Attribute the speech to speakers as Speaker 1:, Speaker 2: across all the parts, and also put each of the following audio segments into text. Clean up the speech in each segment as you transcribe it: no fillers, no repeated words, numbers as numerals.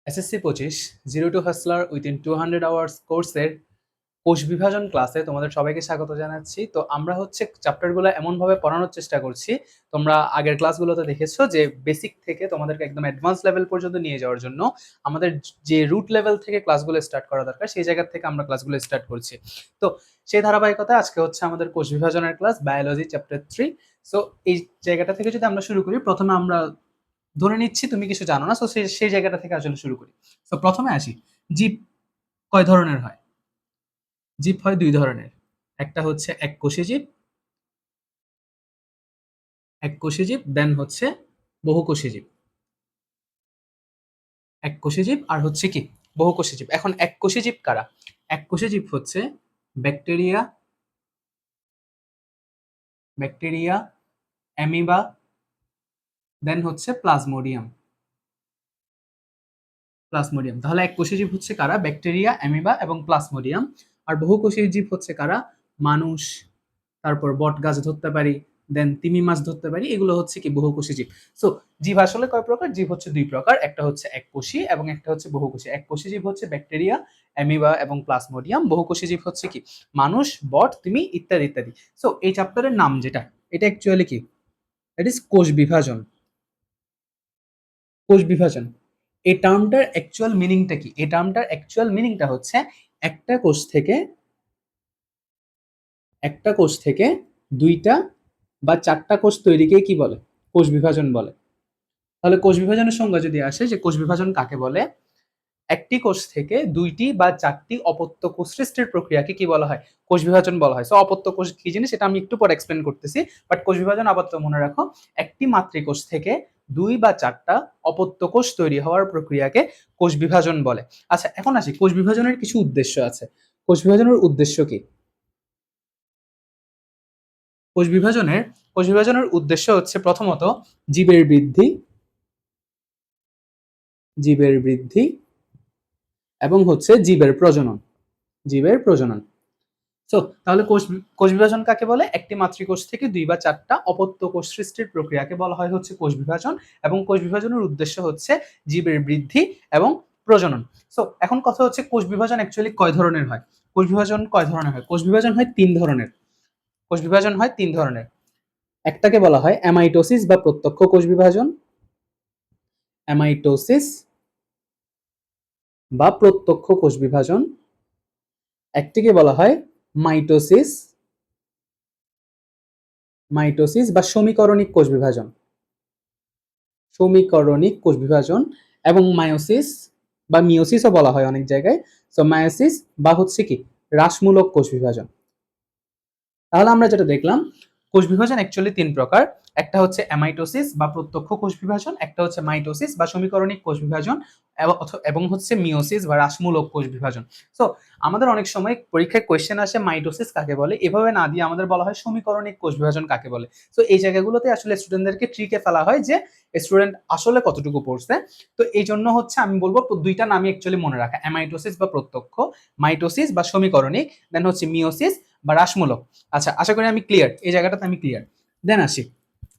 Speaker 1: SSC 25 zero two hustler within 200 hours কোর্সের কোষ বিভাজন ক্লাসে তোমাদের সবাইকে স্বাগত জানাচ্ছি। তো আমরা হচ্ছে চ্যাপ্টারগুলো এমনভাবে পড়ানোর চেষ্টা করছি, তোমরা আগের ক্লাসগুলোতে দেখেছো যে বেসিক থেকে তোমাদেরকে একদম অ্যাডভান্স লেভেল পর্যন্ত নিয়ে যাওয়ার জন্য আমাদের যে রুট লেভেল থেকে ক্লাসগুলো স্টার্ট করা দরকার সেই জায়গা থেকে আমরা ক্লাসগুলো স্টার্ট করছি। তো সেই ধারাবাহিকতায় আজকে হচ্ছে আমাদের কোষ বিভাজনের ক্লাস, বায়োলজি চ্যাপ্টার 3। সো এই জায়গাটা থেকে যদি আমরা শুরু করি, প্রথমে আমরা ধরে নিচ্ছি তুমি কিছু জানো না, সো সেই জায়গাটা থেকে আসলে শুরু করি। তো প্রথমে আসি, জীব কয় ধরনের হয়? জীব হয় দুই ধরনের। একটা হচ্ছে এককোষী জীব, দেন হচ্ছে বহুকোষী জীব। এককোষী জীব আর হচ্ছে কি বহুকোষী জীব। এখন এককোষী জীব কারা? এককোষী জীব হচ্ছে ব্যাকটেরিয়া, অ্যামিবা, দেন হচ্ছে প্লাজমোডিয়াম। তাহলে এককোষী জীব হচ্ছে কারা? ব্যাকটেরিয়া, অ্যামিবা এবং প্লাজমোডিয়াম। আর বহুকোষী জীব হচ্ছে কারা? মানুষ, তারপর বট গাছ ধরতে পারি, দেন তিমি মাছ ধরতে পারি, এগুলো হচ্ছে কি বহুকোষী জীব। সো জীব আসলে কয় প্রকার? জীব হচ্ছে দুই প্রকার, একটা হচ্ছে এককোষী এবং একটা হচ্ছে বহুকোষী। এককোষী জীব হচ্ছে ব্যাকটেরিয়া, অ্যামিবা এবং প্লাজমোডিয়াম। বহুকোষী জীব হচ্ছে কি মানুষ, বট, তিমি ইত্যাদি ইত্যাদি। সো এই চ্যাপ্টারের নাম যেটা, এটা অ্যাকচুয়ালি কি? ইট ইজ কোষ বিভাজন। কোষ বিভাজন এই টার্মটার অ্যাকচুয়াল মিনিংটা কি? এই টার্মটার অ্যাকচুয়াল মিনিংটা হচ্ছে একটা কোষ থেকে দুইটা বা চারটা কোষ তৈরিকে কি বলে? কোষ বিভাজন বলে। তাহলে কোষ বিভাজনের সংজ্ঞা যদি আসে যে কোষ বিভাজন কাকে বলে, একটি কোষ থেকে দুইটি বা চারটি অপত্য কোষ সৃষ্টির প্রক্রিয়াকে কি বলা হয়? কোষ বিভাজন বলা হয়। সো অপত্য কোষ কি জিনিস সেটা আমি একটু পরে এক্সপ্লেন করতেছি, বাট কোষ বিভাজন আপাতত মনে রাখো, একটি মাতৃকোষ থেকে দুই বা চারটা অপত্য কোষ তৈরি হওয়ার প্রক্রিয়াকে কোষ বিভাজন বলে। আচ্ছা, এখন আসি, কোষ বিভাজনের কিছু উদ্দেশ্য আছে। কোষ বিভাজনের উদ্দেশ্য কি? কোষ বিভাজনের কোষ বিভাজনের উদ্দেশ্য হচ্ছে প্রথমত জীবের বৃদ্ধি, জীবের বৃদ্ধি এবং হচ্ছে জীবের প্রজনন। সো তাহলে কোষ বিভাজন কাকে বলে? একটি মাতৃকোষ থেকে দুই বা চারটা অপত্য কোষ সৃষ্টির প্রক্রিয়াকে বলা হয় হচ্ছে কোষ বিভাজন, এবং কোষ বিভাজনের উদ্দেশ্য হচ্ছে জীবের বৃদ্ধি এবং প্রজনন। সো এখন কথা হচ্ছে কোষ বিভাজন অ্যাকচুয়ালি কয় ধরনের হয়? কোষ বিভাজন কয় ধরনের হয়? কোষ বিভাজন হয় তিন ধরনের। কোষ বিভাজন হয় তিন ধরনের। একটাকে বলা হয় অ্যামাইটোসিস বা প্রত্যক্ষ কোষ বিভাজন, অ্যামাইটোসিস বা প্রত্যক্ষ কোষ বিভাজন। একটিকে বলা হয় মাইটোসিস, বা সমীকরণিক কোষ বিভাজন, এবং মায়োসিস বা মিওসিসও বলা হয় অনেক জায়গায়। সো মায়োসিস বা হচ্ছে কি হ্রাসমূলক কোষ বিভাজন। তাহলে আমরা যেটা দেখলাম, কোষ বিভাজন অ্যাকচুয়ালি তিন প্রকার। একটা হচ্ছে অ্যামাইটোসিস বা প্রত্যক্ষ কোষ বিভাজন, একটা হচ্ছে মাইটোসিস বা সমীকরণিক কোষ বিভাজন, এবং হচ্ছে মিওসিস বা হ্রাসমূলক কোষ বিভাজন। সো আমাদের অনেক সময় পরীক্ষায় কোয়েশ্চেন আসে মাইটোসিস কাকে বলে, এভাবে না দিয়ে আমাদের বলা হয় সমীকরণিক কোষ বিভাজন কাকে বলে। সো এই জায়গাগুলোতে আসলে স্টুডেন্টদেরকে ট্রিকে ফেলা হয় যে স্টুডেন্ট আসলে কতটুকু পড়ছে। তো এই জন্য হচ্ছে আমি বলবো দুইটা নামই অ্যাকচুয়ালি মনে রাখা, অ্যামাইটোসিস বা প্রত্যক্ষ, মাইটোসিস বা সমীকরণিক, দেন হচ্ছে মিওসিস বা হ্রাসমূলক। আচ্ছা, আশা করি আমি ক্লিয়ার, এই জায়গাটাতে আমি ক্লিয়ার। দেন আসি,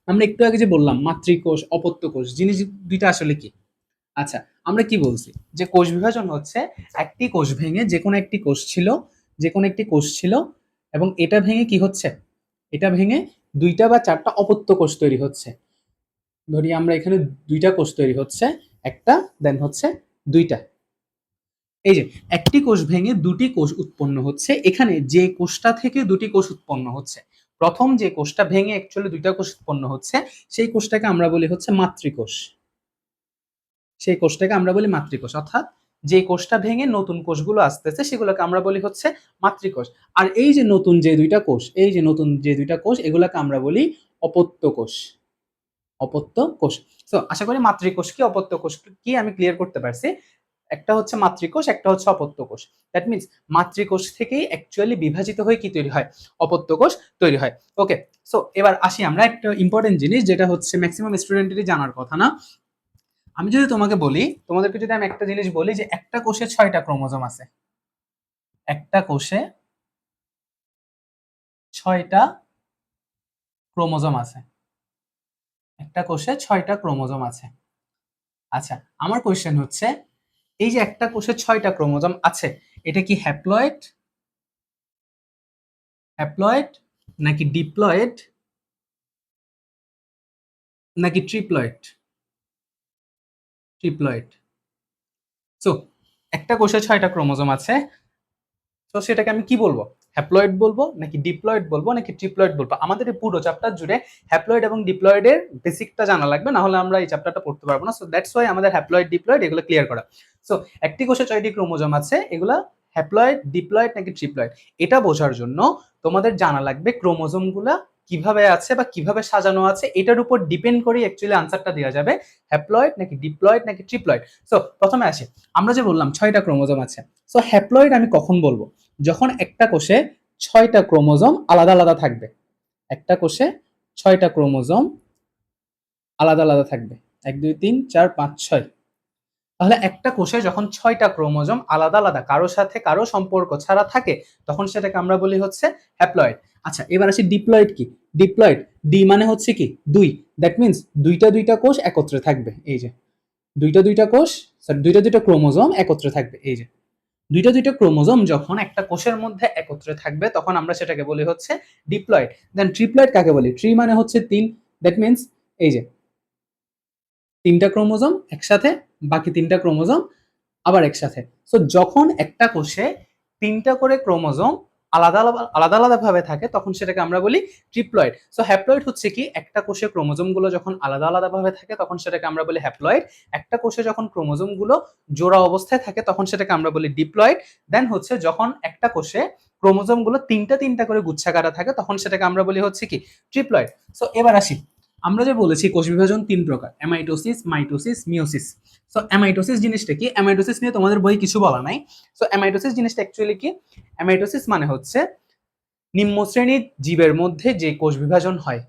Speaker 1: আমরা একটু আগে যে বললাম মাতৃকোষ, অপত্য কোষ, জিনিস দুইটা আসলে কি? আচ্ছা, আমরা কি বলছি যে কোষ বিভাজন হচ্ছে একটি কোষ ভেঙে যে কোনো একটি কোষ ছিল এবং এটা ভেঙে কি হচ্ছে? এটা ভেঙে দুইটা বা চারটা অপত্য কোষ তৈরি হচ্ছে। ধরি আমরা এখানে দুইটা কোষ তৈরি হচ্ছে, একটা দেন হচ্ছে দুইটা। এই যে একটি কোষ ভেঙে দুটি কোষ উৎপন্ন হচ্ছে, এখানে যে কোষটা থেকে দুটি কোষ উৎপন্ন হচ্ছে, প্রথম যে কোষটা ভেঙে অ্যাকচুয়ালি দুইটা কোষ উৎপন্ন হচ্ছে, সেই কোষটাকে আমরা বলি হচ্ছে মাতৃকোষ। অর্থাৎ যে কোষটা ভেঙে নতুন কোষগুলো আসতেছে সেগুলোকে আমরা বলি হচ্ছে মাতৃকোষ। আর নতুন যে দুইটা কোষ এগুলোকে আমরা বলি অপত্য কোষ। তো আশা করি মাতৃকোষ কি অপত্য কোষ কি আমি ক্লিয়ার করতে পারছি। একটা হচ্ছে মাতৃকোষ, একটা হচ্ছে অপত্য কোষ। দ্যাট মিনস মাতৃকোষ থেকেই অ্যাকচুয়ালি বিভাজিত হয়ে কি তৈরি হয়? অপত্য কোষ তৈরি হয়। ওকে, সো এবার আসি আমরা একটা ইম্পর্টেন্ট জিনিস, যেটা হচ্ছে ম্যাক্সিমাম স্টুডেন্টেরই জানার কথা না। আমি যদি তোমাদেরকে যদি আমি একটা জিনিস বলি যে একটা কোষে 6টা ক্রোমোজোম আছে, একটা কোষে 6টা ক্রোমোজোম আছে, একটা কোষে 6টা ক্রোমোজোম আছে। আচ্ছা, আমার কোয়েশ্চেন হচ্ছে এই যে একটা কোষে 6টা ক্রোমোজোম আছে, এটা কি হ্যাপ্লয়েড, হ্যাপ্লয়েড নাকি ডিপ্লয়েড নাকি ট্রিপ্লয়েড? ট্রিপ্লয়েড। সো একটা কোষে 6টা ক্রোমোজোম আছে, তো সেটাকে আমি কি বলবো, হ্যাপ্লয়েড বলবো নাকি ডিপ্লয়েড বলবো নাকি ট্রিপ্লয়েড বলবো? আমাদের এই পুরো চ্যাপ্টার জুড়ে হ্যাপ্লয়েড এবং ডিপ্লয়েডের বেসিকটা জানা লাগবে, না হলে আমরা এই চ্যাপ্টারটা পড়তে পারবো না। সো দ্যাটস ওয়াই আমাদের হ্যাপ্লয়েড ডিপ্লয়েড এগুলো ক্লিয়ার করা। সো একটি কোষে 6টি ক্রোমোজোম আছে, এগুলা হ্যাপ্লয়েড, ডিপ্লয়েড নাকি ট্রিপ্লয়েড, এটা বোঝার জন্য তোমাদের জানা লাগবে ক্রোমোজোমগুলা কিভাবে আছে বা কিভাবে সাজানো আছে, এটার উপর ডিপেন্ড করে অ্যাকচুয়ালি আনসারটা দেওয়া যাবে হ্যাপ্লয়েড নাকি ডিপ্লয়েড নাকি ট্রিপ্লয়েড। সো প্রথমে আসি, আমরা যে বললাম 6টা ক্রোমোজোম আছে, সো হ্যাপ্লয়েড আমি কখন বলবো? যখন একটা কোষে 6টা ক্রোমোজোম আলাদা আলাদা থাকবে। একটা কোষে 6টা ক্রোমোজোম আলাদা আলাদা থাকবে, 1 2 3 4 5 6। তাহলে একটা কোষে যখন 6টা ক্রোমোজোম আলাদা আলাদা কারোর সাথে কারো সম্পর্ক ছাড়া থাকে, তখন সেটাকে আমরা বলি হচ্ছে হ্যাপ্লয়েড। আচ্ছা, এবার আসি ডিপ্লয়েড কি। ডিপ্লয়েড, ডি মানে হচ্ছে কি 2, দ্যাট মিন্স দুইটা দুইটা কোষ একত্রে থাকবে। এই যে দুইটা দুইটা কোষ, সরি দুইটা দুইটা ক্রোমোজোম একত্রে থাকবে। এই যে দুইটা দুইটা ক্রোমোজোম যখন একটা কোষের মধ্যে একত্রে থাকবে, তখন আমরা সেটাকে বলি হচ্ছে ডিপ্লয়েড। দেন ট্রিপ্লয়েড কাকে বলি? ট্রি মানে হচ্ছে 3, দ্যাট মিন্স এই যে 3টা ক্রোমোজোম একসাথে, বাকি 3টা ক্রোমোজোম আবার একসাথে। সো যখন একটা কোষে 3টা করে ক্রোমোজোম আলাদা আলাদা আলাদা ভাবে থাকে, তখন সেটাকে আমরা বলি ট্রিপ্লয়েড। সো হ্যাপ্লয়েড হচ্ছে কি, একটা কোষে ক্রোমোজোম গুলো যখন আলাদা আলাদা ভাবে থাকে, তখন সেটাকে আমরা বলি হ্যাপ্লয়েড। একটা কোষে যখন ক্রোমোজোম গুলো জোড়া অবস্থায় থাকে, তখন সেটাকে আমরা বলি ডিপ্লয়েড। দেন হচ্ছে যখন একটা কোষে ক্রোমোজোম গুলো তিনটা তিনটা করে গুচ্ছাকারে থাকে, তখন সেটাকে আমরা বলি হচ্ছে কি ট্রিপ্লয়েড। সো এবার আসি, আমরা যে বলেছি কোষ বিভাজন 3 প্রকার, amitosis, mitosis, meiosis. So amitosis জিনিসটা কি? অ্যামাইটোসিস নিয়ে তোমাদের বই কিছু বলা নাই। সো অ্যামাইটোসিস জিনিসটা অ্যাকচুয়ালি কি? অ্যামাইটোসিস মানে হচ্ছে নিম্ন শ্রেণীর জীবের মধ্যে যে কোষ বিভাজন হয়,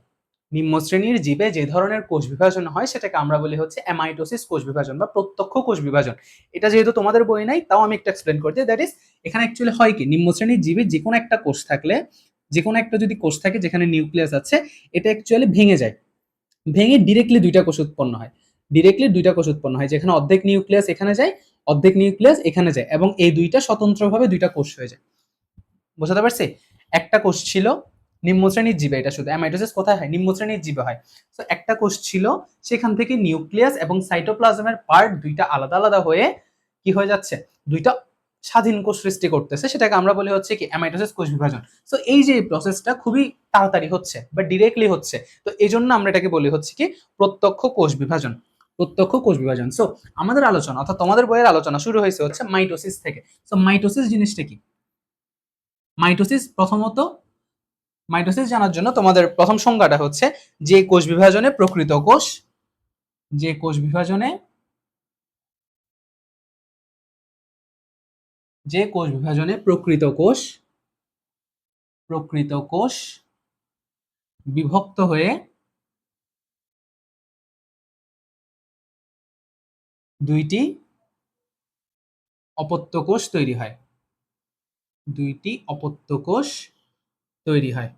Speaker 1: নিম্ন শ্রেণীর জীবে যে ধরনের কোষ বিভাজন হয়, সেটাকে আমরা বলি হচ্ছে অ্যামাইটোসিস কোষ বিভাজন বা প্রত্যক্ষ কোষ বিভাজন। এটা যেহেতু তোমাদের বই নাই, তাও আমি একটু এক্সপ্লেন করতে, দ্যাট ইজ এখানে অ্যাকচুয়ালি হয় কি, নিম্ন শ্রেণীর জীবে যে কোনো একটা কোষ থাকলে, যে কোনো একটা যদি কোষ থাকে যেখানে নিউক্লিয়াস আছে, এটা অ্যাকচুয়ালি ভেঙে যায়, ভেঙে ডিরেক্টলি দুইটা কোষ উৎপন্ন হয়। ডিরেক্টলি দুইটা কোষ উৎপন্ন হয়, যেখানে অর্ধেক নিউক্লিয়াস এখানে যায়, অর্ধেক নিউক্লিয়াস এখানে যায়, এবং এই দুইটা স্বতন্ত্রভাবে দুইটা কোষ হয়ে যায়। বোঝাতে পারছি? একটা কোষ ছিল নিম্ন শ্রেণীর জীবে, এটা শুধু অ্যামাইটোসিস কোথায় হয়? নিম্ন শ্রেণীর জীবে হয়। তো একটা কোষ ছিল, সেখান থেকে নিউক্লিয়াস এবং সাইটোপ্লাজমের পার্ট দুইটা আলাদা আলাদা হয়ে কি হয়ে যাচ্ছে, দুইটা স্বাধীন কোষ সৃষ্টি করতেছে, সেটাকে আমরা বলি হচ্ছে কি অ্যামাইটোসিস কোষ বিভাজন। সো এই যে প্রসেসটা খুবই তাড়াতাড়ি হচ্ছে বা ডিরেক্টলি হচ্ছে, তো এই জন্য আমরা এটাকে বলি হচ্ছে কি প্রত্যক্ষ কোষ বিভাজন। প্রত্যক্ষ কোষ বিভাজন। সো আমাদের আলোচনা অর্থাৎ তোমাদের বইয়ের আলোচনা শুরু হয়েছে হচ্ছে মাইটোসিস থেকে। সো মাইটোসিস জিনিসটা কি? মাইটোসিস প্রথমত, মাইটোসিস জানার জন্য তোমাদের প্রথম সংজ্ঞাটা হচ্ছে যে কোষ বিভাজনে প্রকৃত কোষ, যে কোষ বিভাজনে, যে কোষ বিভাজনে প্রকৃত কোষ, প্রকৃত কোষ বিভক্ত হয়ে দুইটি অপত্য কোষ তৈরি হয়, দুইটি অপত্য কোষ তৈরি হয়।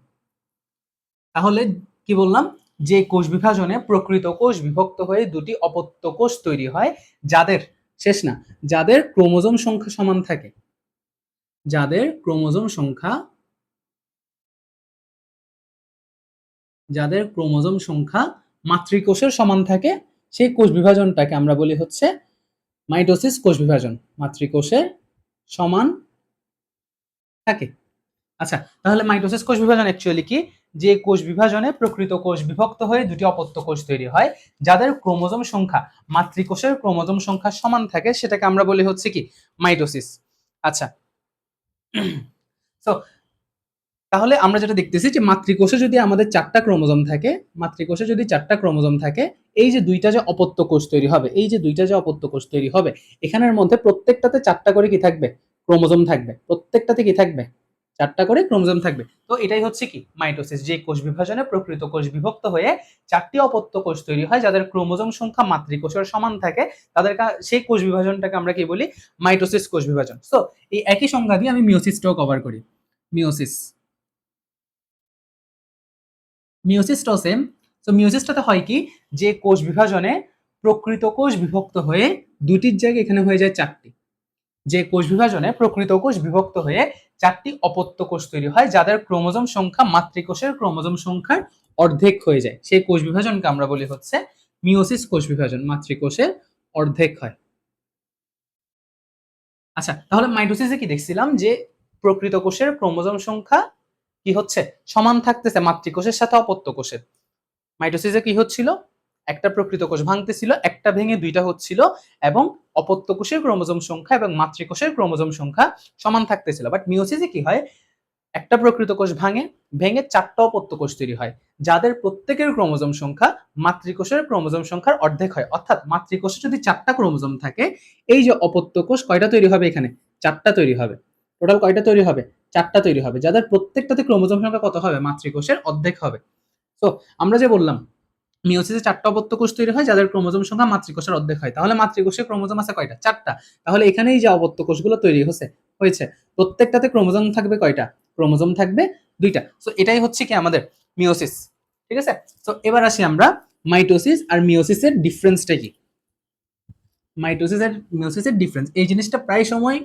Speaker 1: তাহলে কি বললাম? যে কোষ বিভাজনে প্রকৃত কোষ বিভক্ত হয়ে দুটি অপত্য কোষ তৈরি হয়, যাদের, শেষ না, যাদের ক্রোমোজোম সংখ্যা সমান থাকে, যাদের ক্রোমোজোম সংখ্যা, যাদের ক্রোমোজোম সংখ্যা মাতৃকোষের সমান থাকে, সেই কোষ বিভাজনটাকে আমরা বলি হচ্ছে মাইটোসিস কোষ বিভাজন, মাতৃকোষের সমান থাকে। আচ্ছা, তাহলে মাইটোসিস কোষ বিভাজন অ্যাকচুয়ালি কি? যে কোষ বিভাজনে প্রকৃত কোষ বিভক্ত হয়ে দুটি অপত্য কোষ তৈরি হয়, যাদের ক্রোমোজোম সংখ্যা মাতৃকোষের ক্রোমোজোম সংখ্যা সমান থাকে, সেটাকে আমরা বলি হচ্ছে কি মাইটোসিস। আচ্ছা, সো তাহলে আমরা যেটা দেখতেছি যে মাতৃকোষে যদি আমাদের 4টা ক্রোমোজোম থাকে, মাতৃকোষে যদি 4টা ক্রোমোজোম থাকে, এই যে দুইটা যে অপত্য কোষ তৈরি হবে, এই যে দুইটা যে অপত্য কোষ তৈরি হবে, এখানের মধ্যে প্রত্যেকটাতে 4টা করে কি থাকবে? ক্রোমোজোম থাকবে। প্রত্যেকটাতে কি থাকবে? 4টা করে ক্রোমোজোম থাকবে। তো এটাই হচ্ছে কি মাইটোসিস, যে কোষ বিভাজনে প্রকৃত কোষ বিভক্ত হয়ে 4টি অপত্য কোষ তৈরি হয়, যাদের ক্রোমোজোম সংখ্যা মাতৃকোষের সমান থাকে, তাদের সেই কোষ বিভাজনটাকে আমরা কি বলি? মাইটোসিস কোষ বিভাজন। সো এই একই সংজ্ঞা দিয়ে আমি মিওসিসটাও কভার করি। মিওসিস, মিওসিসটাও সেম। তো মিওসিসটাতে হয় কি, যে কোষ বিভাজনে প্রকৃত কোষ বিভক্ত হয়ে দুটির জায়গায় এখানে হয়ে যায় চারটি। যে কোষ বিভাজনে প্রকৃত কোষ বিভক্ত হয়ে চারটি অপত্য কোষ তৈরি হয়, যাদের ক্রোমোজোম সংখ্যা মাতৃকোষের ক্রোমোজোম সংখ্যার অর্ধেক হয়ে যায়, সেই কোষ বিভাজনকে আমরা বলি হচ্ছে মিওসিস কোষ বিভাজন, মাতৃকোষের অর্ধেক হয়। আচ্ছা, তাহলে মাইটোসিসে কি দেখছিলাম যে প্রকৃত কোষের ক্রোমোজোম সংখ্যা কি হচ্ছে সমান থাকতেছে মাতৃকোষের সাথে অপত্য কোষের। মাইটোসিসে কি হচ্ছিল, একটা প্রকৃত কোষ ভাঙতেছিল, একটা ভেঙে দুইটা হচ্ছিল, এবং অপত্য কোষের ক্রোমোজোম সংখ্যা এবং মাতৃকোষের ক্রোমোজোম সংখ্যা সমান থাকতেছিল। বাট মিওসিসে কি হয়, একটা প্রকৃত কোষ ভেঙে চারটা অপত্য কোষ তৈরি হয়, যাদের প্রত্যেকের ক্রোমোজোম সংখ্যা মাতৃকোষের ক্রোমোজোম সংখ্যার অর্ধেক হয়। অর্থাৎ মাতৃকোষে যদি চারটা ক্রোমোজোম থাকে, এই যে অপত্য কোষ কয়টা তৈরি হবে, এখানে চারটা তৈরি হবে। টোটাল কয়টা তৈরি হবে, চারটা তৈরি হবে, যাদের প্রত্যেকটাতে ক্রোমোজোম সংখ্যা কত হবে, মাতৃকোষের অর্ধেক হবে। তো আমরা যে বললাম মিওসিসে চারটা অপত্য কোষ তৈরি হয়, যাদের ক্রোমোজোম সংখ্যা মাতৃকোষের অর্ধেক হয়। তাহলে মাতৃকোষে ক্রোমোজোম আছে কয়টা, চারটা। তাহলে এখানেই যে অপত্য কোষগুলো তৈরি হয়েছে প্রত্যেকটাতে ক্রোমোজোম থাকবে কয়টা, ক্রোমোজোম থাকবে দুইটা। সো এটাই হচ্ছে কি আমাদের মিওসিস। ঠিক আছে, তো এবার আসি আমরা মাইটোসিস আর মিওসিসের ডিফারেন্সটা কি। মাইটোসিস আর মিওসিসের ডিফারেন্স, এই জিনিসটা প্রায় সময়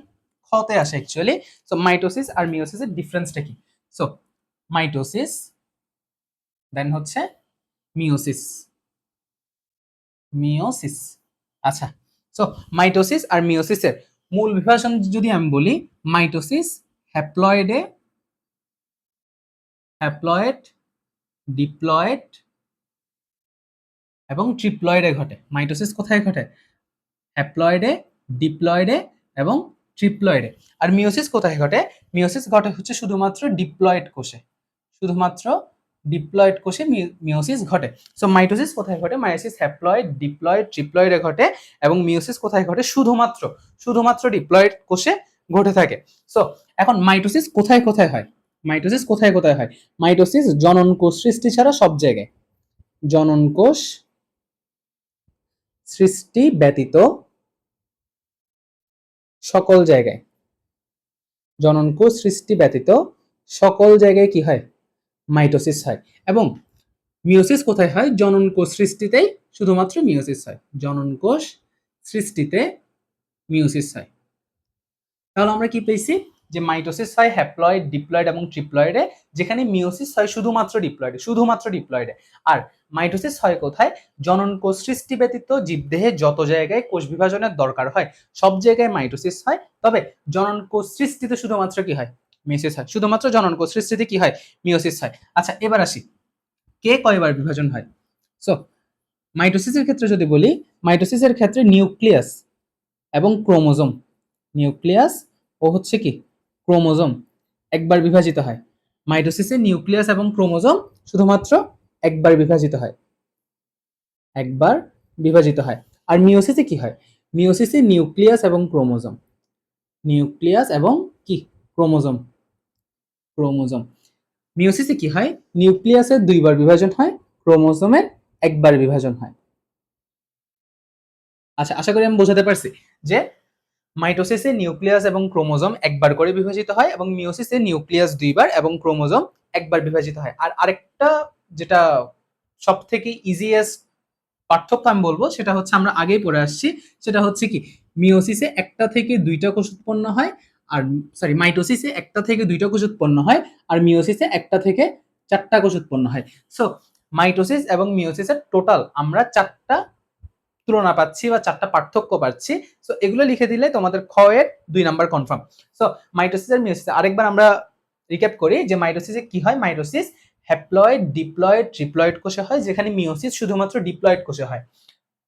Speaker 1: খতে আসে অ্যাকচুয়ালি। সো মাইটোসিস আর মিওসিসের ডিফারেন্সটা কি। সো মাইটোসিস দেন হচ্ছে মিওসিস। মিওসিস, আচ্ছা। সো মাইটোসিস আর মিওসিসের মূল বিভাজন যদি আমি বলি, মাইটোসিস হ্যাপ্লয়েডে, হ্যাপ্লয়েড, ডিপ্লয়েড এবং ট্রিপ্লয়েডে ঘটে। মাইটোসিস কোথায় ঘটে, হ্যাপ্লয়েডে, ডিপ্লয়েডে এবং ট্রিপ্লয়েডে। আর মিওসিস কোথায় ঘটে, মিওসিস ঘটে হচ্ছে শুধুমাত্র ডিপ্লয়েড কোষে, শুধুমাত্র ডিপ্লয়েড কোষে মিওসিস ঘটে। সো মাইটোসিস কোথায় ঘটে, মাইটোসিস হ্যাপ্লয়েড, ডিপ্লয়েড, ট্রিপ্লয়েডে ঘটে, এবং মিওসিস কোথায় ঘটে, শুধুমাত্র ডিপ্লয়েড কোষে ঘটে থাকে। সো এখন মাইটোসিস কোথায় কোথায় হয়, মাইটোসিস কোথায় কোথায় হয়, মাইটোসিস জনন কোষ সৃষ্টি ছাড়া সব জায়গায়, জনন কোষ সৃষ্টি ব্যতীত সকল জায়গায়, জনন কোষ সৃষ্টি ব্যতীত সকল জায়গায় কি হয়, মাইটোসিস হয়। এবং মিওসিস কোথায় হয়, জনন কোষ সৃষ্টিতেই শুধুমাত্র মিওসিস হয়, জনন কোষ সৃষ্টিতে মিওসিস হয়। তাহলে আমরা কি পেয়েছি, যে মাইটোসিস হয় হ্যাপ্লয়েড, ডিপ্লয়েড এবং ট্রিপ্লয়েডে, যেখানে মিওসিস হয় শুধুমাত্র ডিপ্লয়েডে। আর মাইটোসিস হয় কোথায়, জনন কোষ সৃষ্টি ব্যতীত জীবদেহে যত জায়গায় কোষ বিভাজনের দরকার হয় সব জায়গায় মাইটোসিস হয়, তবে জনন কোষ সৃষ্টিতে শুধুমাত্র কি হয়, মিওসিস হয়, শুধুমাত্র জনন কোষ সৃষ্টিতে কি হয়, মিওসিস হয়। আচ্ছা, এবার আসি কে কয়বার বিভাজন হয়। সো মাইটোসিসের ক্ষেত্রে যদি বলি, মাইটোসিসের ক্ষেত্রে নিউক্লিয়াস এবং ক্রোমোজোম, নিউক্লিয়াস ও হচ্ছে কি ক্রোমোজোম একবার বিভাজিত হয়। মাইটোসিসে নিউক্লিয়াস এবং ক্রোমোজোম শুধুমাত্র একবার বিভাজিত হয়, একবার বিভাজিত হয়। আর মিওসিসে কি হয়, মিওসিসে নিউক্লিয়াস এবং ক্রোমোজোম, নিউক্লিয়াস এবং কি ক্রোমোজোম, ক্রোমোজোম। মিওসিসে কি হয়, নিউক্লিয়াসের দুইবার বিভাজন হয়, ক্রোমোজোমের একবার বিভাজন হয়। আচ্ছা, আশা করি আমি বোঝাতে পারছি যে মাইটোসিসে নিউক্লিয়াস এবং ক্রোমোজোম একবার করে বিভাজিত হয়, এবং মিওসিসে নিউক্লিয়াস দুইবার এবং ক্রোমোজোম একবার বিভাজিত হয়। আর আরেকটা যেটা সব থেকে ইজিয়েস্ট পার্থক্য আমি বলবো, সেটা হচ্ছে আমরা আগেই পড়ে আসছি, সেটা হচ্ছে কি মিওসিসে একটা থেকে দুইটা কোষ উৎপন্ন হয়, আর মাইটোসিসে একটা থেকে দুইটা কোষ উৎপন্ন হয়, আর মিওসিসে একটা থেকে চারটা কোষ উৎপন্ন হয়। সো মাইটোসিস এবং মিওসিসের টোটাল আমরা চারটা তুলনা পাচ্ছি বা চারটা পার্থক্য পাচ্ছি। সো এগুলো লিখে দিলে তোমাদের খ এর 2 নাম্বার কনফার্ম। সো মাইটোসিস আর মিওসিস আরেকবার আমরা রিক্যাপ করি যে মাইটোসিসে কি হয়, মাইটোসিস হ্যাপ্লয়েড, ডিপ্লয়েড, ট্রিপ্লয়েড কোষে হয়, যেখানে মিওসিস শুধুমাত্র ডিপ্লয়েড কোষে হয়।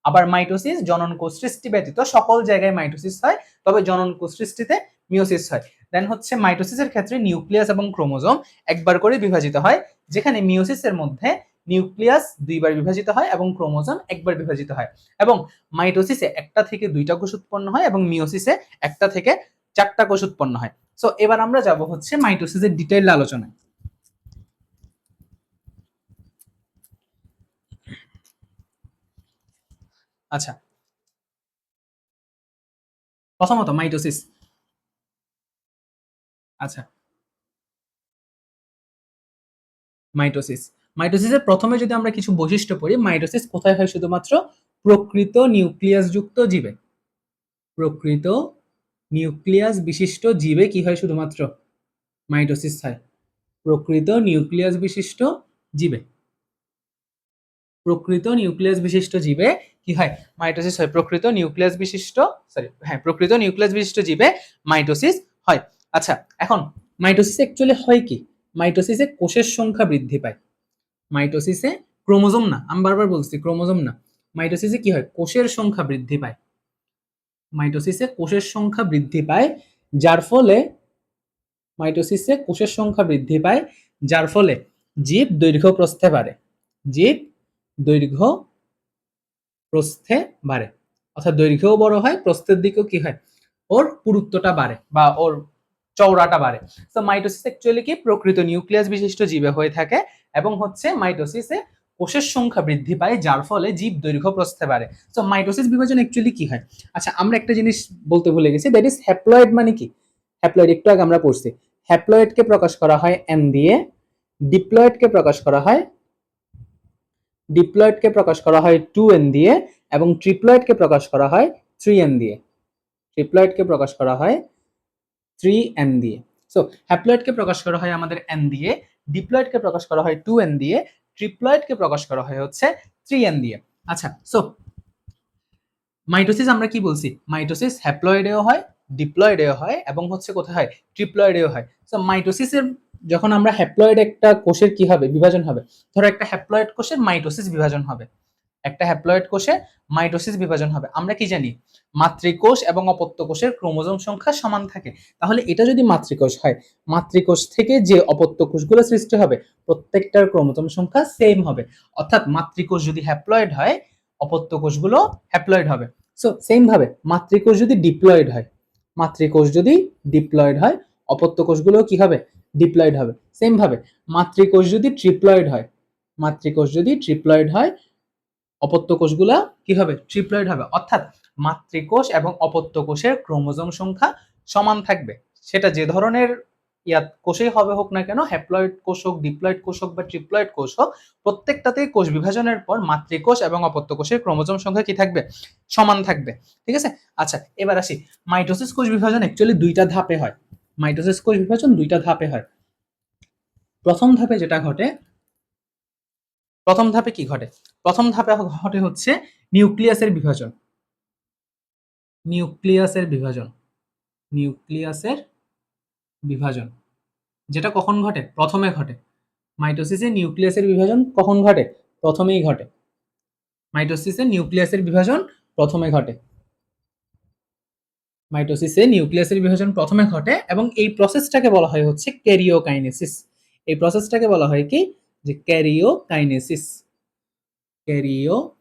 Speaker 1: আবার মাইটোসিস জনন কোষ সৃষ্টি ব্যতীত সকল জায়গায় মাইটোসিস হয়, তবে জনন কোষ সৃষ্টিতে মিওসিস হয়। দেন হচ্ছে মাইটোসিসের ক্ষেত্রে নিউক্লিয়াস এবং ক্রোমোজোম একবার করে বিভাজিত হয়, যেখানে মিওসিসের মধ্যে নিউক্লিয়াস দুইবার বিভাজিত হয় এবং ক্রোমোজোম একবার বিভাজিত হয়। এবং মাইটোসিসে একটা থেকে দুইটা কোষ উৎপন্ন হয়, এবং মিওসিসে একটা থেকে চারটা কোষ উৎপন্ন হয়। সো এবার আমরা যাব হচ্ছে মাইটোসিসের ডিটেইল আলোচনায়। আচ্ছা, প্রথমত মাইটোসিস। আচ্ছা, মাইটোসিস, মাইটোসিসের প্রথমে যদি আমরা কিছু বৈশিষ্ট্য পড়ি, মাইটোসিস কোথায় হয়, শুধুমাত্র প্রকৃত নিউক্লিয়াস যুক্ত জীবে, প্রকৃত নিউক্লিয়াস বিশিষ্ট জীবে কি হয়? শুধুমাত্র মাইটোসিস হয়। প্রকৃত নিউক্লিয়াস বিশিষ্ট জীবে, প্রকৃত নিউক্লিয়াস বিশিষ্ট জীবে কি হয়? মাইটোসিস হয়। প্রকৃত নিউক্লিয়াস বিশিষ্ট, প্রকৃত নিউক্লিয়াস বিশিষ্ট জীবে মাইটোসিস হয়। আচ্ছা, এখন মাইটোসিস অ্যাকচুয়ালি হয় কি? মাইটোসিসে কোষের সংখ্যা বৃদ্ধি পায়। মাইটোসিসে ক্রোমোজোম না, আমি বারবার বলছি ক্রোমোজোম না, মাইটোসিসে কি হয়? কোষের সংখ্যা বৃদ্ধি পায়। মাইটোসিসে কোষের সংখ্যা বৃদ্ধি পায়, যার ফলে মাইটোসিসে কোষের সংখ্যা বৃদ্ধি পায়, যার ফলে জীব দৈর্ঘ্য প্রস্থে বাড়ে। জীব দৈর্ঘ্য প্রস্থে বাড়ে, অর্থাৎ দৈর্ঘ্যও বড় হয়, প্রস্থের দিকেও কি হয়? ওর পুরুত্বটা বাড়ে বা ওর চওড়াটা বাড়ে। তো মাইটোসিস অ্যাকচুয়ালি কি? প্রকৃত নিউক্লিয়াস বিশিষ্ট জীবে হয়ে থাকে এবং হচ্ছে মাইটোসিসে কোষের সংখ্যা বৃদ্ধি পায়, যার ফলে জীব দৈর্ঘ্য প্রস্থে বাড়ে। তো মাইটোসিস বিভাজন অ্যাকচুয়ালি কি হয়? আচ্ছা, আমরা একটা জিনিস বলতে ভুলে গেছি, দ্যাট ইজ হ্যাপ্লয়েড। মানে কি হ্যাপ্লয়েড? একটু আগে আমরা পড়ছি, হ্যাপ্লয়েডকে প্রকাশ করা হয় এন দিয়ে, ডিপ্লয়েডকে প্রকাশ করা হয়, ডিপ্লয়েডকে প্রকাশ করা হয় 2n দিয়ে, এবং ট্রিপ্লয়েডকে প্রকাশ করা হয় 3n দিয়ে। ট্রিপ্লয়েডকে প্রকাশ করা হয় 3n দিয়ে। সো হ্যাপ্লয়েডকে প্রকাশ করা হয় আমাদের n দিয়ে, ডিপ্লয়েডকে প্রকাশ করা হয় 2n দিয়ে, ট্রিপ্লয়েডকে প্রকাশ করা হয় হচ্ছে 3n দিয়ে। আচ্ছা, সো মাইটোসিস আমরা কি বলছি? মাইটোসিস হ্যাপ্লয়েডেও হয়, ডিপ্লয়েডেও হয় এবং হচ্ছে কোথায় হয়? ট্রিপ্লয়েডেও হয়। সো মাইটোসিসের যখন আমরা হ্যাপ্লয়েড একটা কোষের কি হবে? বিভাজন হবে। ধরো একটা হ্যাপ্লয়েড কোষের মাইটোসিস বিভাজন হবে, একটা হ্যাপ্লয়েড কোষে মাইটোসিস বিভাজন হবে। আমরা কি জানি? মাতৃকোষ এবং অপত্য কোষের ক্রোমোজোম সংখ্যা সমান থাকে। তাহলে এটা যদি মাতৃকোষ হয়, মাতৃকোষ থেকে যে অপত্য কোষগুলো সৃষ্টি হবে প্রত্যেকটার ক্রোমোজোম সংখ্যা সেম হবে। অর্থাৎ মাতৃকোষ যদি হ্যাপ্লয়েড হয়, অপত্য কোষগুলো হ্যাপ্লয়েড হবে। সো সেম ভাবে মাতৃকোষ যদি ডিপ্লয়েড হয়, মাতৃকোষ যদি ডিপ্লয়েড হয়, অপত্য কোষগুলো কি হবে? ডিপ্লয়েড হবে। সেম ভাবে মাতৃকোষ যদি ট্রিপ্লয়েড হয়, মাতৃকোষ যদি ট্রিপ্লয়েড হয়, অপত্য কোষগুলা কি হবে? ট্রিপ্লয়েড হবে। অর্থাৎ মাতৃকোষ এবং অপত্য কোষের ক্রোমোজোম সংখ্যা সমান থাকবে। সেটা যে ধরনের কোষেই হবে হোক না কেন, হ্যাপ্লয়েড কোষ হোক, ডিপ্লয়েড কোষ হোক বা ট্রিপ্লয়েড কোষ হোক, প্রত্যেকটাতেই কোষ বিভাজনের পর মাতৃকোষ এবং অপত্য কোষের ক্রোমোজোম সংখ্যা কি থাকবে? সমান থাকবে। ঠিক আছে? আচ্ছা, এবার আসি, মাইটোসিস কোষ বিভাজন অ্যাকচুয়ালি দুইটা ধাপে হয়। মাইটোসিস কোষ বিভাজন দুইটা ধাপে হয়। প্রথম ধাপে যেটা ঘটে, প্রথম ধাপে কি ঘটে? প্রথম ধাপে ঘটে হচ্ছে নিউক্লিয়াসের বিভাজন। নিউক্লিয়াসের বিভাজন, নিউক্লিয়াসের বিভাজন যেটা কখন ঘটে? প্রথমে ঘটে। মাইটোসিসে নিউক্লিয়াসের বিভাজন কখন ঘটে? প্রথমেই ঘটে। মাইটোসিসে নিউক্লিয়াসের বিভাজন প্রথমে ঘটে। মাইটোসিসে নিউক্লিয়াসের বিভাজন প্রথমে ঘটে এবং এই প্রসেসটাকে বলা হয় হচ্ছে ক্যারিওকাইনেসিস। এই প্রসেসটাকে বলা হয় কি? যে ক্যারিওকাইনেসিস। ক্যারিওকাইনেসিস।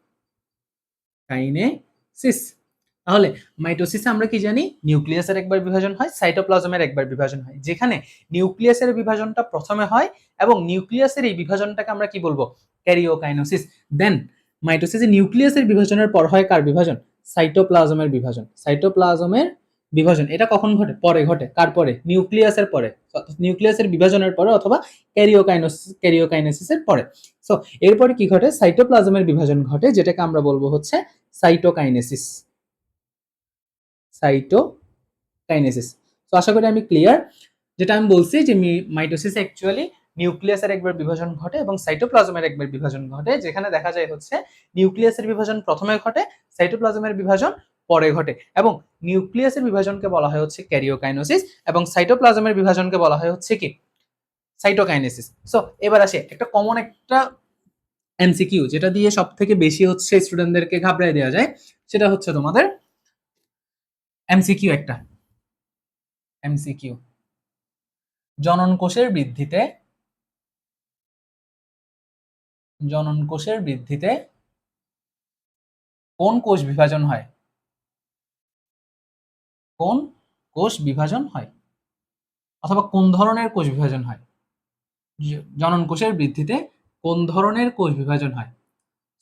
Speaker 1: তাহলে মাইটোসিসে আমরা কি জানি? নিউক্লিয়াসের একবার বিভাজন হয়, সাইটোপ্লাজমের একবার বিভাজন হয়। যেখানে নিউক্লিয়াসের বিভাজনটা প্রথমে হয় এবং নিউক্লিয়াসের এই বিভাজনটাকে আমরা কি বলবো? ক্যারিওকাইনেসিস। দেন মাইটোসিসে নিউক্লিয়াসের বিভাজনের পর হয় কার বিভাজন? সাইটোপ্লাজমের বিভাজন। সাইটোপ্লাজমের বিভাজন এটা কখন ঘটে? পরে ঘটে। কার পরে? নিউক্লিয়াসের পরে, নিউক্লিয়াসের বিভাজনের পরে অথবা ক্যারিওকাইনেসিসের পরে। সো এরপরে কি ঘটে? সাইটোপ্লাজমের বিভাজন ঘটে, যেটাকে আমরা বলবো হচ্ছে সাইটোকাইনেসিস। সাইটোকাইনেসিস। তো আশা করি আমি ক্লিয়ার। যেটা আমি বলছি যে মাইটোসিস অ্যাকচুয়ালি নিউক্লিয়াসের একবার বিভাজন ঘটে এবং সাইটোপ্লাজমের একবার বিভাজন ঘটে, যেখানে দেখা যায় হচ্ছে নিউক্লিয়াসের বিভাজন প্রথমে ঘটে, সাইটোপ্লাজমের বিভাজন পরে ঘটে। এবং নিউক্লিয়াসের বিভাজনকে বলা হয় হচ্ছে ক্যারিওকাইনেসিস এবং সাইটোপ্লাজমের বিভাজনকে বলা হয় হচ্ছে কি? সাইটোকাইনেসিস। সো এবার আসে একটা কমন একটা এমসিকিউ, যেটা দিয়ে সব থেকে বেশি হচ্ছে স্টুডেন্টদেরকে ঘাবড়ায় দেওয়া যায়, সেটা হচ্ছে তোমাদের এমসিকিউ একটা এমসিকিউ, জনন কোষের বৃদ্ধিতে, জনন কোষের বৃদ্ধিতে কোন কোষ বিভাজন হয়? কোন কোষ বিভাজন হয় অথবা কোন ধরনের কোষ বিভাজন হয়? জনন কোষের বৃদ্ধিতে কোন ধরনের কোষ বিভাজন হয়?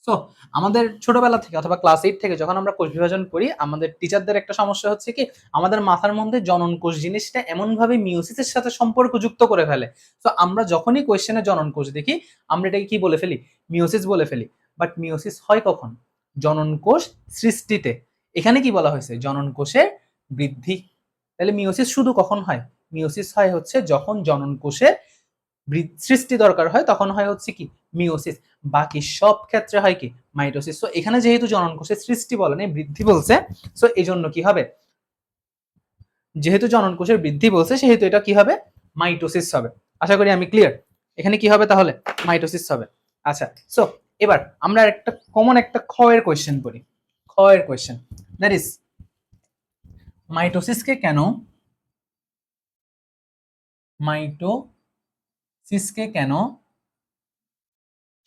Speaker 1: সো আমাদের ছোটবেলা থেকে অথবা ক্লাস 8 থেকে যখন আমরা কোষ বিভাজন করি, আমাদের টিচারদের একটা সমস্যা হচ্ছে কি, আমাদের মাথার মধ্যে জনন কোষ জিনিসটা এমন ভাবে মিওসিসের সাথে সম্পর্ক যুক্ত করে ফেলে। তো আমরা যখনই কোয়েশ্চেনে জনন কোষ দেখি, আমরা এটাকে কি বলে ফেলি? মিওসিস বলে ফেলি। বাট মিওসিস হয় কখন? জনন কোষ সৃষ্টিতে। এখানে কি বলা হয়েছে? জনন কোষের বৃদ্ধি। তাহলে মিওসিস শুধু কখন হয়? মিওসিস হয় হচ্ছে যখন জনন কোষের সৃষ্টি দরকার হয়, তখন হয় হচ্ছে কি মিওসিস। বাকি সব ক্ষেত্রে হয় কি মাইটোসিস। তো এখানে যেহেতু জনন কোষের সৃষ্টি বলে নেই, বৃদ্ধি বলছে, সো এই জন্য কি হবে, যেহেতু জনন কোষের বৃদ্ধি বলছে সেহেতু এটা কি হবে, মাইটোসিস হবে। আশা করি আমি ক্লিয়ার। এখানে কি হবে তাহলে, মাইটোসিস হবে। আচ্ছা, সো এবার আমরা একটা কমন একটা খ এর কোয়েশ্চেন করি। খ এর কোয়েশ্চেন, দ্যাট ইজ মাইটোসিসকে কেন, মাইটোসিসকে কেন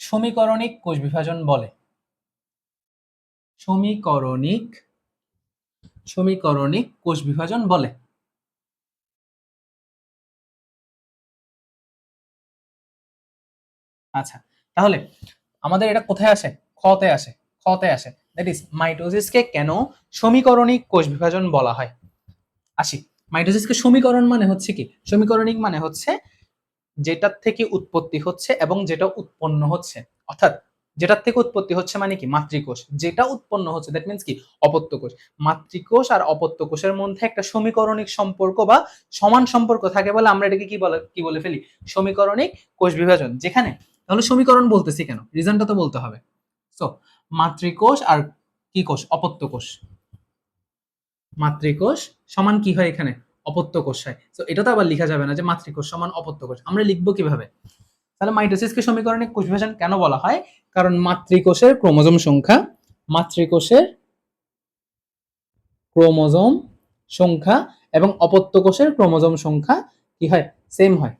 Speaker 1: সমীকরণিক কোষ বিভাজন বলে? সমীকরণিক কোষ বিভাজন বলে। আচ্ছা, তাহলে আমাদের এটা কোথায় আসে? খতে আসে। খতে আসে, দ্যাট ইজ মাইটোসিসকে কেন সমীকরণিক কোষ বিভাজন বলা হয়। আসি, মাইটোসিসকে সমীকরণ মানে হচ্ছে কি, সমীকরণিক মানে হচ্ছে যেটার থেকে উৎপত্তি হচ্ছে এবং যেটা উৎপন্ন হচ্ছে। অর্থাৎ যেটার থেকে উৎপত্তি হচ্ছে মানে কি মাতৃকোষ, যেটা উৎপন্ন হচ্ছে দ্যাট মিন্স কি অপত্য কোষ। মাতৃকোষ আর অপত্য কোষের মধ্যে একটা সমীকরণিক সম্পর্ক বা সমান সম্পর্ক থাকে বলে আমরা এটাকে কি বলে ফেলি, সমীকরণিক কোষ বিভাজন। যেখানে তাহলে সমীকরণ বলতেছি কেন, রিজনটা তো বলতে হবে। সো মাতৃকোষ আর কি কোষ, অপত্য কোষ। মাতৃকোষ সমান কি হয় এখানে, অপত্য কোষ হয়। তো এটা তো আবার লেখা যাবে না যে মাতৃকোষ সমান অপত্য কোষ, আমরা লিখবো কিভাবে? তাহলে মাইটোসিসকে সমীকরণিক কোষ বিভাজন কেন বলা হয়? কারণ মাতৃকোষের ক্রোমোজোম সংখ্যা, মাতৃকোষের ক্রোমোজোম সংখ্যা এবং অপত্য কোষের ক্রোমোজোম সংখ্যা কি হয়, সেম হয়।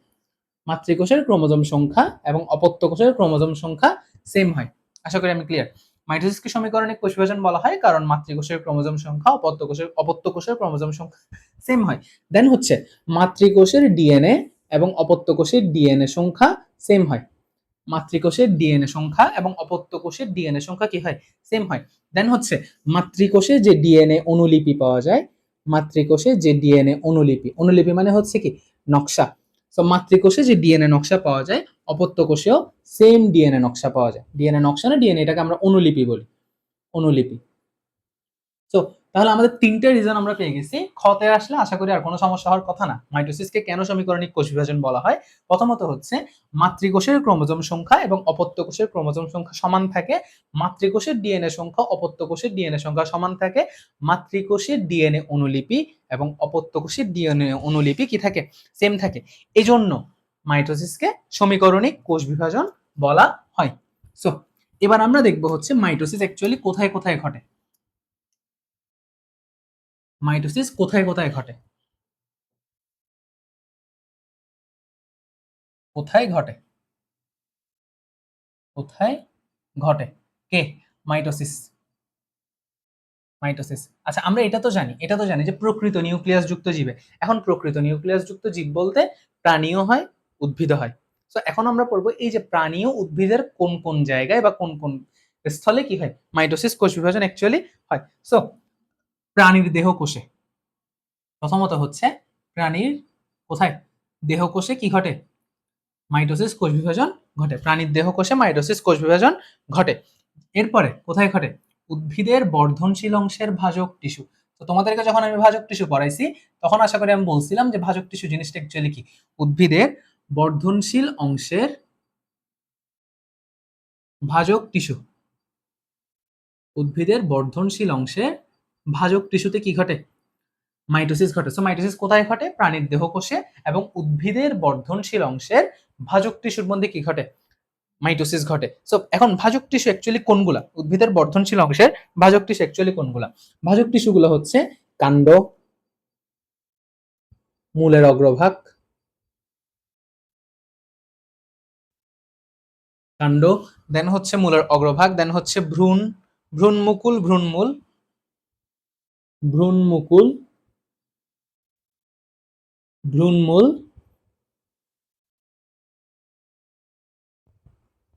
Speaker 1: মাতৃকোষের ক্রোমোজোম সংখ্যা এবং অপত্য কোষের ক্রোমোজোম সংখ্যা সেম হয়। আশা করি আমি ক্লিয়ার। মাইটোসিসকে সমীকরণিক কোষ বিভাজন বলা হয় কারণ মাতৃকোষের ক্রোমোজোম সংখ্যা অপত্য কোষের ক্রোমোজোম সংখ্যা সেম হয়। দেন হচ্ছে মাতৃকোষের ডিএনএ এবং অপত্য কোষের ডিএনএ সংখ্যা সেম হয়। মাতৃকোষের ডিএনএ সংখ্যা এবং অপত্য কোষের ডিএনএ সংখ্যা কি হয়, সেম হয়। দেন হচ্ছে মাতৃকোষে যে ডিএনএ অনুলিপি পাওয়া যায়, মাতৃকোষে যে ডিএনএ অনুলিপি, অনুলিপি মানে হচ্ছে কি নকশা। তো মাতৃকোষে যে ডিএনএ নকশা পাওয়া যায়, অপত্য কোষেও সেম ডিএনএ নকশা পাওয়া যায়। ডিএনএ নকশা না ডিএনএ, এটাকে আমরা অনুলিপি বলি, অনুলিপি। তো তাহলে আমাদের তিনটে রিজন আমরা পেয়ে গেছি। খতে আসলে আশা করি আর কোনো সমস্যা হওয়ার কথা না। মাইটোসিসকে কেন সমীকরণিক কোষ বিভাজন বলা হয়? প্রথমত হচ্ছে মাতৃকোষের ক্রোমোজোম সংখ্যা এবং অপত্য কোষের ক্রোমোজোম সংখ্যা সমান থাকে। মাতৃকোষের ডিএনএ সংখ্যা অপত্য কোষের ডিএনএ সংখ্যা সমান থাকে। মাতৃকোষের ডিএনএ অনুলিপি এবং অপত্য কোষের ডিএনএ অনুলিপি কি থাকে, সেম থাকে। এজন্য মাইটোসিসকে সমীকরণিক কোষ বিভাজন বলা হয়। সো এবার আমরা দেখব হচ্ছে মাইটোসিস অ্যাকচুয়ালি কোথায় কোথায় ঘটে। মাইটোসিস কোথায় কোথায় ঘটে, কোথায় ঘটে, কোথায় ঘটে, কে, মাইটোসিস। মাইটোসিস, আচ্ছা আমরা এটা তো জানি যে প্রকৃত নিউক্লিয়াস যুক্ত জীবে। এখন প্রকৃত নিউক্লিয়াস যুক্ত জীব বলতে প্রাণীও হয়, উদ্ভিদও হয়। সো এখন আমরা পড়বো এই যে প্রাণী ও উদ্ভিদের কোন কোন জায়গায় বা কোন কোন স্থলে কি হয় মাইটোসিস কোষ বিভাজন অ্যাকচুয়ালি হয়। সো প্রাণীর দেহ কোষে, প্রথমত হচ্ছে প্রাণীর কোথায়, দেহ কোষে কি ঘটে, মাইটোসিস কোষ বিভাজন ঘটে। প্রাণীর দেহ কোষে মাইটোসিস কোষ বিভাজন ঘটে। এরপরে কোথায় ঘটে, উদ্ভিদের বর্ধনশীল অংশের ভাজক টিস্যু। তো তোমাদেরকে যখন আমি ভাজক টিস্যু পড়াইছি তখন আশা করি আমি বলছিলাম যে ভাজক টিস্যু জিনিসটা অ্যাকচুয়ালি কি, উদ্ভিদের বর্ধনশীল অংশের ভাজক টিস্যু। উদ্ভিদের বর্ধনশীল অংশের ভাজক টিস্যুতে কি ঘটে, মাইটোসিস ঘটে। সো মাইটোসিস কোথায় ঘটে, প্রাণীর দেহ কোষে এবং উদ্ভিদের বর্ধনশীল অংশের ভাজক টিস্যুর মধ্যে কি ঘটে, মাইটোসিস ঘটে। সো এখন ভাজক টিস্যু অ্যাকচুয়ালি কোনগুলা, উদ্ভিদের বর্ধনশীল অংশের ভাজক টিস্যু অ্যাকচুয়ালি কোনগুলা? ভাজক টিস্যুগুলো হচ্ছে কাণ্ড, মূলের অগ্রভাগ, কাণ্ড, দেন হচ্ছে মূলের অগ্রভাগ, দেন হচ্ছে ভ্রূণ, ভ্রূণমুকুল, ভ্রূণমূল, ভ্রূণমুকুল, ভ্রূণমূল,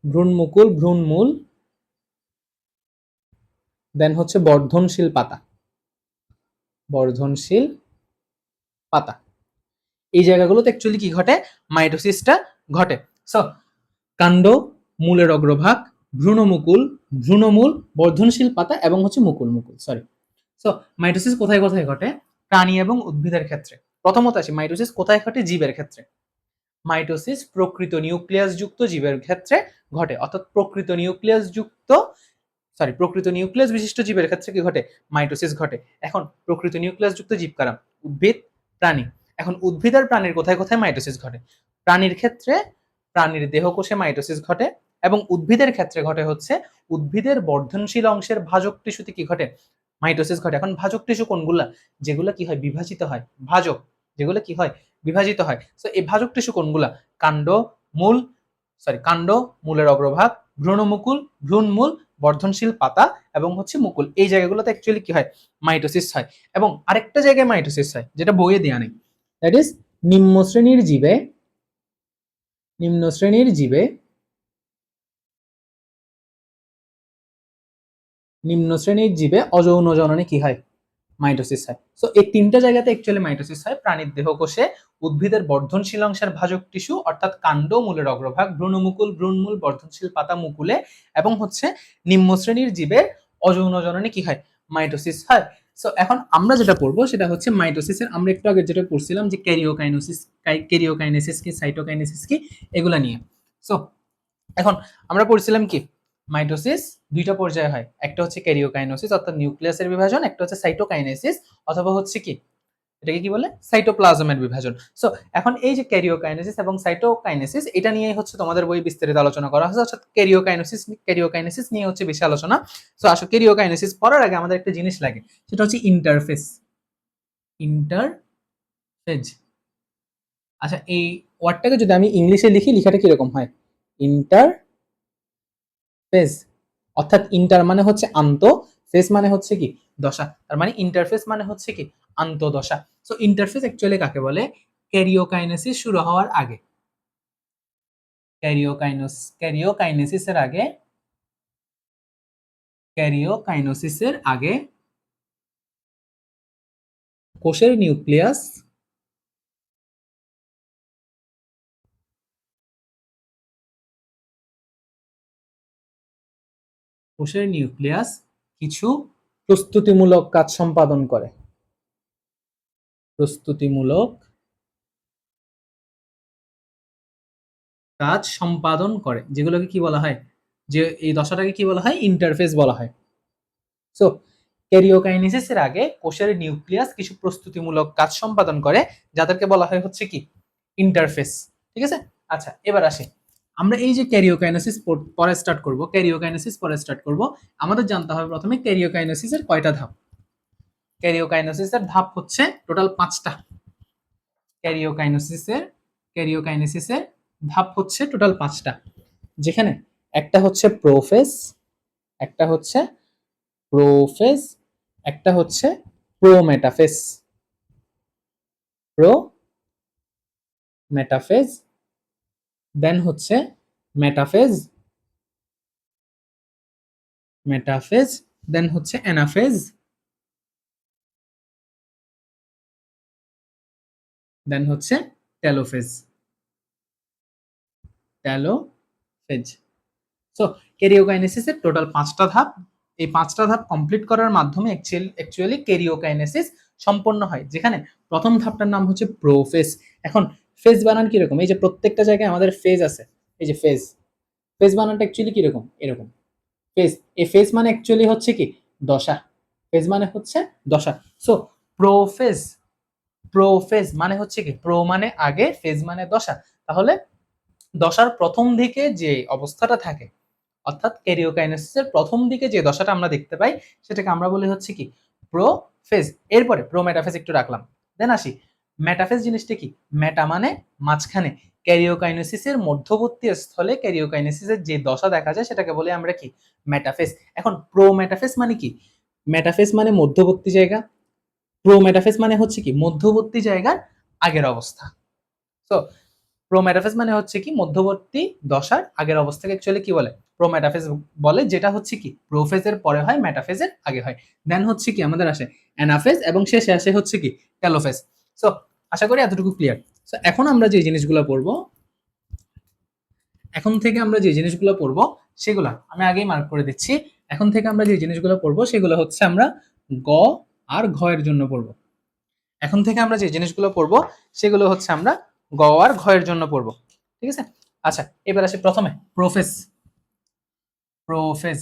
Speaker 1: ভ্রূণমুকুল, ভ্রূণমূল, দেন হচ্ছে বর্ধনশীল পাতা, বর্ধনশীল পাতা। এই জায়গাগুলোতে অ্যাকচুয়ালি কি ঘটে, মাইটোসিসটা ঘটে। সো কাণ্ড, মূলের অগ্রভাগ, ভ্রূণমুকুল, ভ্রূণমূল, বর্ধনশীল পাতা এবং হচ্ছে মুকুল, সরি। সো মাইটোসিস কোথায় কোথায় ঘটে? প্রাণী এবং উদ্ভিদের ক্ষেত্রে। প্রথমত আসি, মাইটোসিস কোথায় ঘটে? জীবের ক্ষেত্রে। মাইটোসিস প্রকৃত নিউক্লিয়াস যুক্ত জীবের ক্ষেত্রে ঘটে, অর্থাৎ প্রকৃত নিউক্লিয়াস বিশিষ্ট জীবের ক্ষেত্রে কি ঘটে? মাইটোসিস ঘটে। এখন প্রকৃত নিউক্লিয়াস যুক্ত জীব কারা? উদ্ভিদ, প্রাণী। এখন উদ্ভিদ আর প্রাণীর কোথায় কোথায় মাইটোসিস ঘটে? প্রাণীর ক্ষেত্রে প্রাণীর দেহকোষে মাইটোসিস ঘটে, এবং উদ্ভিদের ক্ষেত্রে ঘটে হচ্ছে উদ্ভিদের বর্ধনশীল অংশের ভাজক টিস্যুতে কি ঘটে? মাইটোসিস ঘটে। এখন ভাজক টিস্যু কোনগুলা? যেগুলো কি হয়? বিভাজিত হয়। ভাজক যেগুলো কি হয়? বিভাজিত হয়। সো এই ভাজক টিস্যু কোনগুলা? কাণ্ড, মূল, কাণ্ড, মূলের অগ্রভাগ, ভ্রূণমুকুল, ভ্রূণমূল, বর্ধনশীল পাতা এবং হচ্ছে মুকুল। এই জায়গাগুলোতে অ্যাকচুয়ালি কি হয়? মাইটোসিস হয়। এবং আরেকটা জায়গায় মাইটোসিস হয় যেটা বইয়ে দেয়া নেই, দ্যাট ইজ নিম্ন শ্রেণীর জীবে, নিম্ন শ্রেণীর জীবে, নিম্ন শ্রেণীর জীবে অযৌন জননে কি হয়? মাইটোসিস হয়। সো এই তিনটা জায়গাতে অ্যাকচুয়ালি মাইটোসিস হয়। প্রাণীর দেহকোষে, উদ্ভিদের বর্ধনশীল অংশের ভাজক টিস্যু অর্থাৎ কাণ্ড, মূলের অগ্রভাগ, ভ্রূণমুকুল, ভ্রূণমূল, বর্ধনশীল পাতা, মুকুলে, এবং হচ্ছে নিম্ন শ্রেণীর জীবের অযৌন জননে কি হয়? মাইটোসিস হয়। সো এখন আমরা যেটা পড়বো সেটা হচ্ছে মাইটোসিসের, আমরা একটু আগে যেটা পড়ছিলাম যে ক্যারিওকাইনেসিস কি, সাইটোকাইনেসিস কি, এগুলা নিয়ে। সো এখন আমরা পড়ছিলাম কি, মাইটোসিস দুইটা পর্যায়ে হয়, একটা হচ্ছে ক্যারিওকাইনেসিস অর্থাৎ নিউক্লিয়াসের বিভাজন, একটা হচ্ছে সাইটোকাইনেসিস অথবা হচ্ছে কি, এটাকে কি বলে? সাইটোপ্লাজমের বিভাজন। সো এখন এই যে ক্যারিওকাইনেসিস এবং সাইটোকাইনেসিস, এটা নিয়েই হচ্ছে তোমাদের বই বিস্তারিত আলোচনা করা হয়েছে, অর্থাৎ ক্যারিওকাইনেসিস নিয়ে হচ্ছে বেশি আলোচনা। সো আসলে ক্যারিওকাইনেসিস পড়ার আগে আমাদের একটা জিনিস লাগে, সেটা হচ্ছে ইন্টারফেস। ইন্টারফেজ। আচ্ছা, এই ওয়ার্ডটাকে যদি আমি ইংলিশে লিখি, লেখাটা কিরকম হয়? ইন্টার ফেজ, অর্থাৎ ইন্টার মানে হচ্ছে আন্ত, ফেজ মানে হচ্ছে কি? দশা। তার মানে ইন্টারফেস মানে হচ্ছে কি? আন্তঃদশা। সো ইন্টারফেস অ্যাকচুয়ালি কাকে বলে? ক্যারিওকাইনেসিস শুরু হওয়ার আগে, ক্যারিওকাইনেসিসের আগে, ক্যারিওকাইনেসিসের আগে কোষের নিউক্লিয়াস, কোষের নিউক্লিয়াস কিছু প্রস্তুতিমূলক কাজ সম্পাদন করে, প্রস্তুতিমূলক কাজ সম্পাদন করে, যেগুলোকে কি বলা হয়? যে এই দশাটাকে কি বলা হয়? ইন্টারফেস বলা হয়। সো ক্যারিওকাইনেসিসের আগে কোষের নিউক্লিয়াস কিছু প্রস্তুতিমূলক কাজ সম্পাদন করে, যাদেরকে বলা হয় হচ্ছে কি? ইন্টারফেস। ঠিক আছে? আচ্ছা, এবার আসি, আমরা এই যে ক্যারিওকাইনেসিস পরে স্টার্ট করব, আমাদের জানতে হবে প্রথমে ক্যারিওকাইনেসিসের কয়টা ধাপ। ক্যারিওকাইনেসিসের ধাপ হচ্ছে টোটাল 5টা। ক্যারিওকাইনেসিসের ক্যারিওকাইনেসিসের ধাপ হচ্ছে টোটাল 5টা, যেখানে একটা হচ্ছে প্রোফেজ, একটা হচ্ছে প্রোফেজ, একটা হচ্ছে প্রোমেটাফেজ, প্রোমেটাফেজ, দেন হচ্ছে মেটাফেজ, মেটাফেজ, দেন হচ্ছে অ্যানাফেজ, দেন হচ্ছে টেলোফেজ, টেলোফেজ। সো ক্যারিওকাইনেসিসের টোটাল 5টা ধাপ। এই 5টা ধাপ কমপ্লিট করার মাধ্যমে অ্যাকচুয়ালি ক্যারিওকাইনেসিস সম্পন্ন হয়, যেখানে প্রথম ধাপটার নাম হচ্ছে প্রোফেজ। এখন ফেজ বানান কিরকম? এই যে প্রত্যেকটা জায়গায় আমাদের ফেজ আছে, এই যে ফেজ, ফেজ বানানটা অ্যাকচুয়ালি কিরকম? এরকম ফেজ। এই ফেজ মানে অ্যাকচুয়ালি হচ্ছে কি? দশা। ফেজ মানে হচ্ছে দশা। সো প্রোফেজ, প্রোফেজ মানে হচ্ছে কি? প্রো মানে আগে, ফেজ মানে দশা। তাহলে দশার প্রথম দিকে যে অবস্থাটা থাকে, অর্থাৎ ক্যারিওকাইনেসিসের প্রথম দিকে যে দশাটা আমরা দেখতে পাই, সেটাকে আমরা বলি হচ্ছে কি? প্রোফেজ। এরপরে প্রোমেটাফেজ একটু রাখলাম, দেন আসি মেটাফেজ। জিনিসটা কি? মেটা মানে মাঝখানে, ক্যারিওকাইনেসিসের মধ্যবর্তী স্থলে ক্যারিওকাইনেসিসের যে দশা দেখা যায় সেটাকে বলি আমরা কি? মেটাফেজ। এখন প্রোমেটাফেজ মানে কি? মেটাফেজ মানে মধ্যবর্তী জায়গা, প্রোমেটাফেজ মানে হচ্ছে কি? মধ্যবর্তী জায়গার আগের অবস্থা। তো প্রোমেটাফেজ মানে হচ্ছে কি? মধ্যবর্তী দশার আগের অবস্থাকে অ্যাকচুয়ালি কি বলে? প্রোমেটাফেজ বলে, যেটা হচ্ছে কি? প্রোফেজের পরে হয়, মেটাফেজের আগে হয়। দেন হচ্ছে কি আমাদের আসে অ্যানাফেজ, এবং শেষে আসে হচ্ছে কি? টেলোফেজ। সো আশা করি এতটুকু ক্লিয়ার। সো এখন আমরা যে জিনিসগুলো পড়বো, এখন থেকে আমরা যে জিনিসগুলো পড়বো সেগুলো আমি আগেই মার্ক করে দিচ্ছি। এখন থেকে আমরা যে জিনিসগুলো পড়বো সেগুলো হচ্ছে আমরা গ আর ঘ এর জন্য পড়বো। এখন থেকে আমরা যে জিনিসগুলো পড়বো সেগুলো হচ্ছে আমরা গ আর ঘ এর জন্য পড়বো। ঠিক আছে? আচ্ছা, এবার আসি প্রথমে প্রোফেস। প্রোফেস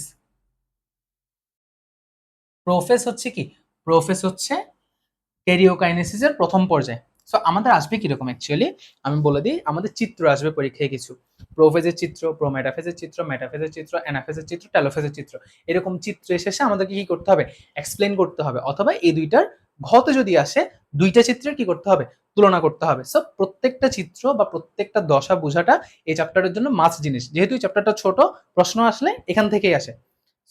Speaker 1: প্রোফেস হচ্ছে কি? প্রোফেস হচ্ছে ক্যারিওকাইনেসিসের প্রথম পর্যায়ে। সো আমাদের আসবে কিরকম অ্যাকচুয়ালি আমি বলে দিই, আমাদের চিত্র আসবে পরীক্ষায় কিছু। প্রোফেজের চিত্র, প্রোমেটাফেজের চিত্র, মেটাফেজের চিত্র, অ্যানাফেজের চিত্র, টেলোফেজের চিত্র, এরকম চিত্র এসে আমাদেরকে কি করতে হবে? এক্সপ্লেন করতে হবে, অথবা এই দুইটার ঘতে যদি আসে দুইটা চিত্রের কি করতে হবে? তুলনা করতে হবে। সো প্রত্যেকটা চিত্র বা প্রত্যেকটা দশা বোঝাটা এই চ্যাপ্টারের জন্য মাস্ট জিনিস, যেহেতু এই চ্যাপ্টারটা ছোট, প্রশ্ন আসলে এখান থেকেই আসে।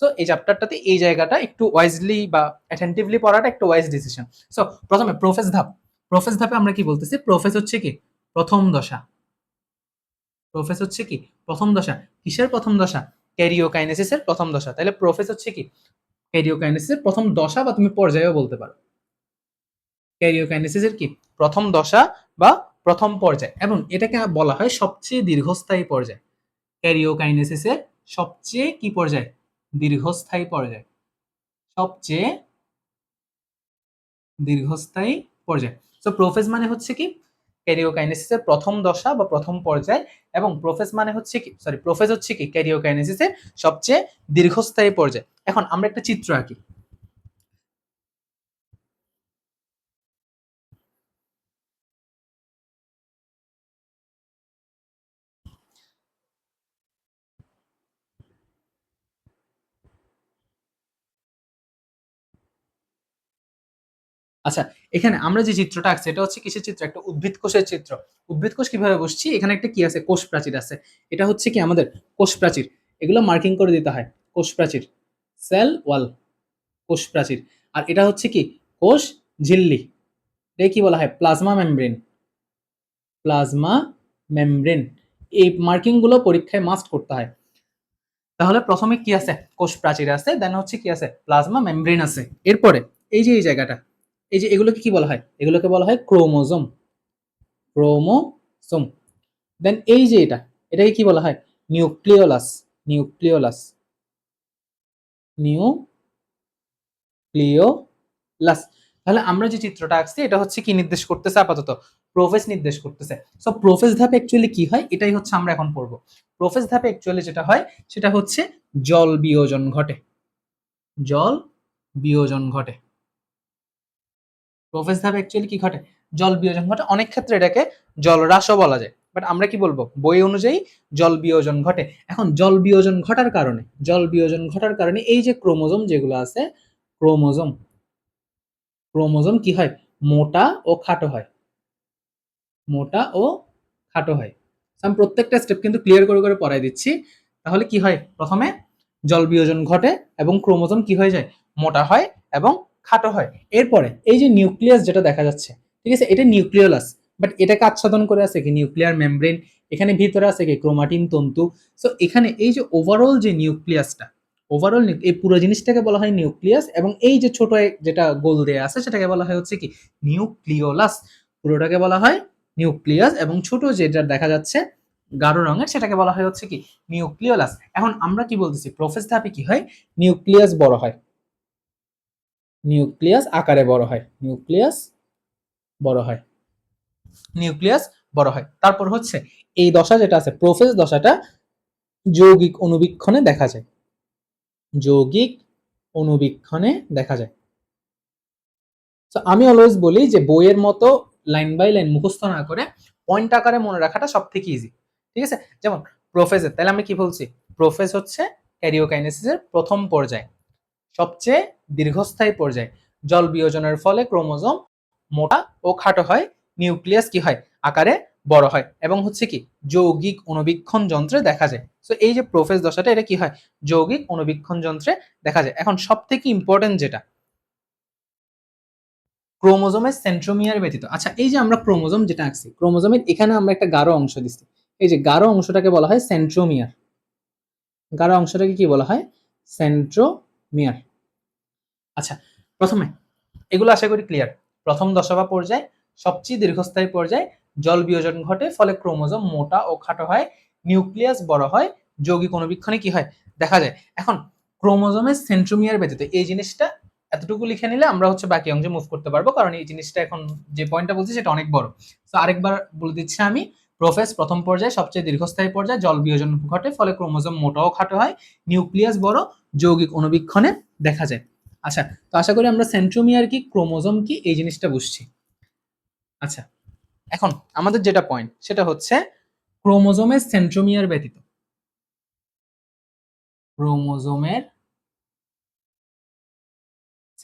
Speaker 1: সো এই চ্যাপ্টারটাতে এই জায়গাটা একটু ওয়াইজলি বা অ্যাটেন্টিভলি পড়াটা একটা ওয়াইজ ডিসিশন। সো প্রথমে প্রোফেস ধাপ। প্রোফেস ধাপে আমরা কি বলতেছি? প্রোফেস হচ্ছে কি? প্রথম দশা। প্রোফেস হচ্ছে কি? প্রথম দশা। কিসের প্রথম দশা? ক্যারিওকাইনেসিসের প্রথম দশা। তাহলে প্রোফেস হচ্ছে কি? ক্যারিওকাইনেসিসের প্রথম দশা, বা তুমি পর্যায়েও বলতে পারো। ক্যারিওকাইনেসিসের কি? প্রথম দশা বা প্রথম পর্যায়, এবং এটাকে বলা হয় সবচেয়ে দীর্ঘস্থায়ী পর্যায়। ক্যারিওকাইনেসিসের সবচেয়ে কি পর্যায়? দীর্ঘস্থায়ী পর্যায়। সবচেয়ে দীর্ঘস্থায়ী পর্যায়। সো প্রোফেজ মানে হচ্ছে কি? ক্যারিওকাইনেসিসের প্রথম দশা বা প্রথম পর্যায়, এবং প্রোফেজ মানে হচ্ছে কি, সরি, প্রোফেজ হচ্ছে কি? ক্যারিওকাইনেসিসের সবচেয়ে দীর্ঘস্থায়ী পর্যায়। এখন আমরা একটা চিত্র আঁকি। আচ্ছা, এখানে আমরা যে চিত্রটা আঁকছি এটা হচ্ছে কিসের চিত্র? একটা উদ্ভিদ কোষের চিত্র। উদ্ভিদ কোষ কিভাবে বসছি? এখানে একটা কি আছে? কোষ প্রাচীর আছে। এটা হচ্ছে কি? আমাদের কোষ প্রাচীর। এগুলো মার্কিং করে দিতে হয়। কোষ প্রাচীর, সেল ওয়াল, কোষ প্রাচীর। আর এটা হচ্ছে কি? কোষ ঝিল্লি। এটাকে কি বলা হয়? Plasma membrane. Plasma membrane. এই মার্কিং গুলো পরীক্ষায় মাস্ট করতে হয়। তাহলে প্রথমে কি আছে? কোষ প্রাচীর আছে, দেন হচ্ছে কি আছে? প্লাজমা মেমব্রেন আছে। এরপরে এই যে এই জায়গাটা, এই যে এগুলোকে কি বলা হয়? এগুলোকে বলা হয় ক্রোমোজোম। ক্রোমোজোম। দেন এই যে এটাকে কি বলা হয়? নিউক্লিওলাস। নিউক্লিওলাস। নিউক্লিওলাস। তাহলে আমরা যে চিত্রটা আঁকছি এটা হচ্ছে কি নির্দেশ করতেছে? আপাতত প্রোফেস নির্দেশ করতেছে। সো প্রোফেস ধাপে অ্যাকচুয়ালি কি হয় এটাই হচ্ছে আমরা এখন পড়বো। প্রোফেস ধাপে অ্যাকচুয়ালি যেটা হয় সেটা হচ্ছে জল বিয়োজন ঘটে। জল বিয়োজন ঘটে। প্রোফেস ধাপে অ্যাকচুয়ালি কি ঘটে? জল বিয়োজন ঘটে। অনেক ক্ষেত্রে এটাকে জলহ্রাসও বলা যায়, বাট আমরা কি বলবো? বই অনুযায়ী জল বিয়োজন ঘটে। এখন জল বিয়োজন ঘটার কারণে, জল বিয়োজন ঘটার কারণে এই যে ক্রোমোজোম যেগুলো আছে, ক্রোমোজোম, ক্রোমোজোম কি হয়? মোটা ও খাটো হয়। মোটা ও খাটো হয়। আমি প্রত্যেকটা স্টেপ কিন্তু ক্লিয়ার করে করে পড়াই দিচ্ছি। তাহলে কি হয়? প্রথমে জল বিয়োজন ঘটে এবং ক্রোমোজোম কি হয়ে যায়? মোটা হয় এবং খাটো হয়। এরপরে এই যে নিউক্লিয়াস যেটা দেখা যাচ্ছে, ঠিক আছে, এটা নিউক্লিওলাস, বাট এটাকে আচ্ছাদন করে আছে কি? Nuclear membrane. এখানে ভিতরে আছে কি? ক্রোমাটিন তন্তু। সো এখানে এই যে ওভারঅল যে নিউক্লিয়াসটা, ওভারঅল এই পুরো জিনিসটাকে বলা হয় নিউক্লিয়াস, এবং এই যে ছোট যেটা গোল দেয়া আছে সেটাকে বলা হয় হচ্ছে কি? নিউক্লিওলাস। পুরোটাকে বলা হয় নিউক্লিয়াস, এবং ছোট যেটা দেখা যাচ্ছে গাঢ় রঙের সেটাকে বলা হয় হচ্ছে কি? নিউক্লিওলাস। এখন আমরা কি বলতেছি? প্রোফেজ ধাপে কি হয়? নিউক্লিয়াস বড় হয়। নিউক্লিয়াস আকারে বড় হয়। নিউক্লিয়াস বড় হয়। নিউক্লিয়াস বড় হয়। তারপর হচ্ছে এই দশা যেটা আছে, প্রোফেজ দশাটা যৌগিক অনুবীক্ষণে দেখা যায়। যৌগিক অনুবীক্ষণে দেখা যায়। তো আমি অলওয়েজ বলি যে বইয়ের মতো লাইন বাই লাইন মুখস্থ না করে পয়েন্ট আকারে মনে রাখাটা সব থেকে ইজি। ঠিক আছে? যেমন প্রোফেজের, তাহলে আমি কি বলছি? প্রোফেজ হচ্ছে ক্যারিওকাইনেসিসের প্রথম পর্যায়, সবচেয়ে দীর্ঘস্থায়ী পর্যায়। জল বিয়োজনের ফলে ক্রোমোজোম মোটা ও খাটো হয়, নিউক্লিয়াস কি হয়? আকারে বড় হয়, এবং হচ্ছে কি? যৌগিক অনুবীক্ষণ যন্ত্রে দেখা যায়। সো এই যে প্রোফেজ দশাটা, এটা কি হয়? যৌগিক অনুবীক্ষণ যন্ত্রে দেখা যায়। এখন সব থেকে ইম্পর্টেন্ট যেটা, ক্রোমোজোমের সেন্ট্রোমিয়ার ব্যতীত, আচ্ছা এই যে আমরা ক্রোমোজোম যেটা আঁকছি, ক্রোমোজোমের এখানে আমরা একটা গাঢ় অংশ দিচ্ছি। এই যে গাঢ় অংশটাকে বলা হয় সেন্ট্রোমিয়ার। গাঢ় অংশটাকে কি বলা হয়? সেন্ট্রোমিয়ার। আচ্ছা, প্রথমে এগুলো আশা করি ক্লিয়ার। প্রথম দশা বা পর্যায়, সবচেয়ে দীর্ঘস্থায়ী পর্যায়, জল বিয়োজন ঘটে ফলে ক্রোমোজোম মোটা ও খাটো হয়, নিউক্লিয়াস বড় হয়, যৌগিক অণুবীক্ষণে কি হয় দেখা যায়। এখন ক্রোমোজোমের সেন্ট্রোমিয়ার ব্যতীত এই জিনিসটা এতটুকু লিখে নিলে আমরা হচ্ছে বাকি অংশে মুভ করতে পারবো, কারণ এই জিনিসটা এখন যে পয়েন্টটা বলছি সেটা অনেক বড়। তো আরেকবার বলে দিচ্ছি আমি, প্রোফেজ প্রথম পর্যায়ে সবচেয়ে দীর্ঘস্থায়ী পর্যায়ে জল বিয়োজন ঘটে, ফলে ক্রোমোজোম মোটাও খাটো হয়, নিউক্লিয়াস বড়, যৌগিক অণুবীক্ষণে দেখা যায়। আচ্ছা, তো আশা করি আমরা সেন্ট্রোমিয়ার কি ক্রোমোজোম কি এই জিনিসটা বুঝছি। আচ্ছা, এখন আমাদের যেটা পয়েন্ট সেটা হচ্ছে ক্রোমোজোমের সেন্ট্রোমিয়ার ব্যতীত, ক্রোমোজোমের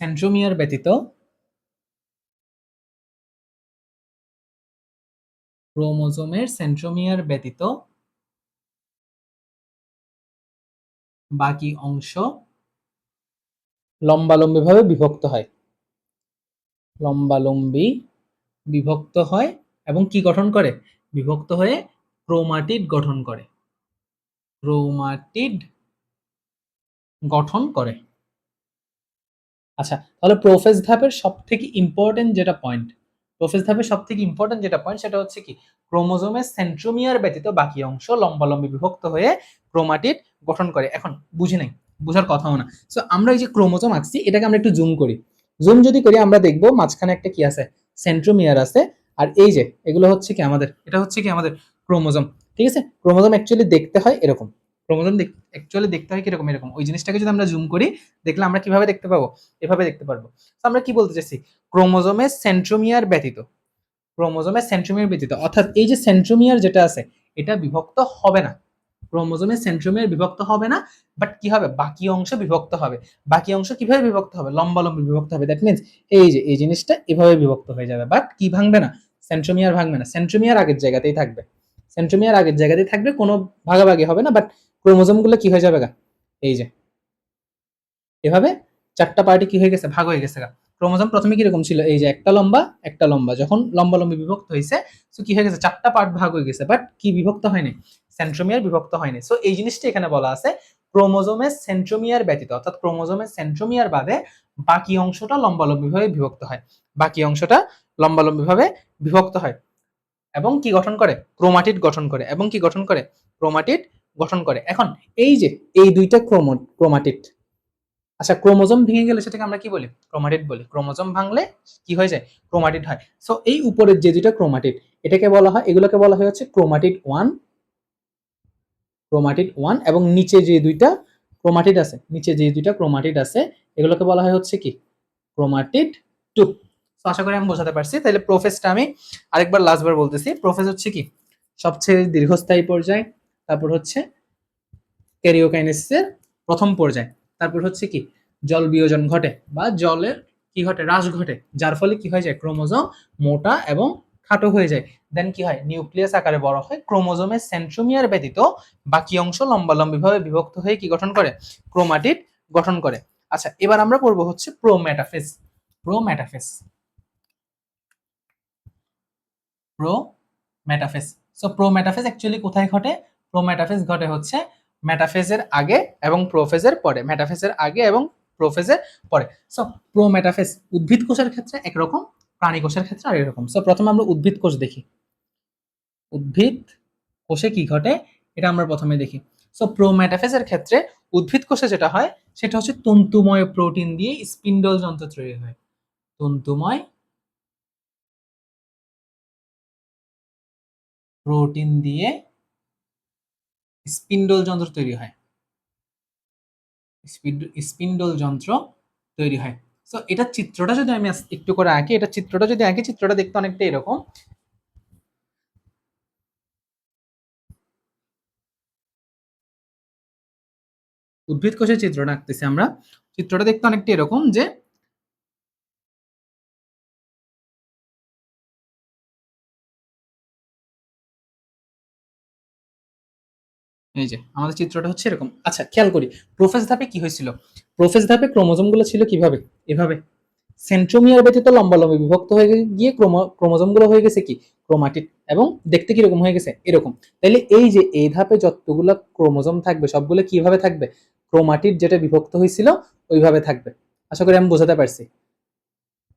Speaker 1: সেন্ট্রোমিয়ার ব্যতীত, ক্রোমোজোমের সেন্ট্রোমিয়ার ব্যতীত বাকি অংশ লম্বালম্বিভাবে বিভক্ত হয়, লম্বালম্বি বিভক্ত হয় এবং কি গঠন করে, বিভক্ত হয়ে ক্রোমাটিড গঠন করে, ক্রোমাটিড গঠন করে। আচ্ছা, তাহলে প্রোফেজ ধাপের সবথেকে ইম্পর্টেন্ট যেটা পয়েন্ট, প্রোফেজ ধাপের সবথেকে ইম্পর্টেন্ট যেটা পয়েন্ট সেটা হচ্ছে কি, ক্রোমোজোমের সেন্ট্রোমিয়ার ব্যতীত বাকি অংশ লম্বালম্বি বিভক্ত হয়ে ক্রোমাটিড গঠন করে। এখন বুঝি নাই, বুঝার কথাও না। সো আমরা এই যে ক্রোমোজোম আঁকছি এটাকে আমরা একটু জুম করি, জুম যদি করি আমরা দেখবো মাঝখানে একটা কি আছে, সেন্ট্রোমিয়ার আছে, আর এই যে এগুলো হচ্ছে কি আমাদের, এটা হচ্ছে কি আমাদের ক্রোমোজোম। ঠিক আছে, ক্রোমোজোম অ্যাকচুয়ালি দেখতে হয় এরকম, ক্রোমোজোম অ্যাকচুয়ালি দেখতে হয় কিরকম, এরকম। ওই জিনিসটাকে যদি আমরা জুম করি দেখলে আমরা কিভাবে দেখতে পাবো, এভাবে দেখতে পারবো। তো আমরা কি বলতে চাইছি, ক্রোমোজোমের সেন্ট্রোমিয়ার ব্যতীত, ক্রোমোজোমের সেন্ট্রোমিয়ার ব্যতীত অর্থাৎ এই যে সেন্ট্রোমিয়ার যেটা আছে এটা বিভক্ত হবে না, ক্রোমোজোমের সেন্ট্রোমিয়ার বিভক্ত হবে না, বাট কি হবে, বাকি অংশ বিভক্ত হবে। বাকি অংশ কিভাবে বিভক্ত হবে, লম্বালম্বি বিভক্ত হবে। দ্যাট মিন্স এই যে এই জিনিসটা এভাবে বিভক্ত হয়ে যাবে, বাট কি ভাঙবে না, সেন্ট্রোমিয়ার ভাঙবে না, সেন্ট্রোমিয়ার আগের জায়গাতেই থাকবে, সেন্ট্রোমিয়ার আগের জায়গাতেই থাকবে, কোনো ভাগাভাগি হবে না। বাট ক্রোমোজোম গুলো কি হয়ে যাবে গা, এই যে এভাবে চারটা পার্টি কি হয়ে গেছে, ভাগ হয়ে গেছে গা। ক্রোমোজোম প্রথমে কিরকম ছিল, এই যে একটা লম্বা একটা লম্বা, যখন লম্বালম্বি বিভক্ত হয়েছে সো কি হয়ে গেছে, চারটা পার্ট ভাগ হয়ে গেছে, বাট কি বিভক্ত হয়নি, সেন্ট্রোমিয়ার বিভক্ত হয়নি। সো এই জিনিসটা এখানে বলা আছে, ক্রোমোজোমের সেন্ট্রোমিয়ার ব্যতীত অর্থাৎ ক্রোমোজোমের সেন্ট্রোমিয়ার বাদে বাকি অংশটা লম্বালম্বিভাবে বিভক্ত হয়, বাকি অংশটা লম্বালম্বিভাবে বিভক্ত হয় এবং কি গঠন করে, ক্রোমাটিড গঠন করে, এবং কি গঠন করে, ক্রোমাটিড গঠন করে। এখন এই যে এই দুইটা ক্রোমাটিড, আচ্ছা ক্রোমোজোম ভেঙে গেলে সেটাকে আমরা কি বলি, ক্রোমাটিড বলি। ক্রোমোজোম ভাঙলে কি হয়ে যায়, ক্রোমাটিড হয়। সো এই উপরের যে দুইটা ক্রোমাটিড এটাকে বলা হয়, এগুলোকে বলা হয় হচ্ছে ক্রোমাটিড 1, ক্রোমাটিড 1, এবং নিচে যে দুইটা ক্রোমাটিড আছে, নিচে যে দুইটা ক্রোমাটিড আছে এগুলোকে বলা হয় হচ্ছে কি, ক্রোমাটিড 2। তো আশা করি আমি বোঝাতে পারছি। তাহলে প্রোফেজটা আমি আরেকবার লাস্টবার বলতেছি, প্রোফেজ হচ্ছে কি সবচেয়ে দীর্ঘস্থায়ী পর্যায়, তারপর হচ্ছে ক্যারিওকাইনেসিসের প্রথম পর্যায়, তারপর হচ্ছে কি জল বিয়োজন ঘটে বা জলের কি ঘটে, হ্রাস ঘটে, যার ফলে কি হয়ে যায়, ক্রোমোজোম মোটা এবং খাটো হয়ে যায়। দেন কি হয়, নিউক্লিয়াস আকারে বড় হয়, ক্রোমোজোমের সেন্ট্রোমিয়ার ব্যতীত বাকি অংশ লম্বালম্বিভাবে বিভক্ত হয়ে কি গঠন করে, ক্রোমাটিড গঠন করে। আচ্ছা, এবার আমরা পড়বো হচ্ছে prometaphase, prometaphase, prometaphase. So prometaphase actually কোথায় ঘটে, প্রোমেটাফেজ ঘটে হচ্ছে মেটাফেজের আগে এবং প্রোফেজের পরে, মেটাফেজের আগে এবং প্রোফেজের পরে। সো প্রোমেটাফেজ উদ্ভিদ কোষের ক্ষেত্রে একরকম, প্রাণী কোষের ক্ষেত্রে আরেক রকম। সো প্রথমে আমরা উদ্ভিদ কোষ দেখি, উদ্ভিদ কোষে কি ঘটে এটা আমরা প্রথমে দেখি। সো প্রোমেটাফেজের ক্ষেত্রে উদ্ভিদ কোষে যেটা হয় সেটা হচ্ছে তন্তুময় প্রোটিন দিয়ে স্পিন্ডল যন্ত্র তৈরি হয়, তন্তুময় প্রোটিন দিয়ে স্পিন্ডল যন্ত্র তৈরি হয়, স্পিন্ডল যন্ত্র তৈরি হয়। সো এটা চিত্রটা যদি আমি একটু করে আঁকি, এটা চিত্রটা যদি আঁকি, চিত্রটা দেখতে অনেকটা এরকম। উদ্ভিদ কোষের চিত্রটা আঁকতেছি আমরা, চিত্রটা দেখতে অনেকটা এরকম যে এই যে আমাদের চিত্রটা হচ্ছে এরকম। আচ্ছা খেয়াল করি প্রোফেজ ধাপে কি হয়েছিল, প্রোফেজ ধাপে ক্রোমোজোম গুলো ছিল কিভাবে, এভাবে সেন্ট্রোমিয়ার ব্যতীত লম্বালম্বি বিভক্ত হয়ে গিয়ে ক্রোমোজোম গুলো হয়ে গেছে কি, ক্রোমাটিড, এবং দেখতে কিরকম হয়ে গেছে, এরকম। তাহলে এই যে এই ধাপে যতগুলো ক্রোমোজোম থাকবে সবগুলো কিভাবে থাকবে, ক্রোমাটিড যেটা বিভক্ত হয়েছিল ওইভাবে থাকবে। আশা করি আমি বোঝাতে পারছি।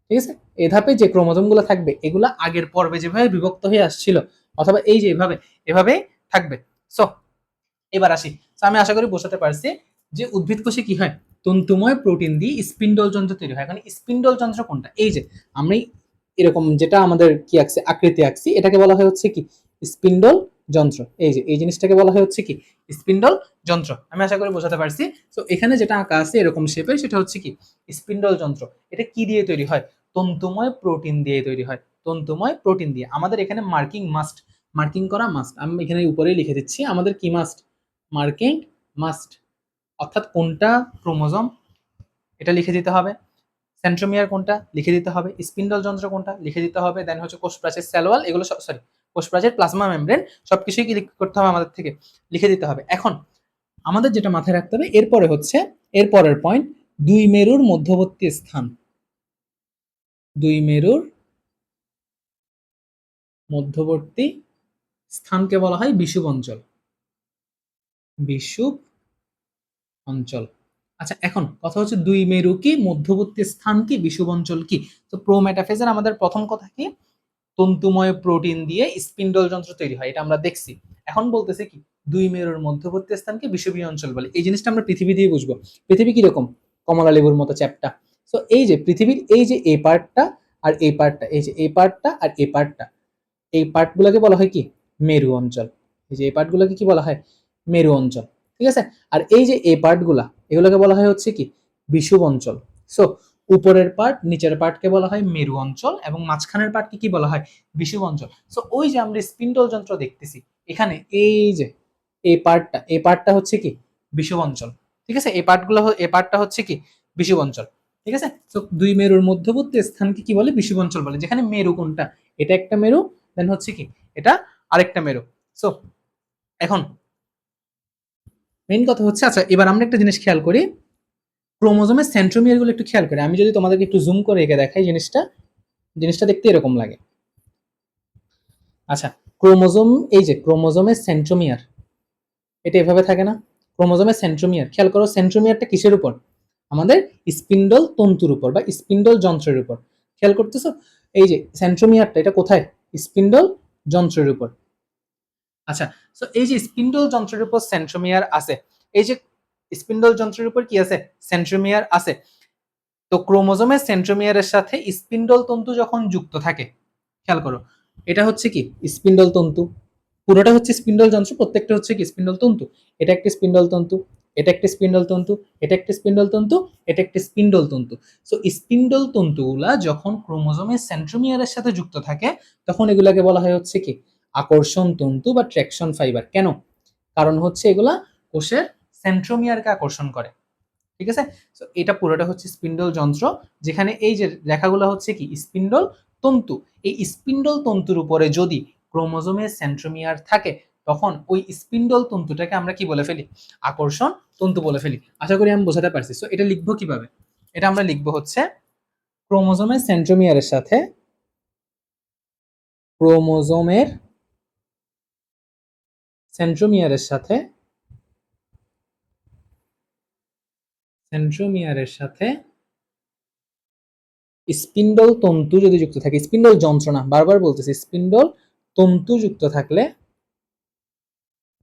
Speaker 1: ঠিক আছে, এই ধাপে যে ক্রোমোজোম গুলো থাকবে এগুলা আগের পর্বে যেভাবে বিভক্ত হয়ে আসছিল, অথবা এই যে এভাবে এভাবে থাকবে। সো এবার আসি। আমি আশা করি বোঝাতে পারছি যে উদ্ভিদ কোষে কি হয়, তন্তুময় প্রোটিন দিয়ে স্পিন্ডল যন্ত্র তৈরি হয়। এখন স্পিন্ডল যন্ত্র কোনটা? এই যে আমি এরকম যেটা আমাদের কি আঁকছে, আকৃতি আঁকছি, এটাকে বলা হয় হচ্ছে কি স্পিন্ডল যন্ত্র। এই যে এই জিনিসটাকে বলা হয় হচ্ছে কি স্পিন্ডল যন্ত্র। আমি আশা করি বোঝাতে পারছি। তো এখানে যেটা আঁকা আছে এরকম শেপের, সেটা হচ্ছে কি স্পিন্ডল যন্ত্র। এটা কি দিয়ে তৈরি হয়? তন্তুময় প্রোটিন দিয়ে তৈরি হয়। তন্তুময় প্রোটিন দিয়ে। আমাদের এখানে মার্কিং করা মাস্ট। আমি এখানে উপরেই লিখে দিচ্ছি, আমাদের কি মাস্ট? Marking must. অর্থাৎ কোনটা ক্রোমোজোম এটা লিখে দিতে হবে, সেন্ট্রোমিয়ার কোনটা লিখে দিতে হবে, স্পিন্ডল যন্ত্র কোনটা লিখে দিতে হবে, দেন হচ্ছে কোষপ্রাচীর সেল ওয়াল, এগুলো সরি কোষপ্রাচীর প্লাজমা মেমব্রেন, সবকিছুই কি করতে হবে আমাদের থেকে লিখে দিতে হবে। এখন আমাদের যেটা মাথায় রাখতে হবে এরপরে হচ্ছে এরপরের পয়েন্ট, দুই মেরুর মধ্যবর্তী স্থান। দুই মেরুর মধ্যবর্তী স্থানকে বলা হয় বিষুব অঞ্চল। বিষুব অঞ্চল। আচ্ছা, এখন কথা হচ্ছে দুই মেরু কি, মধ্যবর্তী স্থান কি, বিষুব অঞ্চল কি? তো প্রোমেটাফেজের আমাদের প্রথম কথা কি, তন্তুময় প্রোটিন দিয়ে স্পিন্ডল যন্ত্র তৈরি হয়, এটা আমরা দেখছি। এখন বলতেছে কি দুই মেরুর মধ্যবর্তী স্থানকে বিষুবীয় অঞ্চল বলে। এই জিনিসটা আমরা পৃথিবী দিয়ে বুঝবো। পৃথিবী কিরকম? কমলা লেবুর মতো চ্যাপ্টা। সো এই যে পৃথিবীর এই যে এই পার্টটা আর এই পার্টটা, এই যে এই পার্টটা আর এই পার্টটা, এই পার্টগুলোকে বলা হয় কি মেরু অঞ্চল। এই যে এই পার্টগুলোকে কি বলা হয়? মেরু অঞ্চল। ঠিক আছে? আর এই যে এই পার্টগুলা, এগুলোকে বলা হয় হচ্ছে কি বিষুব অঞ্চল। সো উপরের পার্ট নিচের পার্টকে বলা হয় মেরু অঞ্চল এবং মাঝখানের পার্টকে কি বলা হয়? বিষুব অঞ্চল। সো ওই যে আমরা স্পিন্ডল যন্ত্র দেখতেছি এখানে, এই যে এই পার্টটা হচ্ছে কি বিষুব অঞ্চল। ঠিক আছে? এই পার্টটা হচ্ছে কি বিষুব অঞ্চল। ঠিক আছে? তো দুই মেরুর মধ্যবর্তী স্থানকে কি বলে? বিষুব অঞ্চল বলে। যেখানে মেরু কোনটা? এটা একটা মেরু, দেন হচ্ছে কি এটা আরেকটা মেরু। সো এখন মেইন কথা হচ্ছে, আচ্ছা এবার আমরা একটা জিনিস খেয়াল করি, ক্রোমোজোমের সেন্ট্রোমিয়ার গুলো একটু খেয়াল করি। আমি যদি তোমাদেরকে একটু জুম করে এঁকে দেখাই জিনিসটা, জিনিসটা দেখতে এরকম লাগে। আচ্ছা, ক্রোমোজোম, এই যে ক্রোমোজোমের সেন্ট্রোমিয়ার, এটা এভাবে থাকে না? ক্রোমোজোমের সেন্ট্রোমিয়ার, খেয়াল করো সেন্ট্রোমিয়ারটা কিসের উপর? আমাদের স্পিন্ডল তন্তুর উপর বা স্পিন্ডল যন্ত্রের উপর। খেয়াল করতেছো? এই যে সেন্ট্রোমিয়ারটা, এটা কোথায়? স্পিন্ডল যন্ত্রের উপর। আচ্ছা, সো এই যে স্পিন্ডল যন্ত্রের উপর সেন্ট্রোমিয়ার আছে, এই যে স্পিন্ডল যন্ত্রের উপর কি আছে? সেন্ট্রোমিয়ার আছে। তো ক্রোমোজোমের সেন্ট্রোমিয়ারের সাথে স্পিন্ডল তন্তু যখন যুক্ত থাকে, খেয়াল করো, এটা হচ্ছে কি স্পিন্ডল তন্তু, পুরোটা হচ্ছে স্পিন্ডল যন্ত্র, প্রত্যেকটা হচ্ছে কি স্পিন্ডল তন্তু। এটা একটা স্পিন্ডল তন্তু, এটা একটা স্পিন্ডল তন্তু, এটা একটা স্পিন্ডল তন্তু, এটা একটা স্পিন্ডল তন্তু। সো স্পিন্ডল তন্তুগুলা যখন ক্রোমোজোমের সেন্ট্রোমিয়ারের সাথে যুক্ত থাকে, তখন এগুলাকে বলা হয় হচ্ছে কি আকর্ষণ তন্তু বা ট্র্যাকশন ফাইবার। কেন? কারণ হচ্ছে এগুলা কোষের সেন্ট্রোমিয়ারকে আকর্ষণ করে। ঠিক আছে? সো এটা পুরোটা হচ্ছে স্পিন্ডল যন্ত্র, যেখানে এই যে রেখাগুলো হচ্ছে কি স্পিন্ডল তন্তু। এই স্পিন্ডল তন্তুর উপরে যদি ক্রোমোজোমের সেন্ট্রোমিয়ার থাকে, তখন ওই স্পিন্ডল তন্তুটাকে আমরা কি বলে ফেলি? আকর্ষণ তন্তু বলে ফেলি। আশা করি আমি বোঝাতে পারছি। সো এটা লিখবো কিভাবে? এটা আমরা লিখবো হচ্ছে ক্রোমোজোমের সেন্ট্রোমিয়ারের সাথে, ক্রোমোজোমের সেন্ট্রোমিয়ারের সাথে, সেন্ট্রোমিয়ারের সাথে স্পিন্ডল তন্তু যদি যুক্ত থাকে, স্পিন্ডল যন্ত্র না, বারবার বলতেছি, স্পিন্ডল তন্তু যুক্ত থাকলে,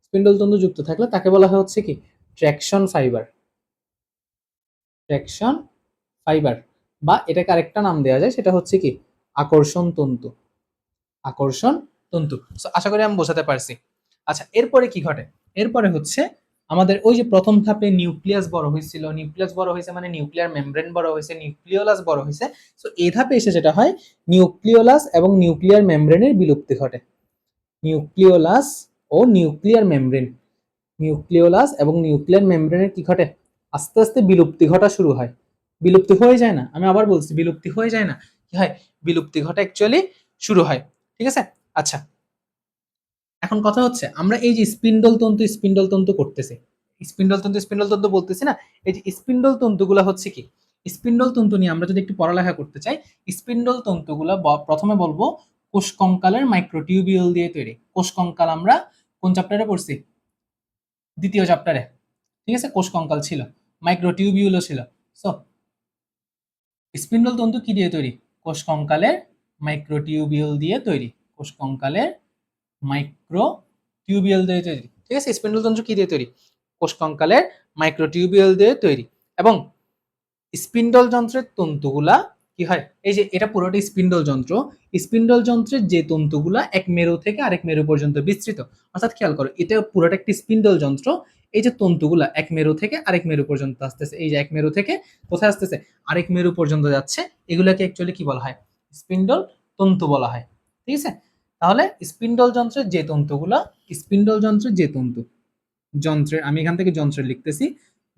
Speaker 1: স্পিন্ডল তন্তু যুক্ত থাকলে তাকে বলা হয় হচ্ছে কি ট্র্যাকশন ফাইবার। ট্র্যাকশন ফাইবার, বা এটাকে আরেকটা নাম দেওয়া যায়, সেটা হচ্ছে কি আকর্ষণ তন্তু। আকর্ষণ তন্তু। সো আশা করি আমি বোঝাতে পারছি। আচ্ছা, এরপরে কি ঘটে? এরপরে হচ্ছে আমাদের ওই যে প্রথম ধাপে নিউক্লিয়াস বড় হয়েছিল, নিউক্লিয়াস বড় হয়েছে মানে নিউক্লিয়ার মেমব্রেন বড় হয়েছে, নিউক্লিওলাস বড় হয়েছে। সো এই ধাপে এসে যেটা হয়, নিউক্লিওলাস এবং নিউক্লিয়ার মেমব্রেনের বিলুপ্তি ঘটে। নিউক্লিওলাস ও নিউক্লিয়ার মেমব্রেন, নিউক্লিওলাস এবং নিউক্লিয়ার মেমব্রেনের কি ঘটে? আস্তে আস্তে বিলুপ্তি ঘটা শুরু হয়। বিলুপ্তি হয়ে যায় না, আমি আবার বলছি বিলুপ্তি হয়ে যায় না, কি হয়? বিলুপ্তি ঘটা অ্যাকচুয়ালি শুরু হয়। ঠিক আছে? আচ্ছা, এখন কথা হচ্ছে আমরা এই যে স্পিন্ডল তন্তু করতেছি, স্পিন্ডল তন্তু বলতেছি না, এই যে স্পিন্ডল তন্তুগুলো হচ্ছে কি স্পিন্ডল তন্তু নিয়ে আমরা যদি একটু পড়ালেখা করতে চাই, স্পিন্ডল তন্তুগুলো প্রথমে বলবো কোষ কঙ্কালের মাইক্রোটিউবিউল দিয়ে তৈরি। কোষ কঙ্কাল আমরা কোন চ্যাপ্টারে পড়ছি? দ্বিতীয় চ্যাপ্টারে। ঠিক আছে? কোষ কঙ্কাল ছিল, মাইক্রোটিউবিউলও ছিল। সো স্পিন্ডল তন্তু কি দিয়ে তৈরি? কোষ কঙ্কালের মাইক্রোটিউবিউল দিয়ে তৈরি। কোষ কঙ্কালের মাইক্রোটিউবিউল দিয়ে তৈরি। ঠিক আছে, স্পিন্ডল তন্তু কি দিয়ে তৈরি? কোষ কঙ্কালের মাইক্রোটিউবিউল দিয়ে তৈরি। এবং স্পিন্ডল যন্ত্রের তন্তুগুলা কি হয়, এই যে এটা পুরোটা স্পিন্ডল যন্ত্র, স্পিন্ডল যন্ত্রের যে তন্তুগুলা এক মেরু থেকে আরেক মেরু পর্যন্ত বিস্তৃত। অর্থাৎ খেয়াল করো, এটা পুরোটা একটি স্পিন্ডল যন্ত্র, এই যে তন্তুগুলা এক মেরু থেকে আরেক মেরু পর্যন্ত আসতেছে, এই যে এক মেরু থেকে কোথায় আসতেছে, আরেক মেরু পর্যন্ত যাচ্ছে, এগুলাকে অ্যাকচুয়ালি কি বলা হয়? স্পিন্ডল তন্তু বলা হয়। ঠিক আছে, তাহলে স্পিন্ডল যন্ত্রের যে তন্তুগুলা, স্পিন্ডল যন্ত্রের যে তন্তু, যন্ত্রের, আমি এখান থেকে যন্ত্রের লিখতেছি,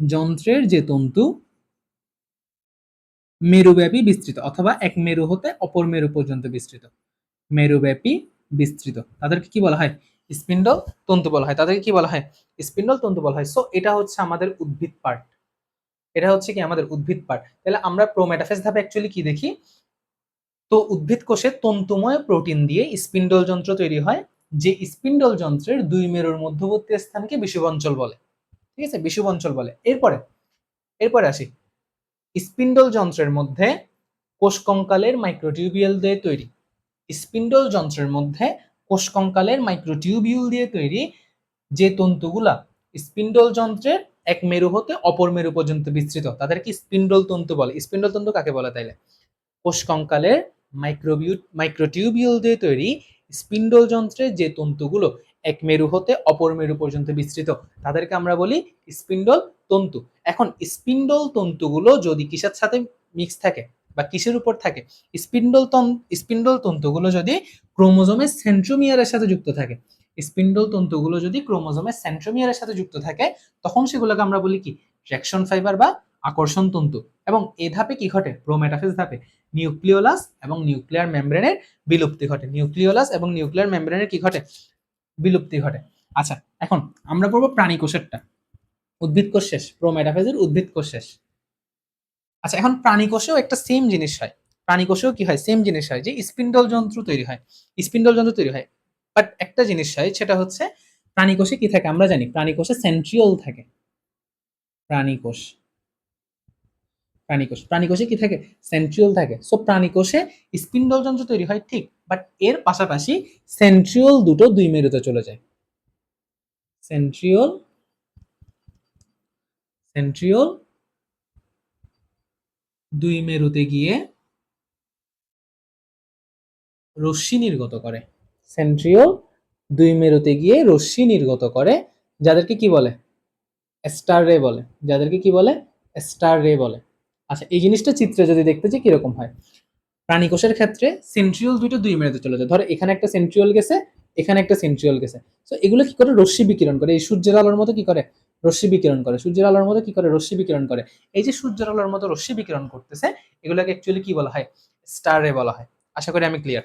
Speaker 1: যন্ত্রের যে তন্তু মেরুব্যাপী বিস্তৃত অথবা এক মেরু হতে অপর মেরু পর্যন্ত বিস্তৃত, মেরুব্যাপী বিস্তৃত, তাদেরকে কি বলা হয়? স্পিন্ডল তন্তু বলা হয়। তাদেরকে কি বলা হয়? স্পিন্ডল তন্তু বলা হয়। সো এটা হচ্ছে আমাদের উদ্ভিদ পার্ট, এটা হচ্ছে কি আমাদের উদ্ভিদ পার্ট। তাহলে আমরা প্রোমেটাফেজ ধাপে অ্যাকচুয়ালি কি দেখি? তো উদ্ভিদ কোষে তন্তুময় প্রোটিন দিয়ে স্পিন্ডল যন্ত্র তৈরি হয়, যে স্পিন্ডল যন্ত্রের দুই মেরুর মধ্যবর্তী স্থানকে বিষুব অঞ্চল বলে। ঠিক আছে, বিষুব অঞ্চল বলে। এরপরে এরপরে আসি, স্পিন্ডল যন্ত্রের মধ্যে কোষ কঙ্কালের মাইক্রোটিউবিউল দিয়ে তৈরি, স্পিন্ডল যন্ত্রের মধ্যে কোষ কঙ্কালের মাইক্রোটিউবিউল দিয়ে তৈরি যে তন্তুগুলা স্পিন্ডল যন্ত্রের এক মেরু হতে অপর মেরু পর্যন্ত বিস্তৃত, তাদেরকে স্পিন্ডল তন্তু বলে। স্পিন্ডল তন্তু কাকে বলে তাইলে? কোষ কঙ্কালের মাইক্রোটিউবিউল দিয়ে তৈরি স্পিন্ডল যন্ত্রের যে তন্তুগুলো এক মেরু হতে অপর মেরু পর্যন্ত বিস্তৃত, তাদেরকে আমরা বলি স্পিন্ডল তন্তু। এখন স্পিন্ডল তন্তুগুলো যদি কিসের সাথে মিক্স থাকে বা কিসের উপর থাকে? স্পিন্ডল তন্তুগুলো যদি ক্রোমোজোমের সেন্ট্রোমিয়ারের সাথে যুক্ত থাকে, স্পিন্ডল তন্তুগুলো যদি ক্রোমোজোমের সেন্ট্রোমিয়ারের সাথে যুক্ত থাকে, তখন সেগুলোকে আমরা বলি কি? ট্র্যাকশন ফাইবার বা আকর্ষণ তন্তু। এবং এই ধাপে কি ঘটে? প্রোমেটাফেজ ধাপে নিউক্লিওলাস এবং নিউক্লিয়ার মেমব্রেনের বিলুপ্তি ঘটে, নিউক্লিওলাস এবং নিউক্লিয়ার মেমব্রেনের কি ঘটে? বিলুপ্তি ঘটে। আচ্ছা, এখন আমরা পড়বো প্রাণী কোষেরটা। উদ্ভিদ কোষ শেষ, প্রোমেটাফেজের উদ্ভিদ কোষ শেষ। আচ্ছা, এখন প্রাণী কোষেও একটা সেম জিনিস হয়, প্রাণী কোষেও কি হয়? সেম জিনিস হয়, যে স্পিন্ডল যন্ত্র তৈরি হয়, স্পিন্ডল যন্ত্র তৈরি হয়। বাট একটা জিনিস হয়, সেটা হচ্ছে প্রাণী কোষে কি থাকে? আমরা জানি প্রাণী কোষে সেন্ট্রিওল থাকে। প্রাণী কোষ, প্রাণী কোষে কি থাকে? সেন্ট্রিওল থাকে। সো প্রাণী কোষে স্পিন্ডল যন্ত্র তৈরি হয় ঠিক, বাট এর পাশাপাশি সেন্ট্রিওল দুটো দুই মেরুতে চলে যায়। সেন্ট্রিওল সেন্ট্রিওল দুই মেরুতে গিয়ে রশ্মি নির্গত করে, সেন্ট্রিওল দুই মেরুতে গিয়ে রশ্মি নির্গত করে, যাদেরকে কি বলে? স্টার রে বলে, যাদেরকে কি বলে? স্টার রে বলে। আচ্ছা, এই জিনিসটা চিত্রে যদি দেখতে চাই কিরকম হয়, প্রাণী কোষের ক্ষেত্রে সেন্ট্রিওল দুটো দুই মেরুতে চলে যায়। ধরো এখানে একটা সেন্ট্রিওল গেছে, এখানে একটা সেন্ট্রিওল গেছে। তো এগুলো কি করে? রশ্মি বিকিরণ করে, এই সূর্যের আলোর মতো কি করে? রশ্মি বিকিরণ করে, সূর্যের আলোর মতো কি করে? রশ্মি বিকিরণ করে। এই যে সূর্যের আলোর মতো রশ্মি বিকিরণ করতেছে, এগুলোকে অ্যাকচুয়ালি কি বলা হয়? স্টার রে বলা হয়। আশা করি আমি ক্লিয়ার।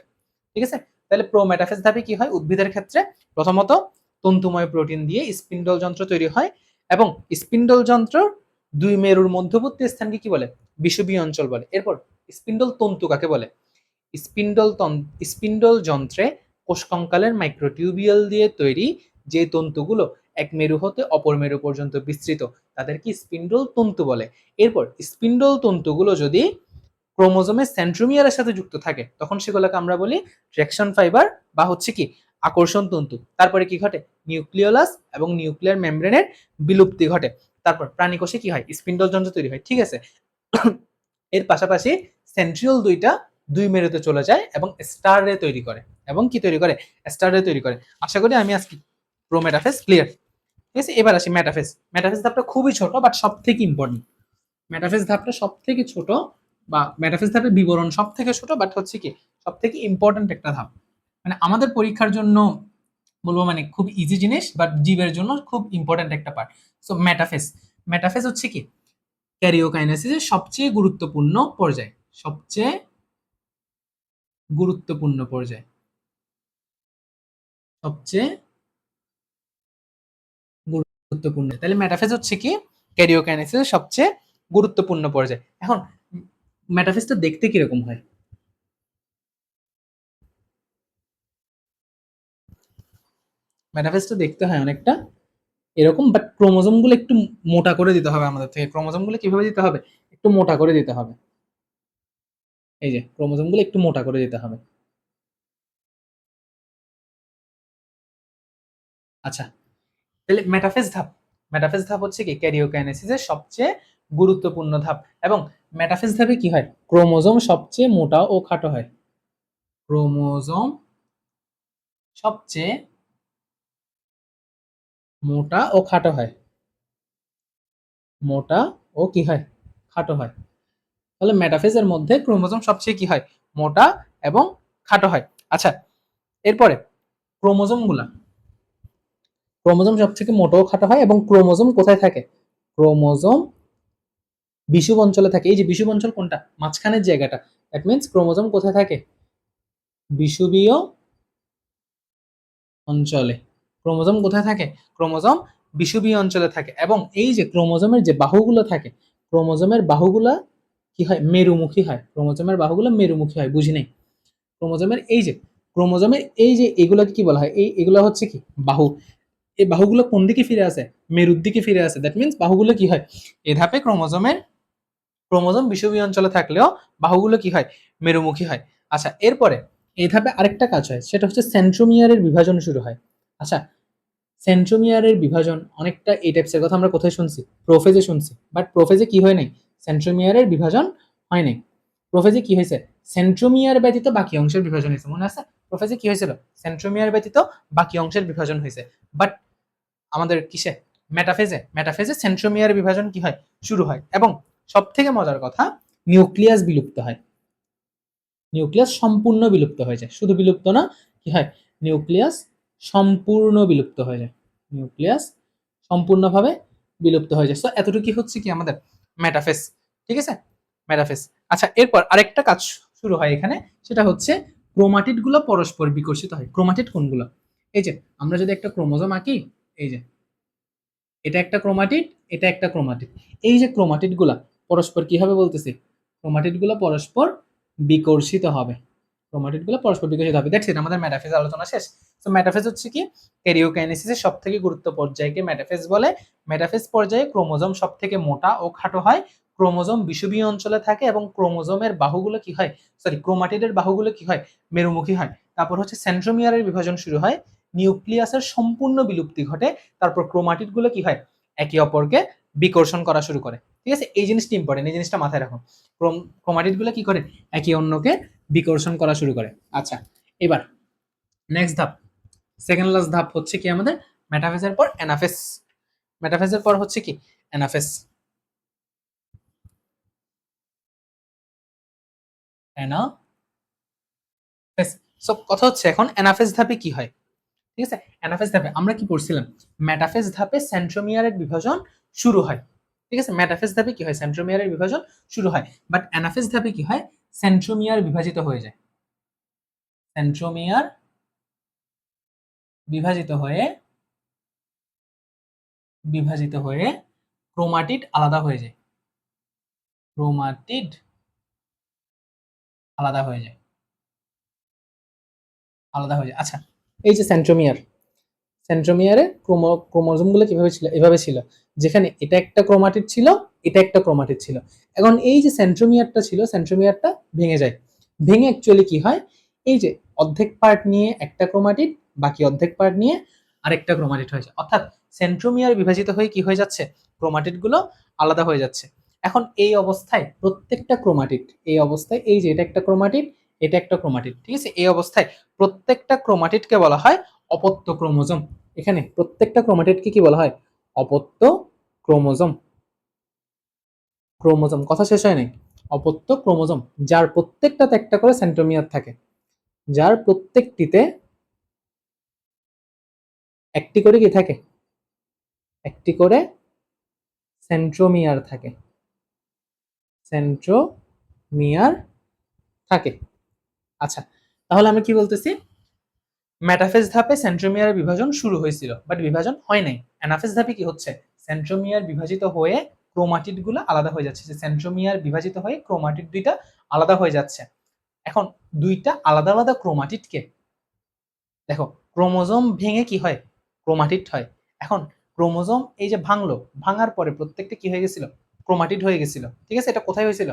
Speaker 1: ঠিক আছে, তাহলে প্রোমেটাফেজ ধাপে কি হয় উদ্ভিদের ক্ষেত্রে? প্রথমত তন্তুময় প্রোটিন দিয়ে স্পিন্ডল যন্ত্র তৈরি হয়, এবং স্পিন্ডল যন্ত্র দুই মেরুর মধ্যবর্তী স্থানকে কি বলে? বিষুবীয় অঞ্চল বলে। এরপর স্পিন্ডল তন্তু কাকে বলে? স্পিন্ডল যন্ত্রে কোষ কঙ্কালের মাইক্রোটিউবিয়াল দিয়ে তৈরি যে তন্তুগুলো এক মেরু হতে অপর মেরু পর্যন্ত বিস্তৃত, তাদেরকে স্পিন্ডল তন্তু বলে। এরপর স্পিন্ডল তন্তুগুলো যদি ক্রোমোজোমের সেন্ট্রোমিয়ারের সাথে যুক্ত থাকে, তখন সেগুলোকে আমরা বলি ট্র্যাকশন ফাইবার বা হচ্ছে কি? আকর্ষণ তন্তু। তারপরে কি ঘটে? নিউক্লিওলাস এবং নিউক্লিয়ার মেমব্রেনের বিলুপ্তি ঘটে। তারপর প্রাণী কোষে কি হয়? স্পিন্ডল যন্ত্র তৈরি হয়। ঠিক আছে, এর পাশাপাশি সেন্ট্রিওল দুইটা দুই মেরুতে চলে যায় এবং স্টার রে তৈরি করে, এবং কি তৈরি করে? স্টার রে তৈরি করে। আশা করি আমি আজকে প্রোমেটাফেজ ক্লিয়ার। ঠিক আছে, এবার আসি মেটাফেজ। মেটাফেজ ধাপটা খুবই ছোট, বাট সব থেকে ইম্পর্টেন্ট। মেটাফেজ ধাপটা সব থেকে ছোট, বা মেটাফেজ ধাপের বিবরণ সব থেকে ছোট, বাট হচ্ছে কি সব থেকে ইম্পর্টেন্ট একটা ধাপ। মানে আমাদের পরীক্ষার জন্য বলবো মানে খুব ইজি জিনিস, বাট জীবের জন্য খুব ইম্পর্টেন্ট একটা পার্ট। সো মেটাফেজ, মেটাফেজ হচ্ছে কি? ক্যারিওকাইনেসিসের সবচেয়ে গুরুত্বপূর্ণ পর্যায়, সবচেয়ে গুরুত্বপূর্ণ পর্যায়, সবচেয়ে গুরুত্বপূর্ণ। তাহলে মেটাফেজ হচ্ছে কি? ক্যারিওকাইনেসিসের সবচেয়ে গুরুত্বপূর্ণ পর্যায়। এখন মেটাফেজটা দেখতে কিরকম হয়? মেটাফেজটা দেখতে হয় অনেকটা এরকম, বাট ক্রোমোজোম গুলো একটু মোটা করে দিতে হবে আমাদের থেকে। ক্রোমোজোম গুলো কিভাবে দিতে হবে? একটু মোটা করে দিতে হবে। এই যে ক্রোমোজোম গুলো একটু মোটা করে দিতে হবে। আচ্ছা, তাহলে মেটাফেজ ধাপ হচ্ছে কি ক্যারিওকাইনেসিসের সবচেয়ে গুরুত্বপূর্ণ ধাপ, এবং মেটাফেজ ধাপে কি হয়, ক্রোমোজোম সবচেয়ে মোটা ও খাটো হয়। ক্রোমোজোম সবচেয়ে মোটা ও খাটো হয়, মোটা ও কি হয়, খাটো হয়। তাহলে মেটাফেজের মধ্যে ক্রোমোজোম সবচেয়ে কি হয়, মোটা এবং খাটো হয়। আচ্ছা, এরপরে ক্রোমোজোমগুলা, ক্রোমোজোম সবথেকে মোটা ও খাটো হয়, এবং ক্রোমোজোম কোথায় থাকে, ক্রোমোজোম বিষুব অঞ্চলে থাকে। এই যে বিষুব অঞ্চল কোনটা, মাঝখানের জায়গাটা, দ্যাট মিন্স ক্রোমোজোম কোথায় থাকে, বিষুবীয় অঞ্চলে। ক্রোমোজোম কোথায় থাকে, ক্রোমোজোম বিষুবীয় অঞ্চলে থাকে। এবং এই যে ক্রোমোজোমের যে বাহুগুলো থাকে, ক্রোমোজোমের বাহুগুলা কি হয়, মেরুমুখী হয়। ক্রোমোজোমের বাহুগুলো মেরুমুখী হয়, বুঝি নাই। ক্রোমোজোমের এই যে এগুলোকে কি বলা হয়, এগুলো হচ্ছে কি বাহু। এই বাহুগুলো কোন দিকে ফিরে আসে, মেরুর দিকে ফিরে আসে। দ্যাট মিন্স বাহুগুলো কি হয়, এ ধাপে ক্রোমোজোম বিষুবীয় অঞ্চলে থাকলেও বাহুগুলো কি হয়, মেরুমুখী হয়। আচ্ছা, এরপরে এই ধাপে আরেকটা কাজ হয়, সেটা হচ্ছে সেন্ট্রোমিয়ারের বিভাজন শুরু হয়। আচ্ছা, সেন্ট্রোমিয়ারের বিভাজন অনেকটা এই টাইপসের কথা আমরা কোথায় শুনছি, প্রোফেজে শুনছি। বাট প্রোফেজে কি হয় নাই, সেন্ট্রোমিয়ারের বিভাজন হয় নাই। প্রোফেজে কি হয়েছে, সেন্ট্রোমিয়ার ব্যতীত বাকি অংশের বিভাজন হয়েছে, মনে আছে? প্রোফেজে কি হয়েছিল, সেন্ট্রোমিয়ার ব্যতীত বাকি অংশের বিভাজন হয়েছে। বাট আমাদের কিসে, মেটাফেজে সেন্ট্রোমিয়ার বিভাজন কি হয়, শুরু হয়। এবং সব থেকে মজার কথা, নিউক্লিয়াস বিলুপ্ত হয়। নিউক্লিয়াস সম্পূর্ণ বিলুপ্ত হয়ে যায়, শুধু বিলুপ্ত না, কি হয়, নিউক্লিয়াস সম্পূর্ণ বিলুপ্ত হয়ে যায়। নিউক্লিয়াস সম্পূর্ণভাবে বিলুপ্ত হয়ে যায়। সো এতটুকু হচ্ছে কি আমাদের মেটাফেজ। ঠিক আছে, মেটাফেজ। আচ্ছা, এরপর আরেকটা কাজ শুরু হয় এখানে, সেটা হচ্ছে ক্রোমাটিড গুলো পরস্পর বিকর্ষিত হয়। ক্রোমাটিড কোনগুলো, এই যে আমরা যদি একটা ক্রোমোজোম আঁকি, এই যে এটা একটা ক্রোমাটিড, এটা একটা ক্রোমাটিড। এই যে ক্রোমাটিড গুলা পরস্পর কি হবে বলতেছি, ক্রোমাটিড গুলো পরস্পর বিকর্ষিত হবে। ক্রোমাটিড গুলো পরস্পর বিকর্ষিত হবে। দ্যাটস ইট, আমাদের মেটাফেজ আলোচনা শেষ। তো মেটাফেজ হচ্ছে কি, ক্যারিওকাইনেসিসের সব থেকে গুরুত্ব পর্যায়কে মেটাফেজ বলে। মেটাফেজ পর্যায়ে ক্রোমোজোম সব থেকে মোটা ও খাটো হয়, ক্রোমোজোম বিষুবীয় অঞ্চলে থাকে, এবং ক্রোমোজোমের বাহুগুলো কি হয়, ক্রোমাটিডের বাহুগুলো কি হয়, মেরুমুখী হয়। তারপর হচ্ছে সেন্ট্রোমিয়ারের বিভাজন শুরু হয়, নিউক্লিয়াসের সম্পূর্ণ বিলুপ্তি ঘটে, তারপর ক্রোমাটিড গুলো কি হয়, একে অপরকে বিকর্ষণ করা শুরু করে। ঠিক আছে, এই জিনিসটা ইম্পর্টেন্ট, এই জিনিসটা মাথায় রাখো। ক্রোমাটিড গুলো কি করে, একে অন্যকে বিকর্ষণ করা শুরু করে। আচ্ছা, এবার নেক্সট ধাপ, সেকেন্ড লাস্ট ধাপ হচ্ছে কি আমাদের মেটাফেজের পর অ্যানাফেজ। মেটাফেজের পর হচ্ছে কি অ্যানাফেজ। অ্যানাফেজ। সো কথা হচ্ছে এখন অ্যানাফেজ ধাপে কি হয়। ঠিক আছে, অ্যানাফেজ ধাপে আমরা কি পড়ছিলাম, মেটাফেজ ধাপে সেন্ট্রোমিয়ারের বিভাজন শুরু হয়। ঠিক আছে, মেটাফেজ ধাপে কি হয়, সেন্ট্রোমিয়ারের বিভাজন শুরু হয়। বাট অ্যানাফেজ ধাপে কি হয়, সেন্ট্রোমিয়ার বিভাজিত হয়ে যায়। সেন্ট্রোমিয়ার বিভাজিত হয়ে ক্রোমাটিড আলাদা হয়ে যায়। ক্রোমাটিড আলাদা হয়ে যায়, আলাদা হয়ে যায়। আচ্ছা, এই যে সেন্ট্রোমিয়ারে ক্রোমোজোম গুলো কিভাবে ছিল, এভাবে ছিল, যেখানে এটা একটা ক্রোমাটিড ছিল, এটা একটা ক্রোমাটিড ছিল। এখন এই যে সেন্ট্রোমিয়ারটা ছিল, সেন্ট্রোমিয়ারটা ভেঙে যায়। ভেঙে অ্যাকচুয়ালি কি হয়, এই যে অর্ধেক পার্ট নিয়ে একটা ক্রোমাটিড, বাকি অর্ধেক পার্ট নিয়ে আরেকটা ক্রোমাটিড হয়ে যায়। অর্থাৎ সেন্ট্রোমিয়ার বিভাজিত হয়ে কি হয়ে যাচ্ছে, ক্রোমাটিড গুলো আলাদা হয়ে যাচ্ছে। এখন এই অবস্থায় প্রত্যেকটা ক্রোমাটিড, এই অবস্থায় এই যে এটা একটা ক্রোমাটিড, এটা একটা ক্রোমাটিড, ঠিক আছে, এই অবস্থায় প্রত্যেকটা ক্রোমাটিডকে বলা হয় অপত্য ক্রোমোজোম। এখানে প্রত্যেকটা ক্রোমাটিডকে কি বলা হয়, অপত্য ক্রোমোজোম। ক্রোমোজোম কথা শেষ হয় নাই, অপত্য ক্রোমোজোম, যার প্রত্যেকটাতে একটা করে সেন্ট্রোমিয়ার থাকে, যার প্রত্যেকটিতে একটি করে কি থাকে, একটি করে সেন্ট্রোমিয়ার থাকে, সেন্ট্রোমিয়ার থাকে। আচ্ছা, তাহলে আমি কি বলতেছি, মেটাফেজ ধাপে সেন্ট্রোমিয়ার বিভাজন শুরু হয়েছিল, বাট বিভাজন হয় নাই। অ্যানাফেজ ধাপে কি হচ্ছে, সেন্ট্রোমিয়ার বিভাজিত হয়ে ক্রোমাটিড গুলো আলাদা হয়ে যাচ্ছে। যে সেন্ট্রোমিয়ার বিভাজিত হয়ে ক্রোমাটিড দুইটা আলাদা হয়ে যাচ্ছে। এখন দুইটা আলাদা আলাদা ক্রোমাটিডকে দেখো, ক্রোমোজোম ভেঙে কি হয়, ক্রোমাটিড হয়। এখন ক্রোমোজোম এই যে ভাঙলো, ভাঙার পরে প্রত্যেকটা কি হয়ে গেছিল, ক্রোমাটিড হয়ে গেছিল। ঠিক আছে, এটা কোথায় হয়েছিল,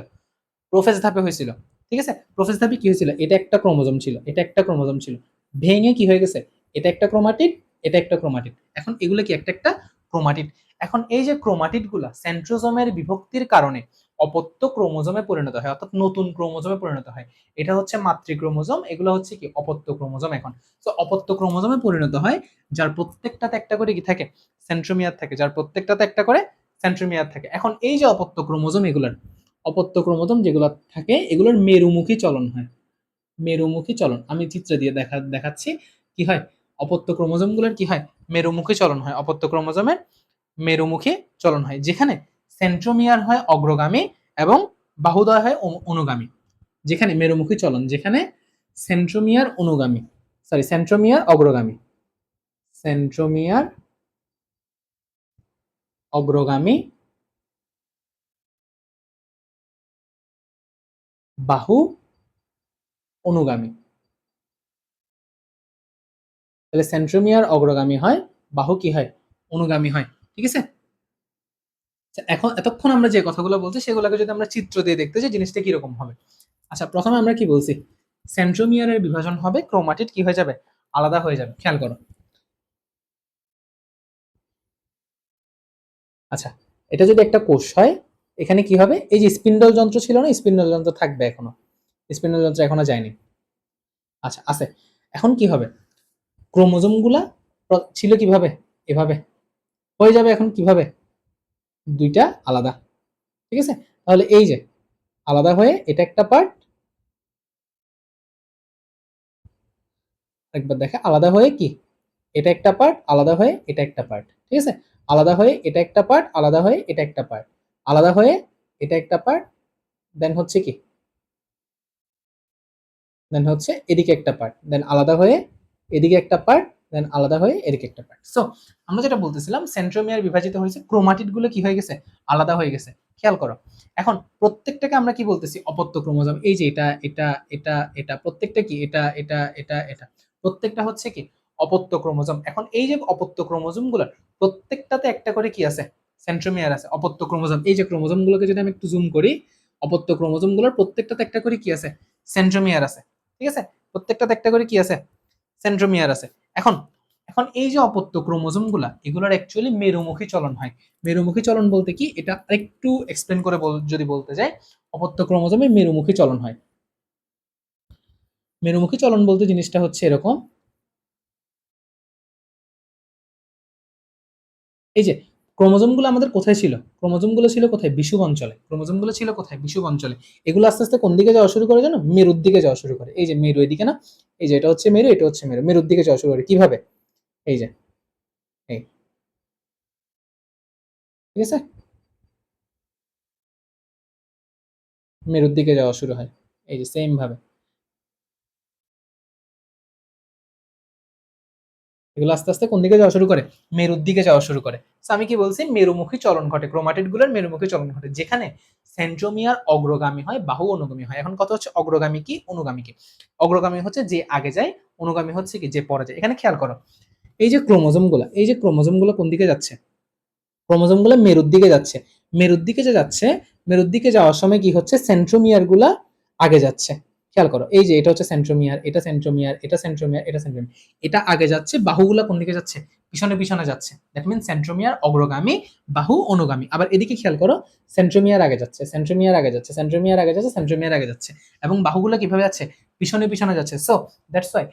Speaker 1: প্রোফেজ ধাপে হয়েছিল। ঠিক আছে, প্রোফেজ ধাপে কি হয়েছিল, এটা একটা ক্রোমোজোম ছিল, এটা একটা ক্রোমোজোম ছিল, ভেঙে কি হয়ে গেছে, এটা একটা ক্রোমাটিড, এটা একটা ক্রোমাটিড। এখন এগুলো কি একটা একটা ক্রোমাটিড। এখন এই যে ক্রোমাটিডগুলা সেন্ট্রোজোমের বিভক্তির কারণে অপত্য ক্রোমোজোমে পরিণত হয়, অর্থাৎ নতুন ক্রোমোজোমে পরিণত হয়। এটা হচ্ছে মাতৃক্রোমোজোম, এগুলো হচ্ছে কি অপত্য ক্রোমোজোম। এখন তো অপত্য ক্রোমোজোমে পরিণত হয়, যার প্রত্যেকটাতে একটা করে কি থাকে, সেন্ট্রোমিয়ার থাকে, যার প্রত্যেকটাতে একটা করে সেন্ট্রোমিয়ার থাকে। এখন এই যে অপত্য ক্রোমোজোম, এগুলোর অপত্য ক্রোমোজোম যেগুলো থাকে এগুলোর মেরুমুখী চলন হয়। মেরুমুখী চলন আমি চিত্র দিয়ে দেখাচ্ছি কি হয়। অপত্য ক্রোমোজোম গুলোর কি হয়, মেরুমুখী চলন হয়। অপত্য ক্রোমোজোমের মেরুমুখী চলন হয়, যেখানে সেন্ট্রোমিয়ার হয় অগ্রগামী এবং বাহুদ্বয় হয় অনুগামী। যেখানে মেরুমুখী চলন, যেখানে সেন্ট্রোমিয়ার অনুগামী, সরি সেন্ট্রোমিয়ার অগ্রগামী, সেন্ট্রোমিয়ার অগ্রগামী, বাহু অনুগামী। তাহলে সেন্ট্রোমিয়ার অগ্রগামী হয়, বাহু কি হয়, অনুগামী হয়। ঠিক আছে। এখন এতক্ষণ আমরা যে কথাগুলো বলছি সেগুলোকে যদি আমরা চিত্র দিয়ে দেখতে চাই জিনিসটা কিরকম হবে। আচ্ছা, প্রথমে আমরা কি বলছি, সেন্ট্রোমিয়ারের বিভাজন হবে, ক্রোমাটিড কি হয়ে যাবে, আলাদা হয়ে যাবে। খেয়াল করো। আচ্ছা, এটা যদি একটা কোষ হয়, এখানে কি হবে, এই যে স্পিন্ডল যন্ত্র ছিল না, স্পিন্ডল যন্ত্র থাকবে এখনো, স্পিন্ডল যন্ত্র এখনো যায়নি। আচ্ছা আছে। এখন কি হবে, ক্রোমোজোম গুলা ছিল কিভাবে, এভাবে হয়ে যাবে এখন কিভাবে, দুইটা আলাদা। ঠিক আছে। তাহলে এই যে আলাদা হয়ে এটা একটা পার্ট, একবার দেখে আলাদা হয়ে কি, এটা একটা পার্ট, আলাদা হয়ে এটা একটা পার্ট। ঠিক আছে। আলাদা হয়ে এটা একটা পার্ট, আলাদা হয়ে এটা একটা পার্ট, আলাদা হয়ে এটা একটা পার্ট, দেন হচ্ছে কি, দেন হচ্ছে এদিকে একটা পার্ট, দেন আলাদা হয়ে এদিকে একটা পার্ট, দেন আলাদা হয়ে এদিকে একটা পার্ট। সো আমরা যেটা বলতেছিলাম, সেন্ট্রোমিয়ার বিভাজিত হয়েছে, ক্রোমাটিড গুলো কি হয়ে গেছে, আলাদা হয়ে গেছে। খেয়াল করো। এখন প্রত্যেকটাকে আমরা কি বলতেছি, অপত্য ক্রোমোজোম। এই যে এটা এটা এটা এটা প্রত্যেকটা কি, এটা এটা এটা এটা প্রত্যেকটা হচ্ছে কি অপত্য ক্রোমোজোম। এখন এই যে অপত্য ক্রোমোজোম গুলো প্রত্যেকটাতে একটা করে কি আছে, সেন্ট্রোমিয়ার আছে। অপত্য ক্রোমোজোম, এই যে ক্রোমোজোম গুলোকে যদি আমি একটু জুম করি, অপত্য ক্রোমোজোম গুলোর প্রত্যেকটাতে একটা করে কি আছে, সেন্ট্রোমিয়ার আছে। ঠিক আছে। প্রত্যেকটাতে একটা করে কি আছে, সেন্ট্রোমিয়ার আছে। এখন এখন এই যে অপত্য ক্রোমোজোম গুলা, এগুলোর অ্যাকচুয়ালি মেরুমুখী চলন হয়। মেরুমুখী চলন বলতে কি, এটা একটু এক্সপ্লেন করে যদি বলতে যাই, অপত্য ক্রোমোজোমে মেরুমুখী চলন হয়। মেরুমুখী চলন বলতে জিনিসটা হচ্ছে এরকম, এই যে ক্রোমোজোম গুলো আমাদের কোথায় ছিল, ক্রোমোজোম গুলো ছিল কোথায়, বিষুব অঞ্চলে। ক্রোমোজোম গুলো ছিল কোথায়, বিষুব অঞ্চলে। এগুলো আস্তে আস্তে কোন দিকে যাওয়া শুরু করে জানো, মেরুর দিকে যাওয়া শুরু করে। এই যে মেরু এদিকে না, এই যে এটা হচ্ছে মেরু, এটা হচ্ছে মেরু, মেরুর দিকে যাওয়া শুরু করে কিভাবে, এই যে এই, ঠিক আছে, মেরুর দিকে যাওয়া শুরু হয়, এই যে সেম ভাবে। এগুলো আস্তে আস্তে কোন দিকে যাওয়া শুরু করে, মেরুর দিকে যাওয়া শুরু করে। So, আমি কি বলছি, মেরুমুখী চলন ঘটে, ক্রোমাটিড গুলোর মেরুমুখী চলন ঘটে, যেখানে সেন্ট্রোমিয়ার অগ্রগামী হয়, বাহু অনুগামী হয়। এখন কথা হচ্ছে অগ্রগামী কি, অনুগামী কি। অগ্রগামী হচ্ছে যে আগে যায়, অনুগামী হচ্ছে কি যে পরে যায়। এখানে খেয়াল করো, এই যে ক্রোমোজোম গুলা, এই যে ক্রোমোজোম গুলো কোন দিকে যাচ্ছে, ক্রোমোজোম গুলো মেরুর দিকে যাচ্ছে। মেরুর দিকে যে যাচ্ছে, মেরুর দিকে যাওয়ার সময় কি হচ্ছে, সেন্ট্রোমিয়ার গুলা আগে যাচ্ছে। খেয়াল করো, এই যে এটা হচ্ছে সেন্ট্রোমিয়ার, এটা সেন্ট্রোমিয়ার, এটা সেন্ট্রোমিয়ার, এটা সেন্ট্রোমিয়ার, এটা আগে যাচ্ছে, বাহুগুলা কোন দিকে যাচ্ছে, পিছনে পিছনে যাচ্ছে। দ্যাট মিন সেন্ট্রোমিয়ার অগ্রগামী, বাহু অনুগামী। আবার এদিকে খেয়াল করো, সেন্ট্রোমিয়ার আগে যাচ্ছে, সেন্ট্রোমিয়ার আগে যাচ্ছে, সেন্ট্রোমিয়ার আগে যাচ্ছে, সেন্ট্রোমিয়ার আগে যাচ্ছে, এবং বাহুগুলা কিভাবে যাচ্ছে, পিছনে পিছনে যাচ্ছে। সো দ্যাটস ওয়াই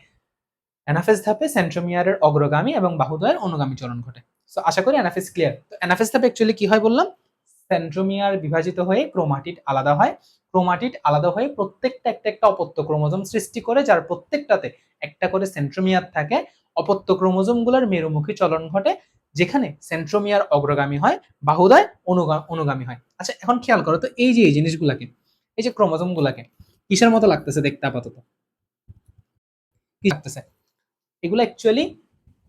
Speaker 1: অ্যানাফেজ ধাপে সেন্ট্রোমিয়ারের অগ্রগামী এবং বাহুদ্বয়ের অনুগামী চলন ঘটে। সো আশা করি অ্যানাফেজ ক্লিয়ার। তো অ্যানাফেজ ধাপে অ্যাকচুয়ালি কি হয় বললাম, সেন্ট্রোমিয়ার বিভাজিত হয়ে ক্রোমাটিড আলাদা হয়। ক্রোমাটিড আলাদা হয়ে প্রত্যেকটা একটা একটা অপত্য ক্রোমোজোম সৃষ্টি করে, যার প্রত্যেকটাতে একটা করে সেন্ট্রোমিয়ার থাকে। অপত্য ক্রোমোজোম গুলোর মেরুমুখী চলন ঘটে, যেখানে সেন্ট্রোমিয়ার অগ্রগামী হয়, বাহুদ্বয় অনুগামী হয়। আচ্ছা, এখন খেয়াল করো তো, এই যে এই জিনিসগুলাকে, এই যে ক্রোমোজোম গুলাকে কিসের মতো লাগতেছে দেখতে আপাতত, কি লাগতেছে, এগুলো অ্যাকচুয়ালি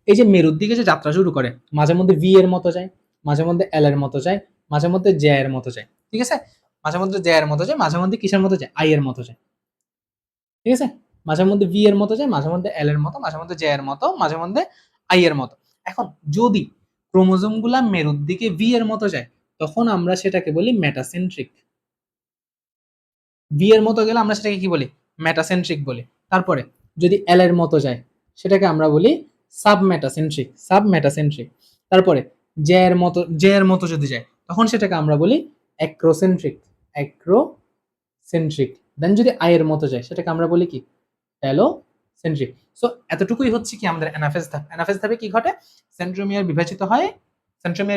Speaker 1: এই যে মেরুর দিকে যে যাত্রা শুরু করে, মাঝে মধ্যে ভি এর মতো যায়, মাঝে মধ্যে এল এর মতো যায়, মাঝে মধ্যে জে এর মতো যায়। ঠিক আছে। মাঝে মধ্যে জে এর মতো যায়, মাঝে মধ্যে কিসের মতো যায়, আই এর মতো যায়। ঠিক আছে। মাঝে মধ্যে ভি এর মতো যায়, মাঝে মধ্যে এল এর মতো, মাঝে মধ্যে জে এর মতো, মাঝে মধ্যে আই এর মতো। এখন যদি ক্রোমোজোম গুলা মেরুর দিকে ভি এর মতো যায়, তখন আমরা সেটাকে বলি মেটাসেন্ট্রিক। ভি এর মতো গেলে আমরা সেটাকে কি বলি, মেটাসেন্ট্রিক বলি। তারপরে যদি এল এর মতো যায়, সেটাকে আমরা বলি সাবমেটাসেন্ট্রিক। তারপরে জে এর মতো যদি যায় তখন সেটাকে আমরা বলি অ্যাক্রোসেন্ট্রিক। দেন যদি আই এর মতো যায় সেটাকে আমরা বলি কি, ট্যালোসেন্ট্রিক। সো এতটুকুই হচ্ছে কি আমাদের অ্যানাফেজ ধাপ। অ্যানাফেজ ধাপে কি ঘটে, সেন্ট্রোমিয়ার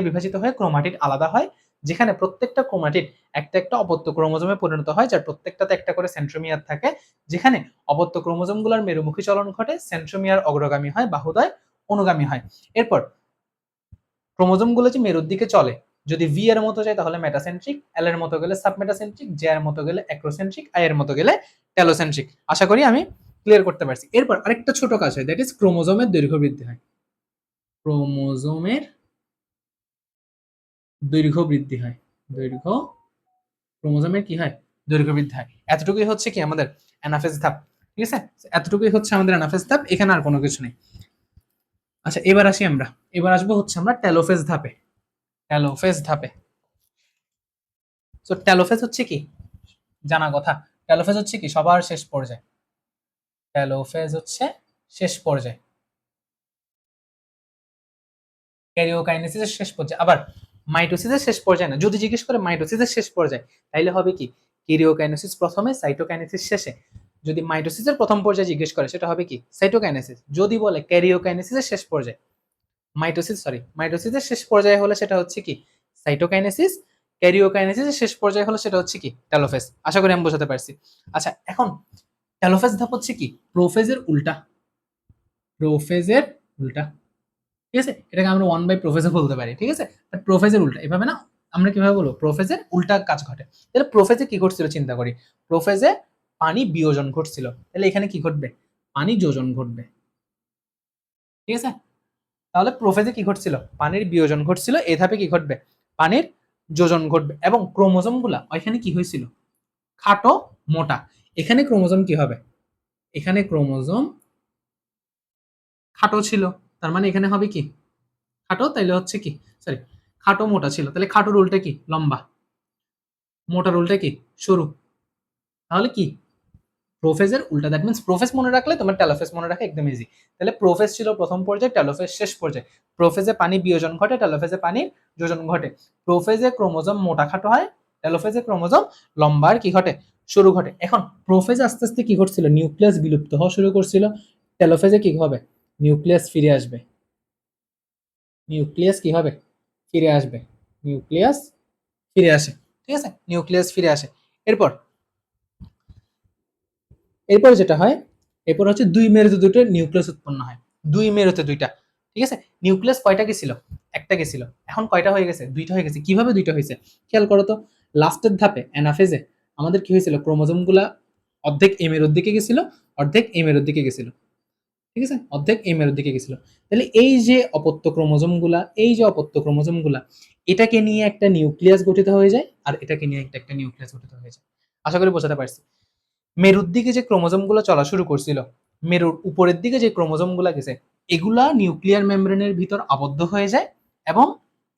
Speaker 1: বিভাজিত হয়ে ক্রোমাটিড আলাদা হয়, যেখানে প্রত্যেকটা ক্রোমাটিড একটা একটা অপত্য ক্রোমোজোমে পরিণত হয়, যার প্রত্যেকটাতে একটা করে সেন্ট্রোমিয়ার থাকে, যেখানে অপত্য ক্রোমোজোমগুলোর মেরুমুখী চলন ঘটে, সেন্ট্রোমিয়ার অগ্রগামী হয়, বাহুদ্বয় অনুগামী হয়। এরপর ক্রোমোজোমগুলো যে মেরুর দিকে চলে, যদি ভি এর মতো যায় তাহলে মেটাসেন্ট্রিক, এল এর মতো গেলে সাবমেটাসেন্ট্রিক, জে এর মতো গেলে অ্যাক্রোসেন্ট্রিক, আই এর মতো গেলে ট্যালোসেন্ট্রিক। আশা করি আমি ক্লিয়ার করতে পারছি। এরপর আরেকটা ছোট কাজ হয়, দ্যাট ইজ ক্রোমোজোমের দৈর্ঘ্য বৃদ্ধি হয়। ক্রোমোজোমের দৈর্ঘ্য বৃদ্ধি হয়, ক্রোমোজোমের কি হয়, দৈর্ঘ্য বৃদ্ধি হয়। এতটুকুই হচ্ছে কি আমাদের অ্যানাফেজ ধাপ। ঠিক আছে, এতটুকুই হচ্ছে আমাদের অ্যানাফেজ ধাপ, এখানে আর কোনো কিছু নেই। আচ্ছা এবার আসবো হচ্ছে আমরা টেলোফেজ ধাপে। তো টেলোফেজ হচ্ছে কি, জানা কথা, টেলোফেজ হচ্ছে কি সবার শেষ পর্যায়ে। টেলোফেজ হচ্ছে শেষ পর্যায়ে, ক্যারিওকাইনেসিসের শেষ পর্যায়ে। আবার মাইটোসিসের শেষ পর্যায়ে না, যদি জিজ্ঞেস করে মাইটোসিসের শেষ পর্যায়ে তাইলে হবে কি ক্যারিওকাইনেসিস প্রথমে, সাইটোকাইনেসিস শেষে। যদি মাইটোসিসের প্রথম পর্যায়ে জিজ্ঞেস করে সেটা হবে কি সাইটোকাইনেসিস। যদি বলে ক্যারিওকাইনেসিসের শেষ পর্যায়ে, মাইটোসিসের শেষ পর্যায়ে হলে সেটা হচ্ছে কি সাইটোকাইনেসিস, ক্যারিওকাইনেসিসের শেষ পর্যায়ে হলে সেটা হচ্ছে কি টেলোফেজ। আশা করি আমি বোঝাতে পারছি। আচ্ছা এখন টেলোফেজ ধাপ হচ্ছে কি প্রোফেজের উল্টা, প্রোফেজের উল্টা। ঠিক আছে, এটাকে আমরা 1/প্রোফেজে বলতে পারি। ঠিক আছে, প্রোফেজের উল্টা এভাবে না, আমরা কিভাবে বলবো প্রোফেজের উল্টা কাজ ঘটে। তাহলে প্রোফেজে কি ঘটছিল চিন্তা করি, প্রোফেজে পানি বিয়োজন ঘটছিল, তাহলে এখানে কি ঘটবে, পানি যোজন ঘটবে। ঠিক আছে, তাহলে প্রোফেজে কি ঘটছিল, পানির বিয়োজন ঘটছিল, এই ধাপে কি ঘটবে, পানির যোজন ঘটবে। এবং ক্রোমোজোম গুলা ওইখানে কি হয়েছিল, খাটো মোটা। এখানে ক্রোমোজোম কি হবে, এখানে ক্রোমোজোম খাটো ছিল, তার মানে এখানে হবে কি খাটো, তাইলে হচ্ছে কি সরি খাটো মোটা ছিল, তাহলে খাটোর উল্টা কি লম্বা, মোটার উল্টা কি সরু। তাহলে কি প্রোফেজের উল্টা, দ্যাট মিন্স প্রোফেজ মনে রাখলে তোমার টেলোফেজ মনে রাখা একদম ইজি। তাহলে প্রোফেজ ছিল প্রথম পর্যায়ে, টেলোফেজ শেষ পর্যায়ে। প্রোফেজে পানি বিয়োজন ঘটে, টেলোফেজে পানির যোজন ঘটে। প্রোফেজে ক্রোমোজোম মোটা খাটো হয়, টেলোফেজে ক্রোমোজোম লম্বার কি ঘটে সরু ঘটে। এখন প্রোফেজে আস্তে আস্তে কি ঘটছিল, নিউক্লিয়াস বিলুপ্ত হওয়া শুরু করছিল। টেলোফেজে কি হবে, নিউক্লিয়াস ফিরে আসবে, নিউক্লিয়াস কি হবে ফিরে আসবে, নিউক্লিয়াস ফিরে আসে। ঠিক আছে, নিউক্লিয়াস ফিরে আসে। এরপর এরপর যেটা হয়, এরপর হচ্ছে দুই মেরুতে দুটো নিউক্লিয়াস উৎপন্ন হয়, দুই মেরুতে দুইটা। ঠিক আছে, নিউক্লিয়াস কয়টা গেছিল, একটা গেছিল, এখন কয়টা হয়ে গেছে, দুইটা হয়ে গেছে। কিভাবে দুইটা হয়েছে খেয়াল করো তো, লাস্টের ধাপে অ্যানাফেজে আমাদের কি হয়েছিল, ক্রোমোজোম গুলা অর্ধেক এ মেরুর দিকে গেছিল, অর্ধেক এ মেরুর দিকে গেছিল। ঠিক আছে, অর্ধেক এ মেরুর দিকে গেছিল। তাহলে এই যে অপত্য ক্রোমোজোম গুলা এটাকে নিয়ে একটা নিউক্লিয়াস গঠিত হয়ে যায়, আর এটাকে নিয়ে একটা নিউক্লিয়াস গঠিত হয়ে যায়। আশা করি বোঝাতে পারছি। মেরুর দিকে যে ক্রোমোজোম গুলো চলা শুরু করছিল, মেরুর উপরের দিকে যে ক্রোমোজোম গুলা গেছে, এগুলা নিউক্লিয়ার মেমব্রেনের ভিতর আবদ্ধ হয়ে যায়, এবং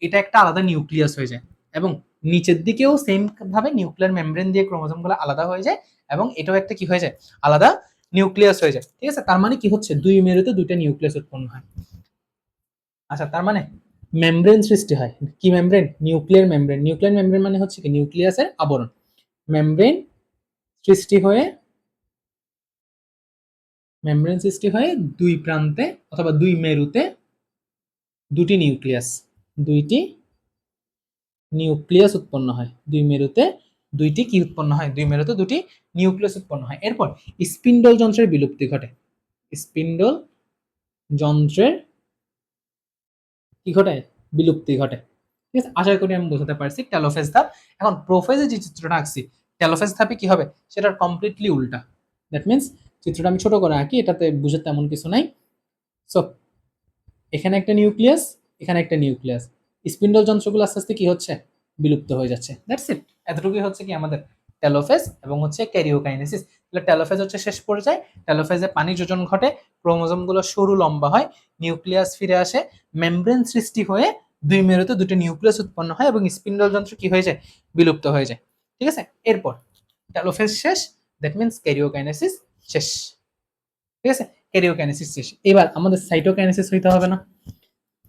Speaker 1: এটা একটা আলাদা নিউক্লিয়াস হয়ে যায়। এবং নিচের দিকেও সেম ভাবে নিউক্লিয়ার মেমব্রেন দিয়ে ক্রোমোজোম গুলো আলাদা হয়ে যায়, এবং এটাও একটা কি হয়ে যায়, আলাদা নিউক্লিয়াস হয়ে যায়। ঠিক আছে, তার মানে কি হচ্ছে, দুই মেরুতে দুইটা নিউক্লিয়াস উৎপন্ন হয়। আচ্ছা, তার মানে মেমব্রেন সৃষ্টি হয়, কি মেমব্রেন, নিউক্লিয়ার মেমব্রেন মানে হচ্ছে কি নিউক্লিয়াসের আবরণ। মেমব্রেন সৃষ্টি হয়ে দুই প্রান্তে অথবা দুই মেরুতে দুইটি নিউক্লিয়াস উৎপন্ন হয়, দুই মেরুতে দুইটি কি উৎপন্ন হয়, দুই মেরুতে দুটি নিউক্লিয়াস উৎপন্ন হয়। এরপর স্পিন্ডল যন্ত্রের বিলুপ্তি ঘটে, স্পিন্ডল যন্ত্রের কি ঘটে, বিলুপ্তি ঘটে। ঠিক আছে, আশা করি আমি বোঝাতে পারছি টেলোফেজ ধাপ। এখন প্রোফেজে যে চিত্রটা আঁকছি, টেলোফেজ ধাপে কি হবে, সেটার কমপ্লিটলি উল্টা। দ্যাট মিন্স চিত্রটা আমি ছোট করে আঁকি, এটাতে বুঝে তেমন কিছু নাই। সো এখানে একটা নিউক্লিয়াস, এখানে একটা নিউক্লিয়াস, স্পিন্ডল যন্ত্রগুলো আস্তে আস্তে কি হচ্ছে, বিলুপ্ত হয়ে যাচ্ছে। দ্যাটস ইট, এতটুকুই হচ্ছে কি আমাদের টেলোফেজ এবং হচ্ছে ক্যারিওকাইনেসিস। তাহলে টেলোফেজ হচ্ছে শেষ পর্যায়ে, টেলোফেজে পানি যোজন ঘটে, ক্রোমোজোমগুলো সরু লম্বা হয়, নিউক্লিয়াস ফিরে আসে, মেমব্রেন সৃষ্টি হয়ে দুই মেরুতে দুটো নিউক্লিয়াস উৎপন্ন হয়, এবং স্পিন্ডল যন্ত্র কি হয়ে যায়, বিলুপ্ত হয়ে যায়। ঠিক আছে, এরপর টেলোফেজ শেষ, দ্যাট মিন্স ক্যারিওকাইনেসিস শেষ। ঠিক আছে, ক্যারিওকাইনেসিস শেষ। এবার আমাদের সাইটোকাইনেসিস হইতে হবে না?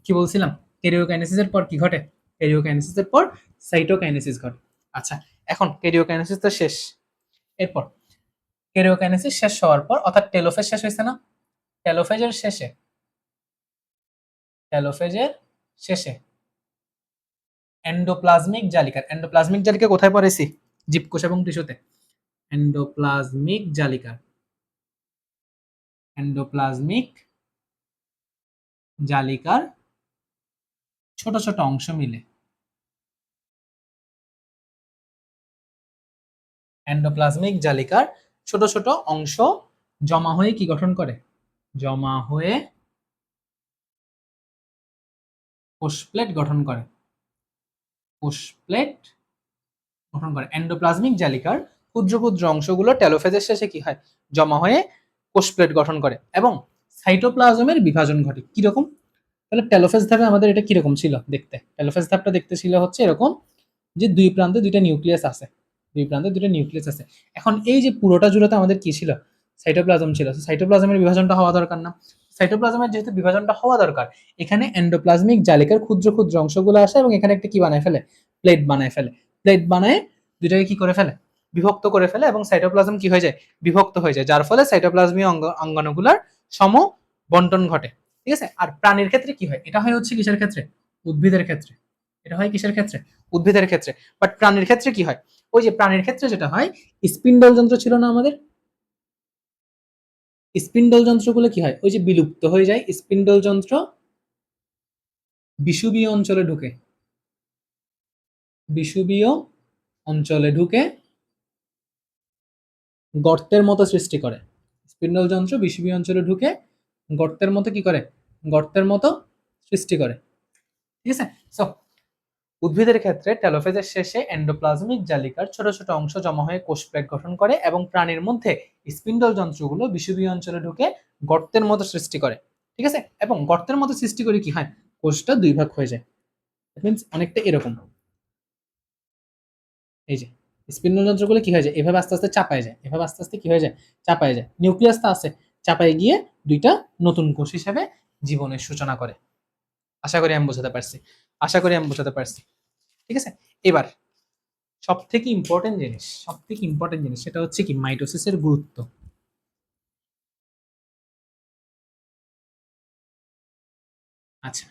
Speaker 1: কি বলছিলাম, ক্যারিওকাইনেসিসের পর কি ঘটে? ক্যারিওকাইনেসিসের পর সাইটোকাইনেসিস ঘটে। আচ্ছা, এখন ক্যারিওকাইনেসিস তো শেষ, এরপর ক্যারিওকাইনেসিস শেষ হওয়ার পর, অর্থাৎ টেলোফেজ শেষ হয়েছে না? টেলোফেজের শেষে, টেলোফেজের শেষে এন্ডোপ্লাজমিক জালিকা। এন্ডোপ্লাজমিক জালিকা কোথায় পড়েছি? জীবকোষ এবং টিস্যুতে। এন্ডোপ্লাজমিক জালিকা, এন্ডোপ্লাজমিক জালিকার ছোট ছোট অংশ মিলে, এন্ডোপ্লাজমিক জালিকার ছোট ছোট অংশ জমা হয়ে কি গঠন করে? জমা হয়ে কোষ প্লেট গঠন করে, কোষ প্লেট গঠন করে। এন্ডোপ্লাজমিক জালিকার ক্ষুদ্র ক্ষুদ্র অংশগুলো টেলোফেজের শেষে কি হয়? জমা হয়ে কোষ প্লেট গঠন করে এবং সাইটোপ্লাজমের বিভাজন ঘটে। কিরকম? তাহলে টেলোফেজ ধাপে আমাদের এটা কিরকম ছিল দেখতে? টেলোফেজ ধাপটা দেখতে ছিল হচ্ছে এরকম, যে দুই প্রান্তে দুইটা নিউক্লিয়াস আছে, দুই প্রান্তে দুইটা নিউক্লিয়াস আছে। এখন এই যে পুরোটা জুড়েতে আমাদের কি ছিল? সাইটোপ্লাজম ছিল। সাইটোপ্লাজমের বিভাজনটা হওয়া দরকার না? সাইটোপ্লাজমের যেহেতু বিভাজনটা হওয়া দরকার, এখানে এন্ডোপ্লাজমিক জালিকার ক্ষুদ্র ক্ষুদ্র অংশগুলো আসে এবং এখানে একটা কি বানায় ফেলে? প্লেট বানায় ফেলে। প্লেট বানায় দুইটাকে কি করে ফেলে? বিভক্ত করে ফেলে এবং সাইটোপ্লাজম কি হয়ে যায়? বিভক্ত হয়ে যায়, যার ফলে সাইটোপ্লাজমীয় অঙ্গাণুগুলোর সম বন্টন ঘটে। ঠিক আছে? আর প্রাণীর ক্ষেত্রে কি হয়? এটা হয় হচ্ছে কিসের ক্ষেত্রে? উদ্ভিদের ক্ষেত্রে। এটা হয় কিসের ক্ষেত্রে? উদ্ভিদের ক্ষেত্রে। বাট প্রাণীর ক্ষেত্রে কি হয়? ওই যে প্রাণীর ক্ষেত্রে যেটা হয়, স্পিন্ডল যন্ত্র ছিল না আমাদের? স্পিন্ডল যন্ত্রগুলো কি হয়? ওই যে বিলুপ্ত হয়ে যায়। স্পিন্ডল যন্ত্র বিষুবীয় অঞ্চলে ঢুকে, বিষুবীয় অঞ্চলে ঢুকে গর্তের মতো সৃষ্টি করে। স্পিন্ডল যন্ত্র বিষুবীয় অঞ্চলে ঢুকে গর্তের মতো কি করে? গর্তের মতো সৃষ্টি করে। ঠিক আছে? সো উদ্ভিদের ক্ষেত্রে টেলোফেজের শেষে এন্ডোপ্লাজমিক জালিকার ছোট ছোট অংশ জমা হয়ে কোষ প্লেট গঠন করে এবং প্রাণীর মধ্যে স্পিন্ডল যন্ত্রগুলো বিষুবীয় অঞ্চলে ঢুকে গর্তের মতো সৃষ্টি করে। ঠিক আছে? এবং গর্তের মতো সৃষ্টি করে কি হয়? কোষটা দুই ভাগ হয়ে যায়। মিনস অনেকটা এরকম, এই যে স্পিন্ডল যন্ত্রগুলো কি হয়ে যায়? এভাবে আস্তে আস্তে চাপায় যায়, এভাবে আস্তে আস্তে কি হয়ে যায়? চাপায় যায়। নিউক্লিয়াসটা আছে, চাপায় গিয়ে দুইটা নতুন কোষ হিসেবে জীবনের সূচনা করে। আশা করি আমি বোঝাতে পারছি, আশা করি আমি বোঝাতে পারছি। ঠিক আছে? এবার সব থেকে ইম্পর্টেন্ট জিনিস, সব থেকে ইম্পর্টেন্ট জিনিস সেটা হচ্ছে কি মাইটোসিসের গুরুত্ব। আচ্ছা,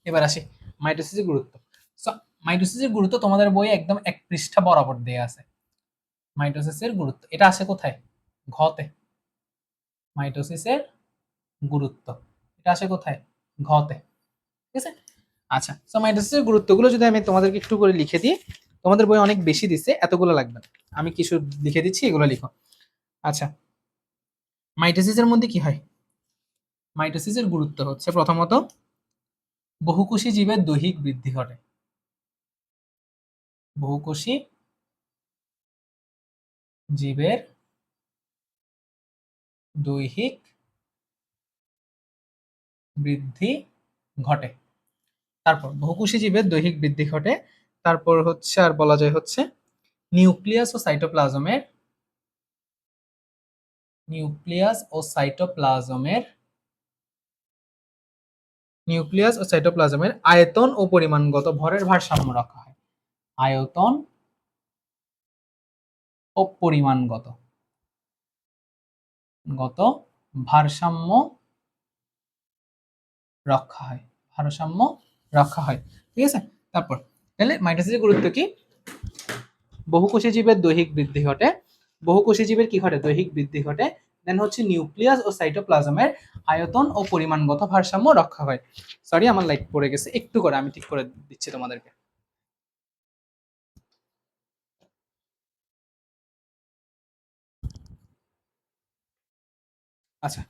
Speaker 1: এবার আসি মাইটোসিসের গুরুত্ব। সো মাইটোসিসের গুরুত্ব তোমাদের বইয়ে একদম এক পৃষ্ঠা বরাবর দেয়া আছে। মাইটোসিসের গুরুত্ব এটা আসে কোথায়? ঘতে। মাইটোসিসের গুরুত্ব এটা আসে কোথায়? ঘতে। ঠিক আছে? আচ্ছা, সো মাইটোসিসের গুরুত্বগুলো যদি আমি তোমাদেরকে একটু করে লিখে দিই, তোমাদের বই অনেক বেশি দিচ্ছে, এতগুলো লাগবে না, আমি কিছু লিখে দিচ্ছি, এগুলো লিখো। আচ্ছা, মাইটোসিসের মধ্যে কি হয়? মাইটোসিসের গুরুত্ব হচ্ছে প্রথমত বহুকোষী জীবের দৈহিক বৃদ্ধি ঘটে। বহুকোষী জীবের দৈহিক বৃদ্ধি ঘটে। তারপর বহুকোষী জীবের দৈহিক বৃদ্ধি ঘটে, তারপর হচ্ছে আর বলা যায় হচ্ছে নিউক্লিয়াস ও সাইটোপ্লাজমের, নিউক্লিয়াস ও সাইটোপ্লাজমের, নিউক্লিয়াস ও সাইটোপ্লাজমের আয়তন ও পরিমাণগত ভরের ভারসাম্য রক্ষা হয়। আয়তন ও পরিমাণগত গত ভারসাম্য রক্ষা হয়, ভারসাম্য রক্ষা হয়। ঠিক আছে? তারপর তাহলে মাইটোসিসের গুরুত্ব কি? বহুকোষী জীবের দৈহিক বৃদ্ধি ঘটে, বহুকোষী জীবের কি ঘটে? দৈহিক বৃদ্ধি ঘটে। দেন হচ্ছে নিউক্লিয়াস ও সাইটোপ্লাজমের আয়তন ও পরিমাণগত ভারসাম্য রক্ষা হয়। সরি, আমার লাইট পড়ে গেছে, একটু করে আমি ঠিক করে দিচ্ছি তোমাদেরকে। আচ্ছা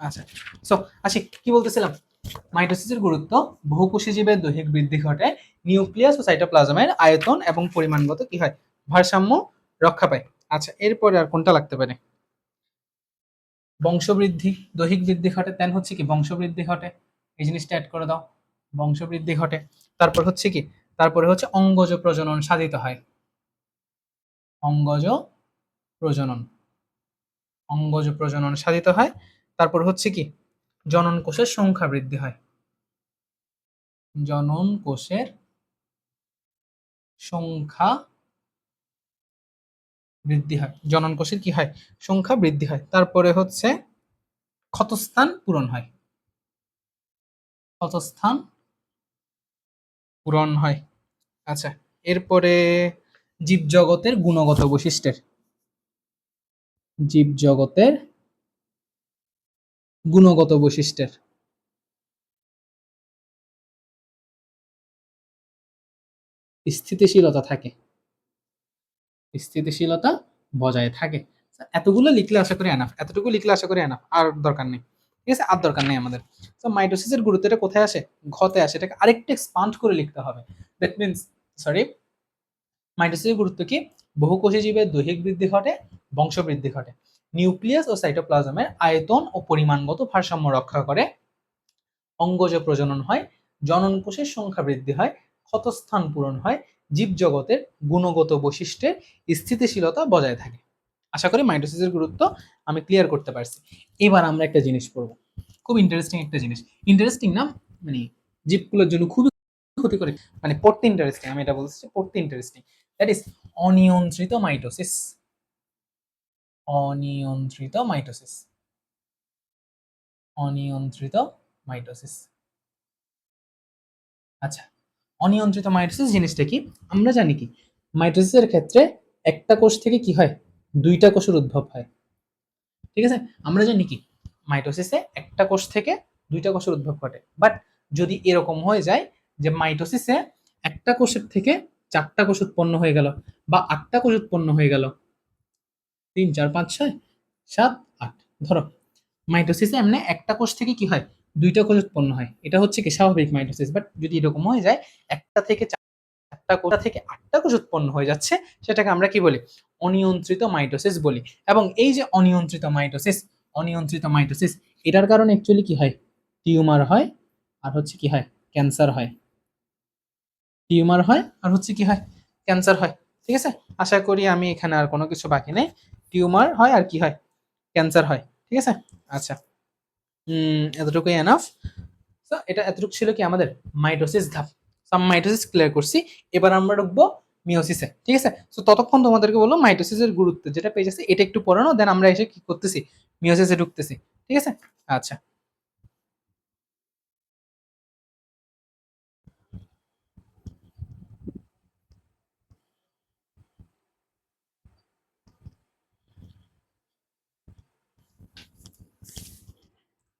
Speaker 1: আচ্ছা, সো আসি, কি বলতেছিলাম? মাইটোসিসের গুরুত্ব, বহুকোষী জীবের দৈহিক বৃদ্ধি ঘটে, নিউক্লিয়াস ও সাইটোপ্লাজমের আয়তন এবং পরিমাণগত কি হয়? ভারসাম্য রক্ষা পায়। আচ্ছা, এরপরে আর কোনটা লাগতে পারে? বংশবৃদ্ধি, দৈহিক বৃদ্ধি ঘটে, দেন হচ্ছে কি বংশবৃদ্ধি ঘটে, এই জিনিসটা অ্যাড করে দাও। বংশবৃদ্ধি ঘটে, তারপর হচ্ছে কি? তারপরে হচ্ছে অঙ্গজ প্রজনন সাধিত হয়। অঙ্গজ প্রজনন, অঙ্গজ প্রজনন সাধিত হয়। তারপর হচ্ছে কি জনন কোষের সংখ্যা বৃদ্ধি হয়, জনন কোষের সংখ্যা বৃদ্ধি হয়, জনন কোষের কি হয় সংখ্যা বৃদ্ধি হয়। তারপরে হচ্ছে ক্ষতস্থান পূরণ হয়, ক্ষতস্থান পূরণ হয়। আচ্ছা, এরপরে জীবজগতের গুণগত বৈশিষ্ট্যের, জীবজগতের গুণগত বৈশিষ্ট্যের স্থিতিশীলতা থাকে, স্থিতিশীলতা বজায় থাকে। এতগুলো লিখলে আশা করি এনাফ, এতটুকু লিখলে আশা করি এনাফ, আর দরকার নেই। ঠিক আছে, আর দরকার নেই আমাদের। তো মাইটোসিসের গুরুত্বটা কোথায় আসে, ঘতে আসে, এটাকে আরেকটু এক্সপান্ড করে লিখতে হবে। দ্যাট মিনস সরি, মাইটোসিসের গুরুত্ব কি, বহুকোষী জীবের দৈহিক বৃদ্ধি ঘটে, বংশ বৃদ্ধি ঘটে, নিউক্লিয়াস ও সাইটোপ্লাজমের আয়তন ও পরিমাণগত ভারসাম্য রক্ষা করে, অঙ্গজ প্রজনন হয়, জনন কোষের সংখ্যা বৃদ্ধি হয়, ক্ষতস্থান পূরণ হয়, জীবজগতের গুণগত বৈশিষ্ট্যের স্থিতিশীলতা বজায় থাকে। আশা করি মাইটোসিসের গুরুত্ব আমি ক্লিয়ার করতে পারছি। এবার আমরা একটা জিনিস পড়ব, খুব ইন্টারেস্টিং একটা জিনিস। ইন্টারেস্টিং না মানে জীবগুলোর জন্য খুবই ক্ষতি করে, মানে পড়তে ইন্টারেস্টিং, আমি এটা বলছি পড়তে ইন্টারেস্টিং। দ্যাট ইজ অনিয়ন্ত্রিত মাইটোসিস, অনিয়ন্ত্রিত মাইটোসিস, অনিয়ন্ত্রিত মাইটোসিস। আচ্ছা, অনিয়ন্ত্রিত মাইটোসিস জিনিসটা কি, আমরা জানি কি মাইটোসিসের ক্ষেত্রে একটা কোষ থেকে কি হয়, দুইটা কোষের উদ্ভব হয়। ঠিক আছে, আমরা জানি কি মাইটোসিসে একটা কোষ থেকে দুইটা কোষের উদ্ভব ঘটে। বাট যদি এরকম হয়ে যায় যে মাইটোসিসে একটা কোষের থেকে চারটা কোষ উৎপন্ন হয়ে গেল, বা আটটা কোষ উৎপন্ন হয়ে গেল, 3 4 5 6 7 8, ধরো মাইটোসিসে এমনি একটা কোষ থেকে কি হয়, দুইটা কোষ উৎপন্ন হয়, এটা হচ্ছে কি স্বাভাবিক মাইটোসিস। বাট যদি এরকম হয়ে যায় একটা থেকে চারটা কোষ থেকে আটটা কোষ উৎপন্ন হয়ে যাচ্ছে, সেটাকে আমরা কি বলি, অনিয়ন্ত্রিত মাইটোসিস বলি। এবং এই যে অনিয়ন্ত্রিত মাইটোসিস, অনিয়ন্ত্রিত মাইটোসিস এটার কারণে অ্যাকচুয়ালি কি হয়, টিউমার হয়, আর হচ্ছে কি হয়, ক্যান্সার হয়, টিউমার হয় আর হচ্ছে কি হয়, ক্যান্সার হয়। ঠিক আছে, আশা করি আমি এখানে আর কোনো কিছু বাকি নেই, টিউমার হয় আর কি হয়, ক্যান্সার হয়। ঠিক আছে, আচ্ছা, এতটুকুই এনাফ। তো এটা এতটুকু ছিল কি আমাদের মাইটোসিস ধাপ। মাইটোসিস ক্লিয়ার করছি, এবার আমরা ঢুকবো মিওসিসে। ঠিক আছে, তো ততক্ষণ তোমাদেরকে বললো মাইটোসিসের গুরুত্ব যেটা পেয়ে যাচ্ছে এটা একটু পড়ানো, দেন আমরা এসে কি করতেছি, মিওসিসে ঢুকতেছি। ঠিক আছে, আচ্ছা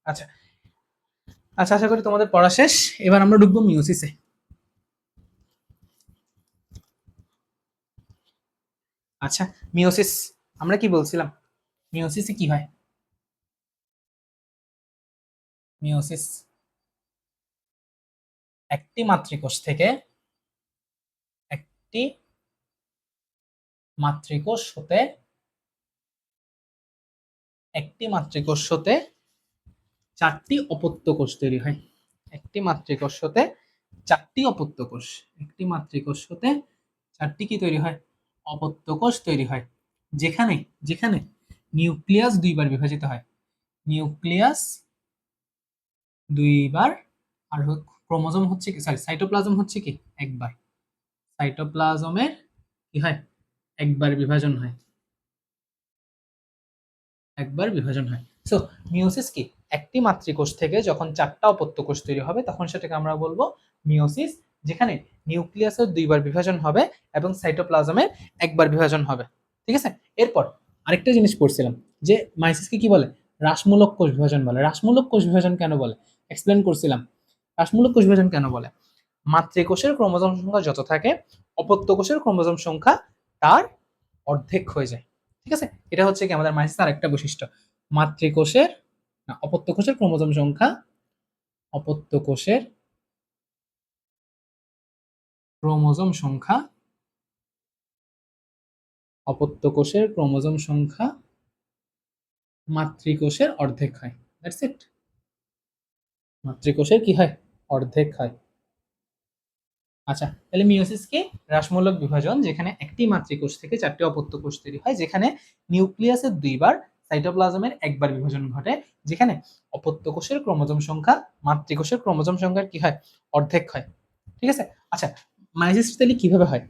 Speaker 1: আচ্ছা আচ্ছা, আশা করি তোমাদের পড়া শেষ। এবার আমরা ঢুকবো মিওসিসে। আচ্ছা, মিওসিস আমরা কি বলছিলাম, মিওসিসে কি হয়, মিওসিস একটি মাতৃকোষ থেকে, একটি মাতৃকোষ হতে, একটি মাতৃকোষ হতে চারটি অপত্য কোষ তৈরি হয়, একটি মাতৃকোষ হতে চারটি অপত্য কোষ, একটি মাতৃকোষ হতে চারটি কি তৈরি হয়, অপত্য কোষ তৈরি হয়। যেখানে যেখানে নিউক্লিয়াস দুইবার বিভাজিত হয়, নিউক্লিয়াস দুইবার, আর ক্রোমোজোম হচ্ছে কি, সরি সাইটোপ্লাজম হচ্ছে কি একবার, সাইটোপ্লাজমের কি হয়, একবার বিভাজন হয়, একবার বিভাজন হয়। সো মিওসিস কি, একটি মাতৃকোষ থেকে যখন চারটা অপত্য কোষ তৈরি হবে তখন সেটাকে আমরা বলবো মিওসিস, যেখানে নিউক্লিয়াসের দুইবার বিভাজন হবে এবং সাইটোপ্লাজমের একবার বিভাজন হবে। ঠিক আছে, এরপর আরেকটা জিনিস পড়ছিলাম যে মাইসিসকে কি বলে, হ্রাসমূলক কোষ বিভাজন বলে। হ্রাসমূলক কোষ বিভাজন কেন বলে এক্সপ্লেন করছিলাম। হ্রাসমূলক কোষ বিভাজন কেন বলে, মাতৃকোষের ক্রোমোজোম সংখ্যা যত থাকে, অপত্য কোষের ক্রোমোজোম সংখ্যা তার অর্ধেক হয়ে যায়। ঠিক আছে, এটা হচ্ছে কি আমাদের মাইসিস আরেকটা বৈশিষ্ট্য, মাতৃকোষের না অপত্য কোষের ক্রোমোজোম সংখ্যা, অপত্য কোষের ক্রোমোজোম সংখ্যা, অপত্য কোষের ক্রোমোজোম সংখ্যা মাতৃকোষের অর্ধেক হয়। দ্যাটস ইট, মাতৃকোষের কি হয়, অর্ধেক হয়। আচ্ছা, তাহলে মিওসিস কি, হ্রাসমূলক বিভাজন যেখানে একটি মাতৃকোষ থেকে চারটি অপত্য কোষ তৈরি হয়, যেখানে নিউক্লিয়াসের দুইবার, সাইটোপ্লাজমের একবার বিভাজন ঘটে, যেখানে অপত্য কোষের ক্রোমোজোম সংখ্যা মাতৃকোষের ক্রোমোজোম সংখ্যার কি হয়, অর্ধেক হয়। ঠিক আছে। আচ্ছা, মাইসিস তাহলে কিভাবে হয়?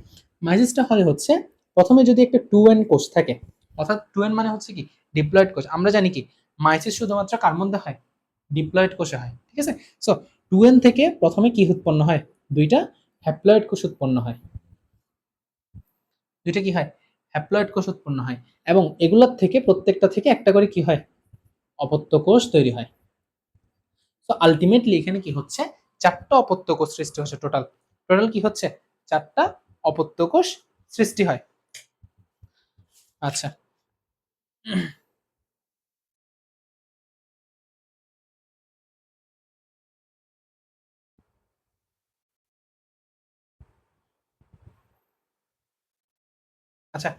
Speaker 1: মাইসিসটা হয় হচ্ছে প্রথমে যদি একটা 2n কোষ থাকে, অর্থাৎ 2n মানে হচ্ছে কি ডিপ্লয়েড কোষ। আমরা জানি কি মাইসিস শুধুমাত্র কার মধ্যে হয়, ডিপ্লয়েড কোষে হয়। ঠিক আছে। সো 2n থেকে প্রথমে কি উৎপন্ন হয়, দুইটা হ্যাপ্লয়েড কোষ উৎপন্ন হয়। দুইটা কি হয়, হ্যাপ্লয়েড কোষ উৎপন্ন হয়, এবং এগুলোর থেকে প্রত্যেকটা থেকে একটা করে কি হয়, অপত্য কোষ তৈরি হয়। তো আলটিমেটলি এখানে কি হচ্ছে, চারটা অপত্য কোষ সৃষ্টি হচ্ছে। টোটাল টোটাল কি হচ্ছে, চারটা অপত্য কোষ সৃষ্টি হয়। আচ্ছা, আচ্ছা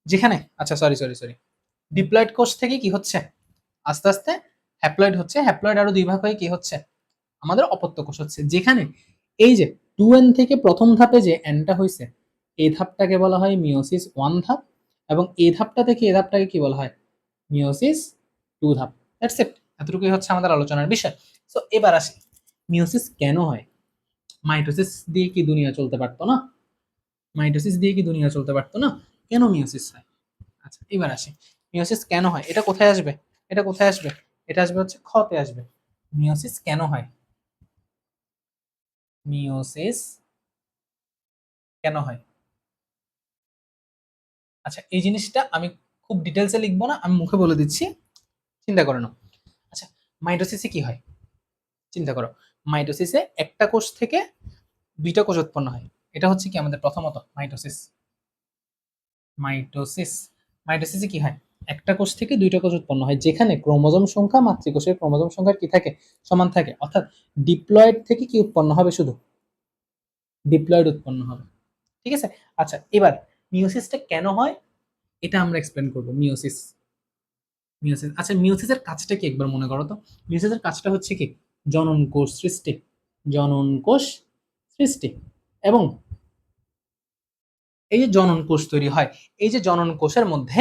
Speaker 1: যেখানে, আচ্ছা সরি সরি সরি, ডিপ্লয়েড কোষ থেকে কি হচ্ছে, আস্তে আস্তে হ্যাপ্লয়েড হচ্ছে, হ্যাপ্লয়েড আরো দুই ভাগ হয়ে কি হচ্ছে, আমাদের অপত্য কোষ হচ্ছে। যেখানে এই যে 2n থেকে প্রথম ধাপে যে nটা হয়েছে, এই ধাপটাকে বলা হয় মিওসিস 1 ধাপ, এবং এই ধাপটা থেকে এই ধাপটাকে কি বলা হয়, মিওসিস 2 ধাপ। দ্যাটস ইট, এতটুকুই হচ্ছে আমাদের আলোচনার বিষয়। সো এবার আসি, মিওসিস কেন হয়? মাইটোসিস দিয়ে কি দুনিয়া চলতে পারতো না? মাইটোসিস দিয়ে কি দুনিয়া চলতে পারতো না? কেন মিওসিস হয়? আচ্ছা এবার আসি, মিওসিস কেন হয়, এটা কোথায় আসবে, এটা কোথায় আসবে, এটা আসবে হচ্ছে খতে আসবে। মিওসিস কেন হয়, মিওসিস কেন হয়? আচ্ছা এই জিনিসটা আমি খুব ডিটেলসে লিখবো না, আমি মুখে বলে দিচ্ছি, চিন্তা করো না। আচ্ছা, মাইটোসিসে কি হয়, চিন্তা করো। মাইটোসিসে একটা কোষ থেকে দুইটা কোষ উৎপন্ন হয়। এটা হচ্ছে কি আমাদের প্রথমত মাইটোসিস। মাইটোসিস মাইটোসিসে কি হয়, একটা কোষ থেকে দুইটা কোষ উৎপন্ন হয়, যেখানে ক্রোমোজোম সংখ্যা মাতৃকোষের ক্রোমোজোম সংখ্যার কি থাকে, সমান থাকে। অর্থাৎ ডিপ্লয়েড থেকে কি উৎপন্ন হবে, শুধু ডিপ্লয়েড উৎপন্ন হবে। ঠিক আছে। আচ্ছা এবার মিওসিসটা কেন হয়, এটা আমরা এক্সপ্লেন করব। মিওসিস, মিওসিস, আচ্ছা মিওসিসের কাজটা কি একবার মনে করো তো। মিওসিসের কাজটা হচ্ছে কি, জনন কোষ সৃষ্টি, জনন কোষ সৃষ্টি। এবং এই যে জনন কোষ তৈরি হয়, এই যে জনন কোষের মধ্যে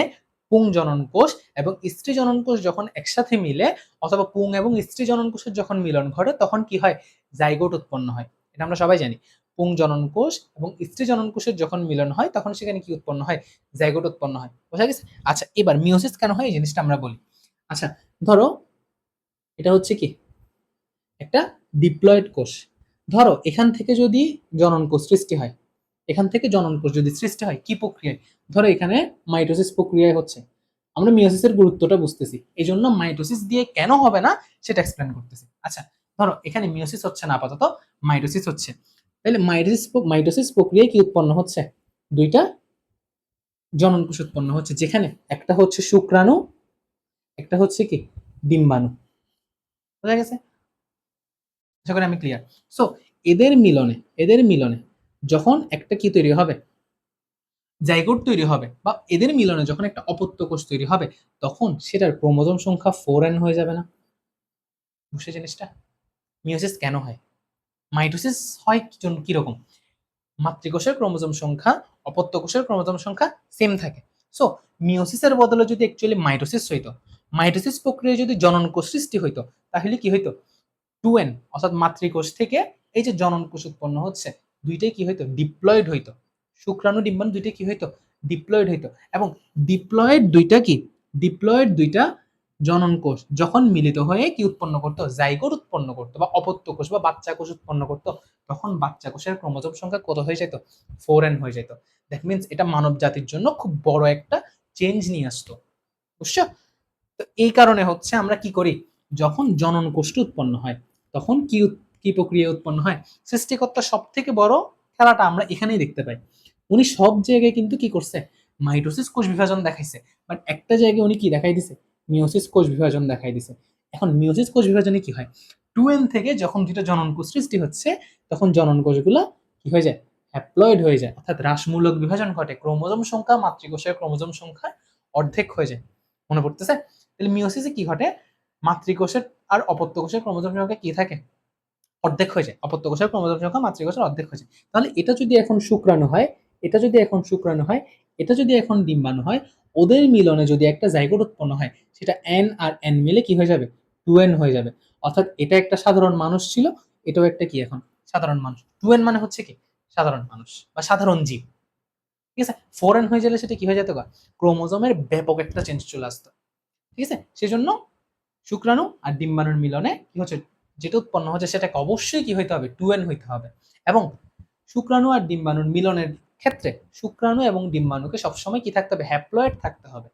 Speaker 1: পুং জনন কোষ এবং স্ত্রী জনন কোষ যখন একসাথে মিলে, অথবা পুং এবং স্ত্রী জনন কোষের যখন মিলন ঘটে, তখন কি হয়, জাইগোট উৎপন্ন হয়। এটা আমরা সবাই জানি। পুং জনন কোষ এবং স্ত্রী জনন কোষের যখন মিলন হয়, তখন সেখানে কি উৎপন্ন হয়, জাইগোট উৎপন্ন হয়। বোঝা গেছে? আচ্ছা এবার মিওসিস কেন হয় এই জিনিসটা আমরা বলি। আচ্ছা ধরো এটা হচ্ছে কি একটা ডিপ্লয়েড কোষ। ধরো এখান থেকে যদি জনন কোষ সৃষ্টি হয়, এখান থেকে জনন কোষ যদি সৃষ্টি হয় কি প্রক্রিয়ায়, ধরো এখানে মাইটোসিস প্রক্রিয়ায় হচ্ছে। আমরা মিওসিসের গুরুত্বটা বুঝতেছি, এই জন্য মাইটোসিস দিয়ে কেন হবে না সেটা এক্সপ্লেন করতেছি। আচ্ছা ধরো এখানে মিওসিস হচ্ছে না, আপাতত মাইটোসিস হচ্ছে। তাহলে মাইটোসিস প্রক্রিয়ায় কি উৎপন্ন হচ্ছে, দুইটা জনন কোষ উৎপন্ন হচ্ছে, যেখানে একটা হচ্ছে শুক্রাণু, একটা হচ্ছে কি ডিম্বাণু। বোঝা গেছে? আশা করি আমি ক্লিয়ার। সো এদের মিলনে যখন একটা কি তৈরি হবে, জাইগোট তৈরি হবে, বা এদের মিলনে যখন একটা অপত্য কোষ তৈরি হবে, তখন সেটার ক্রোমোজোম সংখ্যা 4n হয়ে যাবে না? বুঝছে জিনিসটা? মিওসিস কেন হয়? মাইটোসিস হয় কিরকম, মাতৃকোষের ক্রোমোজোম সংখ্যা অপত্য কোষের ক্রোমোজোম সংখ্যা সেম থাকে। সো মিওসিসের বদলে যদি অ্যাকচুয়ালি মাইটোসিস হইতো, মাইটোসিস প্রক্রিয়ায় যদি জনন কোষ সৃষ্টি হইতো, তাহলে কি হইতো, 2n অর্থাৎ মাতৃকোষ থেকে এই যে জনন কোষ উৎপন্ন হচ্ছে, দুইটাই কি হইতো, ডিপ্লয়েড হইতো। শুক্রাণু ডিম্বাণু দুইটাই কি হইতো, ডিপ্লয়েড হইতো। এবং ডিপ্লয়েড দুইটা জনন কোষ যখন মিলিত হয়ে কি উৎপন্ন করতো, জাইগোট উৎপন্ন করতো, বা অপত্য কোষ বা বাচ্চা কোষ উৎপন্ন করতো, তখন বাচ্চা কোষের ক্রোমোজোম সংখ্যা কত হয়ে যেত, 4n হয়ে যেত। দ্যাট মিনস এটা মানব জাতির জন্য খুব বড় একটা চেঞ্জ নিয়ে আসতো। বুঝছো? তো এই কারণে হচ্ছে আমরা কি করি, যখন জনন কোষটি উৎপন্ন হয়, তখন কি প্রক্রিয়া উৎপন্ন হয়, সৃষ্টিকর্তা সব থেকে বড় খেলাটা আমরা এখানেই দেখতে পাই। উনি সব জায়গায় কিন্তু কি করছে, মাইটোসিস কোষ বিভাজন দেখাইছে, বাট একটা জায়গায় উনি কি দেখাই দিছে, মিওসিস কোষ বিভাজন দেখাই দিছে। এখন মিওসিস কোষ বিভাজনে কি হয়, 2n থেকে যখন দুটো জনন কোষ সৃষ্টি হচ্ছে, তখন জনন কোষগুলো কি হয়ে যায়, হ্যাপ্লয়েড হয়ে যায়, অর্থাৎ হ্রাসমূলক বিভাজন ঘটে, ক্রোমোজোম সংখ্যা মাতৃকোষের ক্রোমোজোম সংখ্যা অর্ধেক হয়ে যায়। মনে পড়তেছে? তাহলে মিওসিসে কি ঘটে, মাতৃকোষের আর অপত্য কোষের ক্রোমোজোম সংখ্যা কি থাকে, অর্ধেক হয়ে যায়। অপত্য কোষের ক্রোমোজোম সংখ্যা মাতৃকোষের অর্ধেক হয়ে যায়। তাহলে এটা যদি এখন শুক্রাণু হয়, এটা যদি এখন শুক্রাণু হয়, এটা যদি এখন ডিম্বাণু হয়, ওদের মিলনে যদি একটা জাইগোট উৎপন্ন হয়, সেটা এন আর এন মিলে কি হয়ে যাবে, 2n হয়ে যাবে। অর্থাৎ এটা একটা সাধারণ মানুষ ছিল, এটাও একটা কি এখন সাধারণ মানুষ। 2n মানে হচ্ছে কি সাধারণ মানুষ বা সাধারণ জীব। ঠিক আছে, 4n হয়ে গেলে সেটা কি হয়ে যেত, ক্রোমোজোমের ব্যাপক একটা চেঞ্জ চলে আসতো। ঠিক আছে, সেজন্য শুক্রাণু আর ডিম্বাণুর মিলনে কি হচ্ছে, যেটা উৎপন্ন হচ্ছে সেটাকে অবশ্যই কি হইতে হবে, 2n হইতে হবে। এবং শুক্রাণু আর ডিম্বাণুর মিলনের ক্ষেত্রে শুক্রাণু এবং ডিম্বাণুকে সবসময় কি থাকতে হবে, হ্যাপ্লয়েড থাকতে হবে,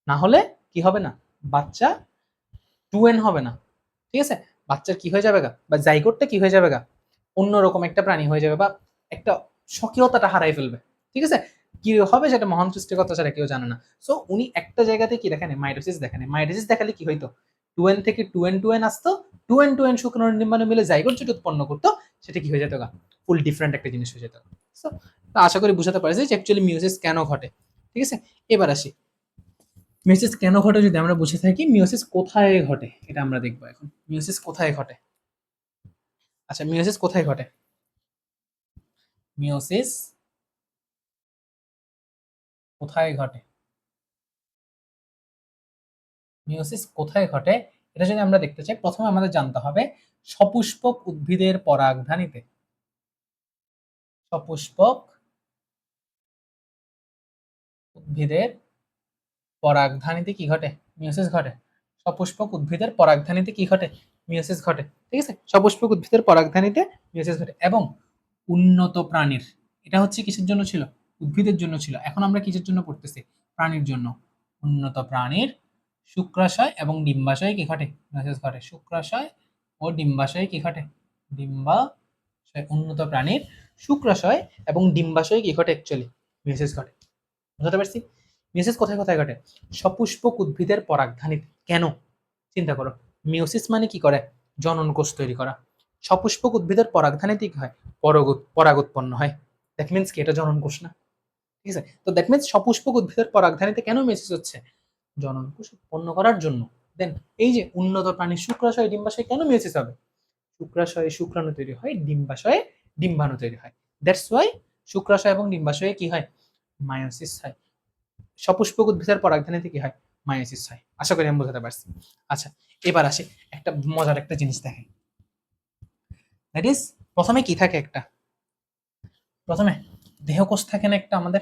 Speaker 1: না হলে কি হবে না, বাচ্চা 2n হবে না। ঠিক আছে, বাচ্চার কি হয়ে যাবে বা জাইগোটটা কি হয়ে যাবে অন্যরকম একটা প্রাণী হয়ে যাবে, বা একটা স্বকীয়তাটা হারাই ফেলবে। ঠিক আছে, কি হবে সেটা মহান সৃষ্টিকর্তা ছাড়া কেউ জানে না। সো উনি একটা জায়গাতে কি দেখেন, মাইটোসিস দেখেন, মাইটোসিস দেখালে কি হইতো, 2n থেকে 2n আসতো, 2n শুক্রাণু ডিম্বাণু মিলে জাইগোট যেটা উৎপন্ন করতো সেটা কি হয়ে যেত, ফুল ডিফারেন্ট একটা জিনিস হয়ে যেত। সো আশা করি বুঝাতে পারছি যে অ্যাকচুয়ালি মিউসিস কেন ঘটে। ঠিক আছে, এবার আসি, মিউসিস কেন ঘটে যদি আমরা বুঝে থাকি, মিউসিস কোথায় ঘটে এটা আমরা দেখবো এখন। মিউসিস কোথায় ঘটে? আচ্ছা, মিউসিস কোথায় ঘটে? মিউসিস কোথায় ঘটে? মিউসিস কোথায় ঘটে এটা যদি আমরা দেখতে চাই, প্রথমে আমাদের জানতে হবে সপুষ্পক উদ্ভিদের পরাগধানীতে। সপুষ্পক উদ্ভিদের পরাগধানীতে কি ঘটে, মিউসিস ঘটে। সপুষ্পক উদ্ভিদের পরাগধানীতে কি ঘটে, মিউসিস ঘটে। ঠিক আছে, সপুষ্পক উদ্ভিদের পরাগধানীতে মিউসিস ঘটে। এবং উন্নত প্রাণীর, এটা হচ্ছে কিসের জন্য ছিল, উদ্ভিদের জন্য ছিল। এখন আমরা কিসের জন্য পড়তেছি, প্রাণীর জন্য। উন্নত প্রাণীর শুক্রাশয় এবং ডিম্বাশয়ে কি ঘটে, মিউসিস ঘটে। শুক্রাশয় ও ডিম্বাশয়ে কি ঘটে, ডিম্বাশয়। উন্নত প্রাণীর শুক্রাশয় এবং ডিম্বাশয়ে কি ঘটে, অ্যাকচুয়ালি মিউসিস ঘটে। বুঝতে পারছি? মিউসিস কোথায় কোথায় ঘটে, সপুষ্পক উদ্ভিদের পরাগধানীতে। কেন, চিন্তা করো, মিউসিস মানে কি করে, জনন কোষ তৈরি করা। সপুষ্পক উদ্ভিদের পরাগধানীতে কি হয়, পরাগ উৎপন্ন হয়। দ্যাট মিন্স কি, এটা জনন কোষ না? ঠিক আছে, তো দ্যাট মিন্স সপুষ্পক উদ্ভিদের পরাগধানীতে কেন মিউসিস হচ্ছে, জনন কোষ উৎপন্ন করার জন্য। দেন এই যে উন্নত প্রাণীর শুক্রাশয় ডিম্বাশয় কেন মিউসিস হবে, শুক্রাশয়ে শুক্রাণু তৈরি হয়, ডিম্বাশয়ে ডিম্বাণু তৈরি হয়। দ্যাটস ওয়াই শুক্রাশয় এবং ডিম্বাশয়ে কি হয়, মায়োসিস হয়। সপুষ্পক উদ্ভিদের পরাগধানীতে কি হয়, মায়োসিস হয়। আশা করি আমি বোঝাতে পারছি। আচ্ছা, এবার আসি একটা মজার একটা জিনিস দেখে, দ্যাট ইজ প্রথমে কি থাকে, একটা প্রথমে দেহকোষ থাকে না একটা আমাদের,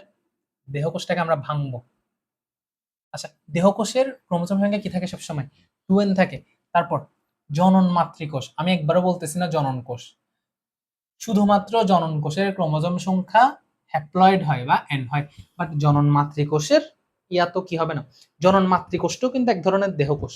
Speaker 1: দেহকোষটাকে আমরা ভাঙবো। আচ্ছা, দেহকোষের ক্রোমোসোম সংখ্যা কি থাকে সবসময়, 2n থাকে। তারপর জনন মাতৃকোষ, আমি একবারও বলতেছি না জনন কোষ, শুধুমাত্র জনন কোষের ক্রোমোসোম সংখ্যা হ্যাপ্লয়েড হয় বা এন হয়, বাট জনন মাতৃকোষের ইয়া তো কি হবে না। জনন মাতৃকোষটাও কিন্তু এক ধরনের দেহকোষ,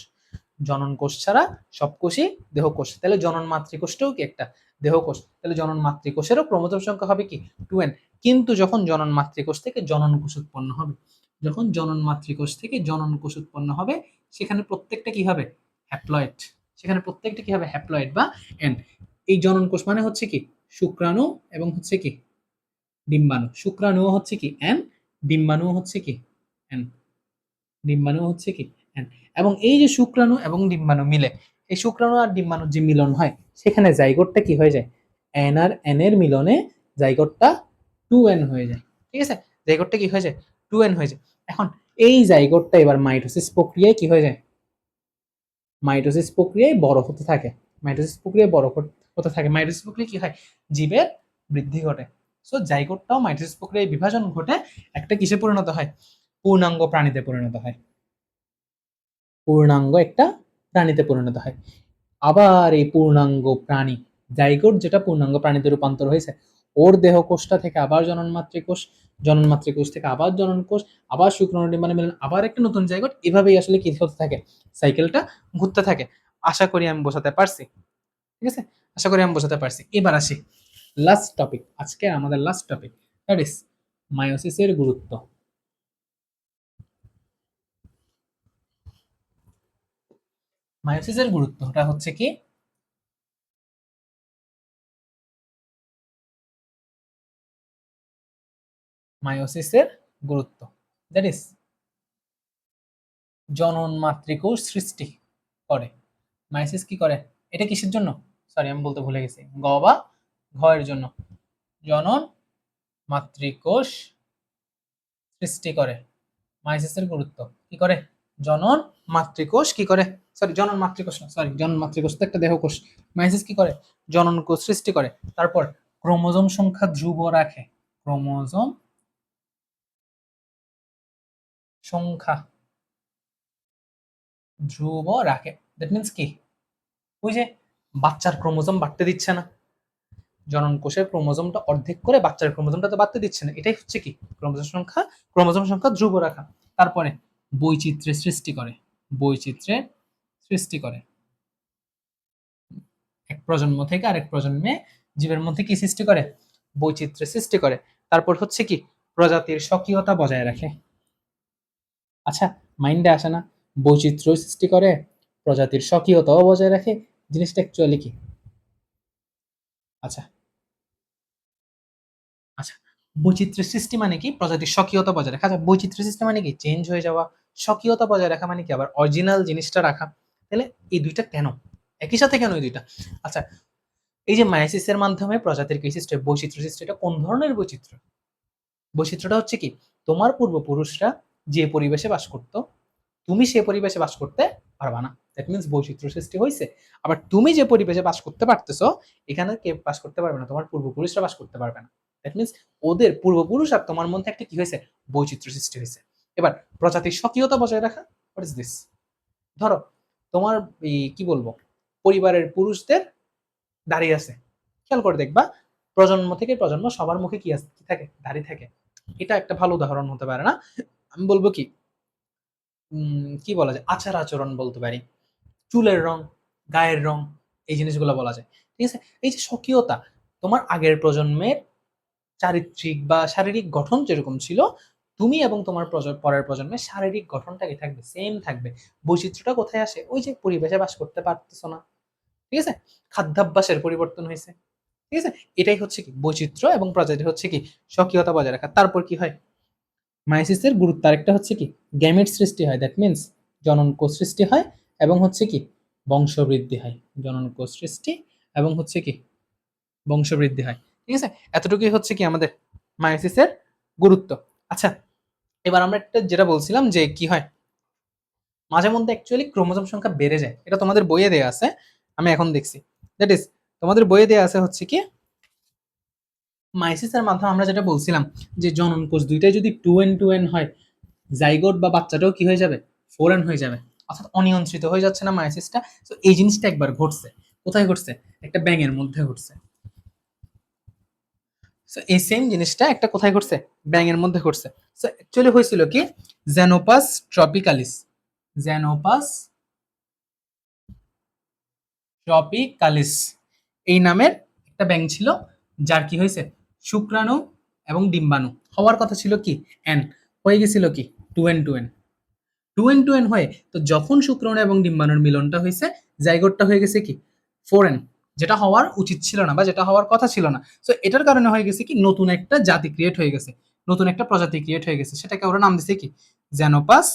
Speaker 1: জনন কোষ ছাড়া সব কোষই দেহকোষ। তাহলে জনন মাতৃকোষটাও কি একটা দেহকোষ, তাহলে জনন মাতৃকোষেরও ক্রোমোসোম সংখ্যা হবে কি 2n। কিন্তু যখন জনন মাতৃকোষ থেকে জনন কোষ উৎপন্ন হবে, যখন জনন মাতৃকোষ থেকে জনন কোষ উৎপন্ন হবে, সেখানে প্রত্যেকটা কি হবে, হ্যাপ্লয়েড। সেখানে প্রত্যেকটা কি হবে, হ্যাপ্লয়েড বা এন। এই জনন কোষ মানে হচ্ছে কি শুক্রাণু এবং হচ্ছে কি ডিম্বাণু। শুক্রাণু হচ্ছে কি এন, ডিম্বাণু হচ্ছে কি এন, ডিম্বাণু হচ্ছে কি এন। এবং এই যে শুক্রাণু এবং ডিম্বাণু মিলে, এই শুক্রাণু আর ডিম্বাণুর যে মিলন হয়, সেখানে জাইগোটটা কি হয়ে যায়, এন আর এন এর মিলনে জাইগোটটা 2n হয়ে যায়। ঠিক আছে, জাইগোটটা কি হয়ে যায়, 2n হয়ে যায়। এখন এই জাইগোটটা এবার মাইটোসিস প্রক্রিয়ায় কি হয়ে যায়, মাইটোসিস প্রক্রিয়ায় বড় হতে থাকে। মাইটোসিস প্রক্রিয়ায় বড় হতে থাকে। মাইটোসিস প্রক্রিয়া কি হয়, জীবের বৃদ্ধি ঘটে। সো জাইগোটটাও মাইটোসিস প্রক্রিয়ায় বিভাজন ঘটে একটা কিসে পরিণত হয়, পূর্ণাঙ্গ প্রাণীতে পরিণত হয়। পূর্ণাঙ্গ একটা প্রাণীতে পরিণত হয়। আবার এই পূর্ণাঙ্গ প্রাণী, জাইগোট যেটা পূর্ণাঙ্গ প্রাণীতে রূপান্তর হয়েছে, ওর দেহকোষটা থেকে আবার জনন মাতৃকোষ, জনন মাতৃকোষ থেকে আবার জনন কোষ, আবার শুক্রাণু ডিম্বাণু মিলন, আবার একটা নতুন জাইগোট, এভাবেই আসলে কি হতে থাকে, সাইকেলটা ঘুরতে থাকে। আশা করি আমি বোঝাতে পারছি। ঠিক আছে, আশা করি আমি বোঝাতে পারছি। এবার আসি লাস্ট টপিক, আজকে আমাদের লাস্ট টপিক, দ্যাট ইজ মায়োসিসের গুরুত্ব। মায়োসিসের গুরুত্বটা হচ্ছে কি, মায়োসিসের গুরুত্ব দ্যাট ইজ জনন মাতৃকোষ সৃষ্টি করে। মায়োসিস কি করে, এটা কিসের জন্য, সরি আমি বলতে ভুলে গেছি, গ বা ঘ এর জন্য, জনন মাতৃকোষ সৃষ্টি করে। মায়োসিসের গুরুত্ব কি করে, জনন মাতৃকোষ কি করে, সরি জনন মাতৃকোষ না, সরি জনন মাতৃকোষ তো একটা দেহকোষ। মায়োসিস কি করে, জনন কোষ সৃষ্টি করে। তারপর ক্রোমোজোম সংখ্যা ধ্রুব রাখে, ক্রোমোজোম সংখ্যা ধ্রুব রাখে। দ্যাট মিন্স কি, ওই যে বাচ্চার ক্রোমোজোম বাড়তে দিচ্ছে না, জনন কোষের ক্রোমোজোমটা অর্ধেক করে বাচ্চার ক্রোমোজোমটা তো বাড়তে দিচ্ছে না, এটাই হচ্ছে কি ক্রোমোজোম সংখ্যা ধ্রুব রাখা। তারপরে বৈচিত্র্যের সৃষ্টি করে, বৈচিত্র্যের সৃষ্টি করে, এক প্রজন্ম থেকে আরেক প্রজন্মে জীবের মধ্যে কি সৃষ্টি করে, বৈচিত্র্যের সৃষ্টি করে। তারপর হচ্ছে কি, প্রজাতির স্বকীয়তা বজায় রাখে। আচ্ছা, মাইন্ডে আসে না, বৈচিত্র্য সৃষ্টি করে, প্রজাতির স্বকীয়তাও বজায় রাখে, জিনিসটা অ্যাকচুয়ালি কি? আচ্ছা আচ্ছা, বৈচিত্র্য সৃষ্টি মানে কি, প্রজাতির স্বকীয়তা বজায় রাখা। আচ্ছা, বৈচিত্র্য সৃষ্টি মানে কি, চেঞ্জ হয়ে যাওয়া। স্বকীয়তা বজায় রাখা মানে কি, আবার অরিজিনাল জিনিসটা রাখা। তাহলে এই দুইটা কেন একই সাথে, কেন এই দুইটা? আচ্ছা, এই যে মায়োসিসের মাধ্যমে প্রজাতির কি সৃষ্টি, বৈচিত্র্য সৃষ্টি, এটা কোন ধরনের বৈচিত্র্য? বৈচিত্র্যটা হচ্ছে কি, তোমার পূর্বপুরুষরা যে পরিবেশে বাস করত, তুমি সে পরিবেশে বাস করতে পারবা না, দ্যাট মিন্স বৈচিত্র্য সৃষ্টি হয়েছে। আবার তুমি যে পরিবেশে বাস করতে পারতেছো, এখানে কে বাস করতে পারবে না, তোমার পূর্বপুরুষরা বাস করতে পারবে না। দ্যাট মিন্স ওদের পূর্বপুরুষ আর তোমার মধ্যে একটা কি হয়েছে, বৈচিত্র্য সৃষ্টি হয়েছে। এবার প্রজাতির স্বকীয়তা বজায় রাখা, হোয়াট ইজ দিস? ধরো তোমার এই কি বলবো, পরিবারের পুরুষদের দাড়ি আছে, খেয়াল করে দেখবা প্রজন্ম থেকে প্রজন্ম সবার মুখে কি আছে, কি থাকে, দাড়ি থাকে। এটা একটা ভালো উদাহরণ হতে পারে না? আমি বলবো কি, কি বলা যায়, আচার আচরণ বলতে পারি, চুলের রং, গায়ের রং, এই জিনিসগুলো বলা যায়। ঠিক আছে, এই যে স্বকীয়তা, তোমার আগের প্রজন্মের চারিত্রিক বা শারীরিক গঠন যেরকম ছিল, তুমি এবং তোমার পরের প্রজন্মের শারীরিক গঠনটা কি থাকবে, সেম থাকবে। বৈচিত্র্যটা কোথায় আসে, ওই যে পরিবেশে বাস করতে পারতেছো না, ঠিক আছে, খাদ্যাভ্যাসের পরিবর্তন হয়েছে, ঠিক আছে, এটাই হচ্ছে কি বৈচিত্র্য, এবং প্রজাতি হচ্ছে কি স্বকীয়তা বজায় রাখা। তারপর কি হয়, মায়োসিসের গুরুত্ব আরেকটা হচ্ছে কি, গ্যামেট সৃষ্টি হয়, দ্যাট মিন্স জনন কোষ সৃষ্টি হয়, এবং হচ্ছে কি বংশবৃদ্ধি হয়, জনন কোষ সৃষ্টি এবং হচ্ছে কি বংশবৃদ্ধি হয়। ঠিক আছে, এতটুকুই হচ্ছে কি আমাদের মায়োসিসের গুরুত্ব। আচ্ছা, এবার আমরা একটা যেটা বলছিলাম যে কি হয়, মাঝে মধ্যে অ্যাকচুয়ালি ক্রোমোজোম সংখ্যা বেড়ে যায়, এটা তোমাদের বইয়ে দেয়া আছে, আমি এখন দেখছি। দ্যাট ইজ, তোমাদের বইয়ে দেয়া আছে হচ্ছে কি, মায়োসিসের মাধ্যমে আমরা যেটা বলছিলাম যে জনন কোষ দুইটাই যদি 2n2n হয়, জাইগোট বা বাচ্চাটাও কি হয়ে যাবে, 4n হয়ে যাবে, অর্থাৎ অনিয়ন্ত্রিত হয়ে যাচ্ছে না মায়োসিসটা। তো এই জিনিসটা একবার ঘটছে, কোথায় ঘটছে, একটা ব্যাঙের মধ্যে ঘটছে। সো এই সেম জিনিসটা একটা কোথায় ঘটছে, ব্যাঙের মধ্যে ঘটছে। সো অ্যাকচুয়ালি হয়েছিল কি, জেনোপাস ট্রপিকালিস, জেনোপাস ট্রপিকালিস এই নামের একটা ব্যাঙ ছিল, যার কি হয়েছে, শুক্রাণু এবং ডিম্বাণু হওয়ার কথা ছিল কি এন, হয়ে গেছিল কি 2n2n, 2n2n হয়ে, তো যখন শুক্রাণু এবং ডিম্বাণুর মিলনটা হয়েছে, জাইগোটটা হয়ে গেছে কি 4n, যেটা হওয়ার উচিত ছিল না বা যেটা হওয়ার কথা ছিল না। সো এটার কারণে হয়ে গেছে কি, নতুন একটা জাতি ক্রিয়েট হয়ে গেছে, নতুন একটা প্রজাতি ক্রিয়েট হয়ে গেছে, সেটাকে ওরা নাম দিছে কি, জেনোপাস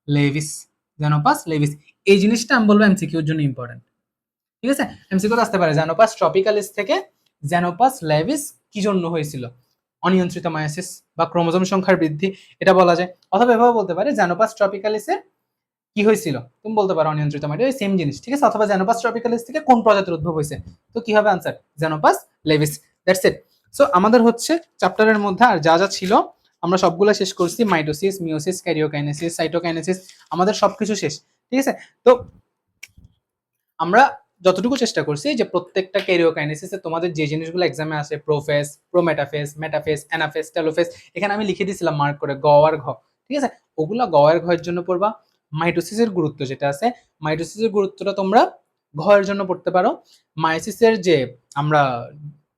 Speaker 1: লেভিস, জেনোপাস লেভিস। এই জিনিসটা আমি বলবো এমসিকিউর জন্য ইম্পর্টেন্ট, ঠিক আছে, এমসিকিউ আসতে পারে, জেনোপাস ট্রপিকালিস থেকে জেনোপাস লেভিস কি জন্য হয়েছিল, অনিয়ন্ত্রিত মায়োসিস বা ক্রোমোজোম সংখ্যার বৃদ্ধি, এটা বলা যায়। অথবা এভাবে বলতে পারে, জেনোপাস ট্রপিকালিসের কি হয়েছিল, তুমি বলতে পারো অনিয়ন্ত্রিত মাইট, ওই সেম জিনিস, ঠিক আছে। অথবা জেনোপাস ট্রপিকালিস থেকে কোন প্রজাতির উদ্ভব হয়েছে, তো কি হবে answer, Xenopus laevis. That's it. So আমাদের হচ্ছে চ্যাপ্টারের মধ্যে আর যা যা ছিল আমরা সবগুলো শেষ করছি, মাইটোসিস, মিওসিস, ক্যারিওকাইনেসিস, সাইটোকাইনেসিস, আমাদের সবকিছু শেষ, ঠিক আছে। তো আমরা যতটুকু চেষ্টা করছি যে প্রত্যেকটা ক্যারিওকাইনেসিসে তোমাদের যে জিনিসগুলো এক্সামে আসে, prophase, prometaphase, metaphase, anaphase, telophase, এখানে আমি লিখে দিয়েছিলাম মার্ক করে গ আর ঘ, ঠিক আছে, ওগুলা গ আর ঘয়ের জন্য পড়বা। মাইটোসিসের গুরুত্ব যেটা আছে, মাইটোসিসের গুরুত্বটা তোমরা ঘয়ের জন্য পড়তে পারো। মায়োসিসের যে আমরা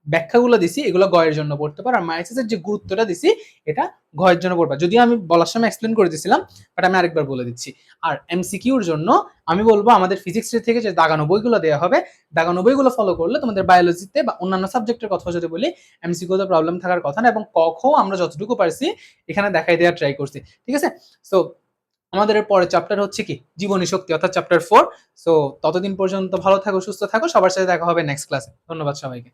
Speaker 1: ব্যাখ্যাগুলো দিছি, এগুলো গয়ের জন্য পড়তে পারো, আর মায়োসিসের যে গুরুত্বটা দিছি, এটা ঘয়ের জন্য পড়বা। যদিও আমি বলার সময় এক্সপ্লেন করে দিছিলাম, বাট আমি আরেকবার বলে দিচ্ছি। আর এমসিকিউর জন্য আমি বলবো আমাদের ফিজিক্স থেকে যে দাগানো বইগুলো দেওয়া হবে, দাগানো বইগুলো ফলো করলে তোমাদের বায়োলজিতে বা অন্যান্য সাবজেক্টের কথা যদি বলি, এমসিকিউতে প্রবলেম থাকার কথা না। এবং ক খ আমরা যতটুকু পারছি এখানে দেখাই দেওয়ার ট্রাই করছি, ঠিক আছে। সো আমাদের পরের চ্যাপ্টার হচ্ছে কি জীবনী শক্তি, অর্থাৎ চ্যাপ্টার 4। সো ততদিন পর্যন্ত ভালো থাকো, সুস্থ থাকো, সবার সাথে দেখা হবে নেক্সট ক্লাসে। ধন্যবাদ সবাইকে।